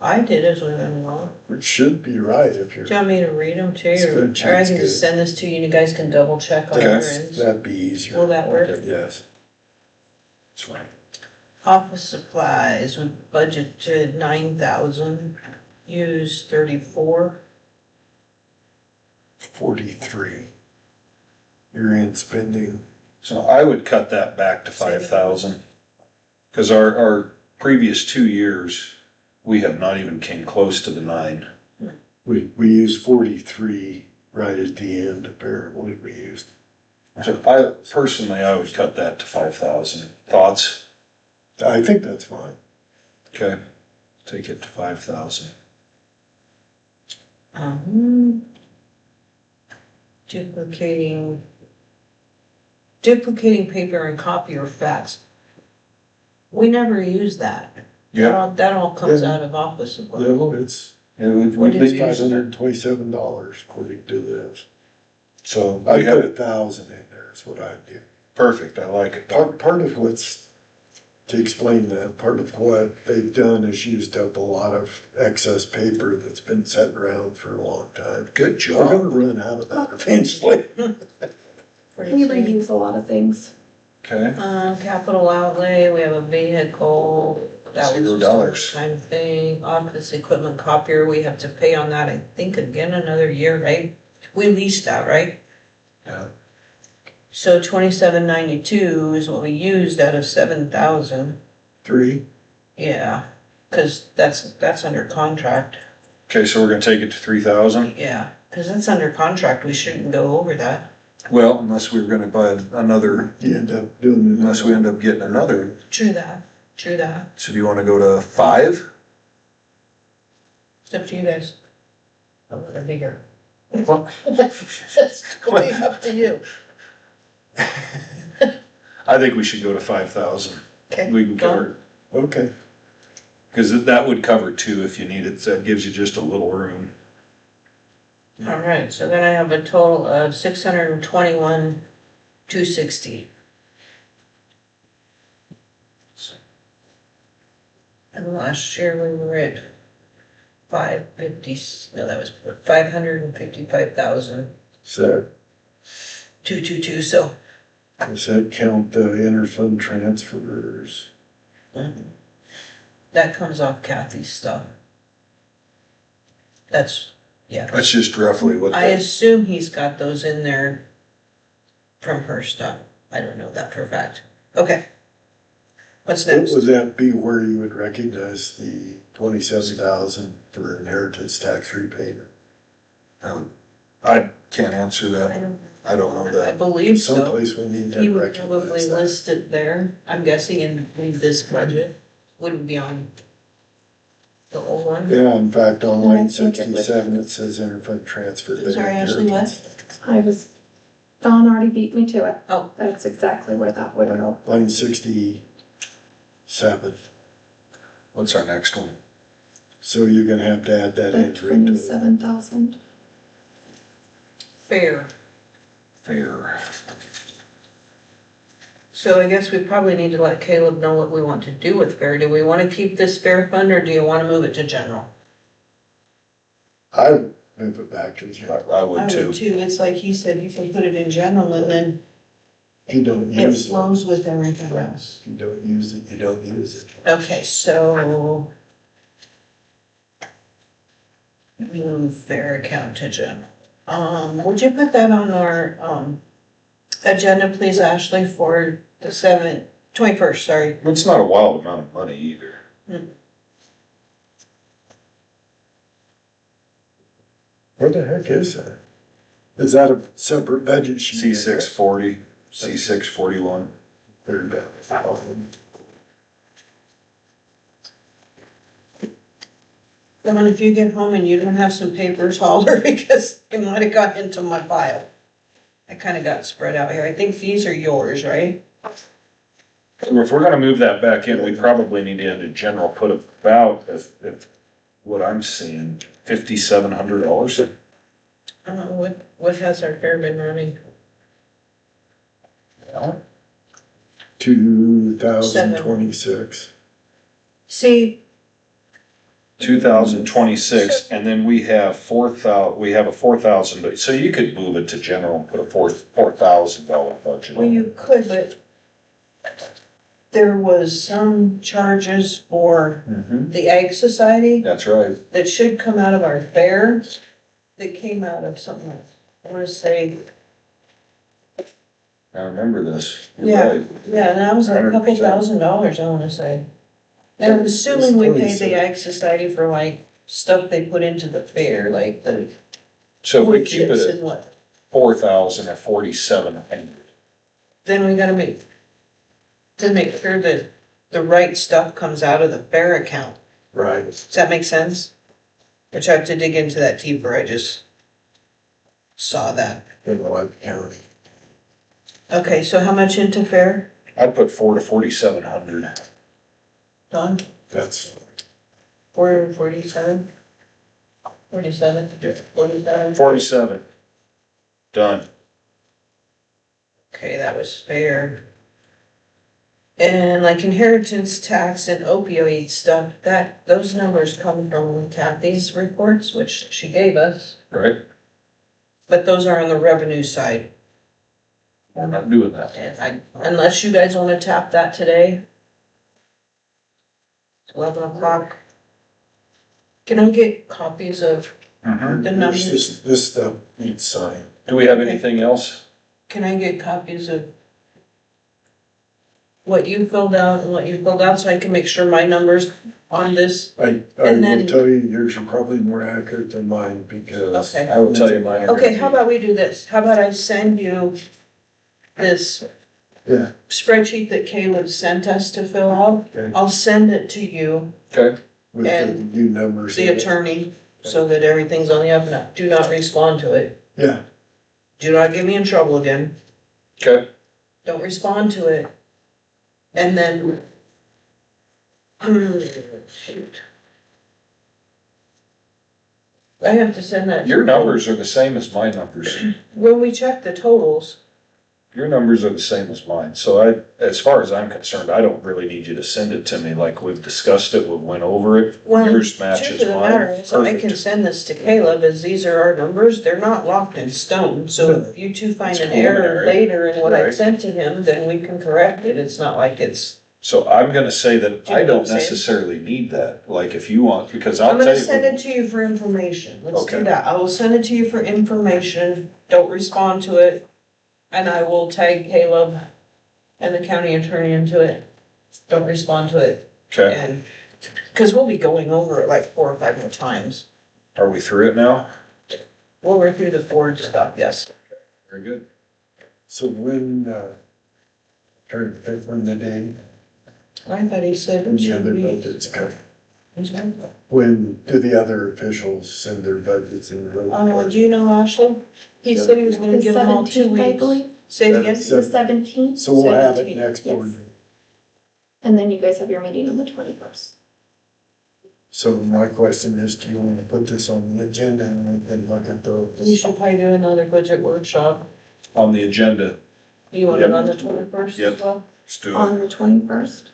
I did as we went along. Which should be right if you're, Do you want me to read them to you, Spreadsheet's or I can good. just send this to you and you guys can double check on your ends? that'd be easier. Will that work? Yes. That's fine. Office supplies, we budgeted 9,000, used 34. 43. You're in spending. So I would cut that back to 5,000. Cause our previous 2 years, we have not even came close to the 9. We used 43 right at the end, apparently we used. So I would cut that to 5,000. Thoughts? I think that's fine. Okay, take it to 5,000. Duplicating paper and copier fax. We never use that. That all comes Yeah. out of office supplies. No, it's What did you- $527 according to this. So I we put have, 1,000 in there is what I do. perfect, I like it. Part of what's, to explain that, part of what they've done is used up a lot of excess paper that's been sitting around for a long time. Good We're gonna job. run out of that eventually. We reuse a lot of things. Okay, Capital outlay, we have a vehicle, that was $0. just kind of thing, office equipment copier, we have to pay on that, I think, again, another year, right? We leased that, right? yeah, So 2792 is what we used out of 7,000, 3, yeah, cause that's under contract, okay, so we're gonna take it to 3,000? yeah, cause that's under contract, we shouldn't go over that. Well, unless we were gonna buy another, you end up doing it. unless we end up getting another. True that. So do you wanna go to 5? It's up to you guys. A little bigger. Well- It's totally up to you. I think we should go to 5,000. Okay. We can cover, Okay, cause that would cover 2 if you need it, so that gives you just a little room. All right, so then I have a total of 621,260. And last year we were at 550, no, that was 555,000, So, 222, so. does that count the interfund transfers? That comes off Kathy's stuff. That's, yeah. That's just roughly what I that, assume he's got those in there from her stuff. I don't know that for a fact. Okay. What's next? Would that be where you would recognize the 27,000 for inheritance tax repayment? I can't answer that. I don't know I that. believe so. Someplace we need He to would probably recognize that. list it there. I'm guessing in this budget. Wouldn't be on the old one. Yeah, in fact, on line I think it would. 67, it says interfund transfer. Sorry, Ashley, what? Don already beat me to it. Oh. That's exactly where that would go. Line 67. What's our next one? So you're gonna have to add that At entry to 27,000. Fair. Fair. So I guess we probably need to let Caleb know what we want to do with fair. Do we want to keep this fair fund or do you want to move it to general? I would move it back to the general. I would too. It's like he said, you can put it in general and then You don't it use it. flows with everything else. You don't use it, you don't use it. Okay, so move fair account to general. Would you put that on our, agenda, please, Ashley, for the 21st, sorry. It's not a wild amount of money either. What the heck is that? Is that a separate budget sheet? C640, C641. Third down. Then if you get home and you don't have some papers, holler, because it might have got into my file. I kind of got spread out here. I think these are yours, right? If we're gonna move that back in, we probably need to into general, put about, if what I'm seeing, $5,700. What has our fair been running? 2026. See, 2026, and then we have a 4,000, so you could move it to general and put a $4,000 budget. well, you could, but there was some charges for Mhm. the Ag Society That's right. that should come out of our fair, that came out of something else. I want to say, I remember this. You're Yeah. right. yeah, and that was like a couple 100%. $1,000s, I want to say. And I'm assuming we paid the Ag Society for like stuff they put into the fair, like the So if we wood keep chips it and at what. 4,000 or 4,700. Then we gotta make sure that the right stuff comes out of the fair account. Right. Does that make sense? Which I have to dig into that deeper, I just saw that. In what county? Okay, so how much into fair, I'd put 4 to 4,700. Don? That's, 47? 47? 47? 47. Done. Okay, that was fair. And like inheritance tax and opioid stuff, those numbers come from Kathy's reports, which she gave us, Right? but those are on the revenue side. We're not doing that. And unless you guys wanna tap that today. 11 o'clock. Can I get copies of Mhm. the there's numbers? this stuff needs signed. Do we have anything else? Can I get copies of what you filled out and what you filled out so I can make sure my numbers on this? I And will then- tell you, yours are probably more accurate than mine because. Okay. I will tell you mine. Okay, how about we do this? How about I send you this Yeah, spreadsheet that Caleb sent us to fill out? okay, I'll send it to you, Okay, with the And new numbers. the in it. attorney, so that everything's on the up and up. Do not respond to it. Yeah, Do not get me in trouble again. okay. Don't respond to it. And then, shoot. I have to send that. Your numbers are the same as my numbers. When we check the totals, your numbers are the same as mine, so as far as I'm concerned, I don't really need you to send it to me, like we've discussed it, we went over it. Well, Yours truth matches of the matter mine, is, I can perfect. send this to Caleb, as these are our numbers, they're not locked in stone, so if you two find It's an error preliminary, later in what I right. sent to him, then we can correct it, it's not like it's. So I'm gonna say that Do you I know what don't I'm saying? necessarily need that, like if you want, because I'm I'll tell gonna you. send it to you for information, let's Okay. do that, I will send it to you for information, don't respond to it. And I will tag Caleb and the county attorney into it, don't respond to it, Okay, and, cause we'll be going over it like 4 or 5 more times. are we through it now? We'll review the Ford stuff, yes. Very good. So when, trying to pick when the day, I thought he said it when the should other be. budgets come. When do the other officials send their budgets in? Do you know Ashley? He said he was gonna The give them all 2 17th, I weeks. believe, Say it again? So- the 17th, So we'll have it 17th, next board yes. meeting. and then you guys have your meeting on the 21st. So my question is, do you want to put this on the agenda and then look at We those? should probably do another budget workshop. On the agenda, You want it Yep. on the 21st Yep. as well? let's do it. On the 21st,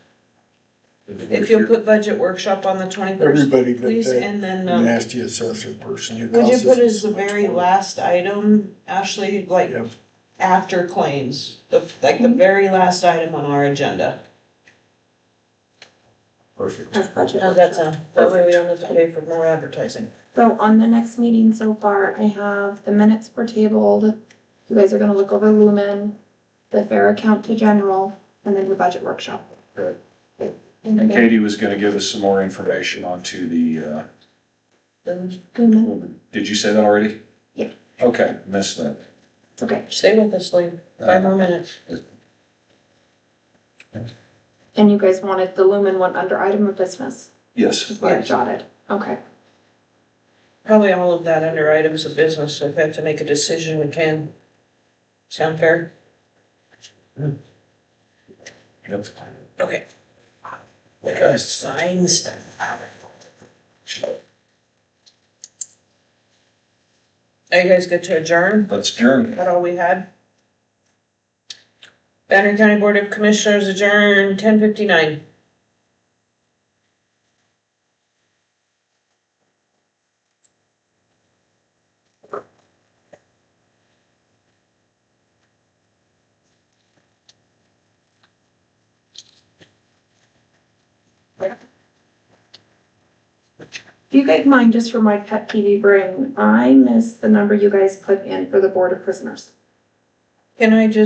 If you'll put budget workshop on the 21st, Everybody but please, that and then, nasty assessor person. who would you costs put us as the so much very money. last item, Ashley, like Yep. after claims? Like the very last item on our agenda? Perfect. as budget How's that workshop. sound? That way we don't have to pay for more advertising. So on the next meeting so far, I have the minutes were tabled. You guys are gonna look over Lumen, the fair account to general, and then your budget workshop. Right. And Katie was gonna give us some more information onto the, Then Lumen, did you say that already? Yeah. Okay, missed that. it's okay. stay with us, Lee. 5 more minutes. And you guys wanted the Lumen one under item of business, Yes. is what I Yes. jotted. Okay. Probably all of that under items of business, so if we have to make a decision, we can. Sound fair? Yep. Okay. Because signs. Are you guys good to adjourn? Let's adjourn. Is that all we had? Banner County Board of Commissioners adjourn 10:59. If you guys mind, just for my pet peeve brain, I missed the number you guys put in for the Board of Prisoners. Can I just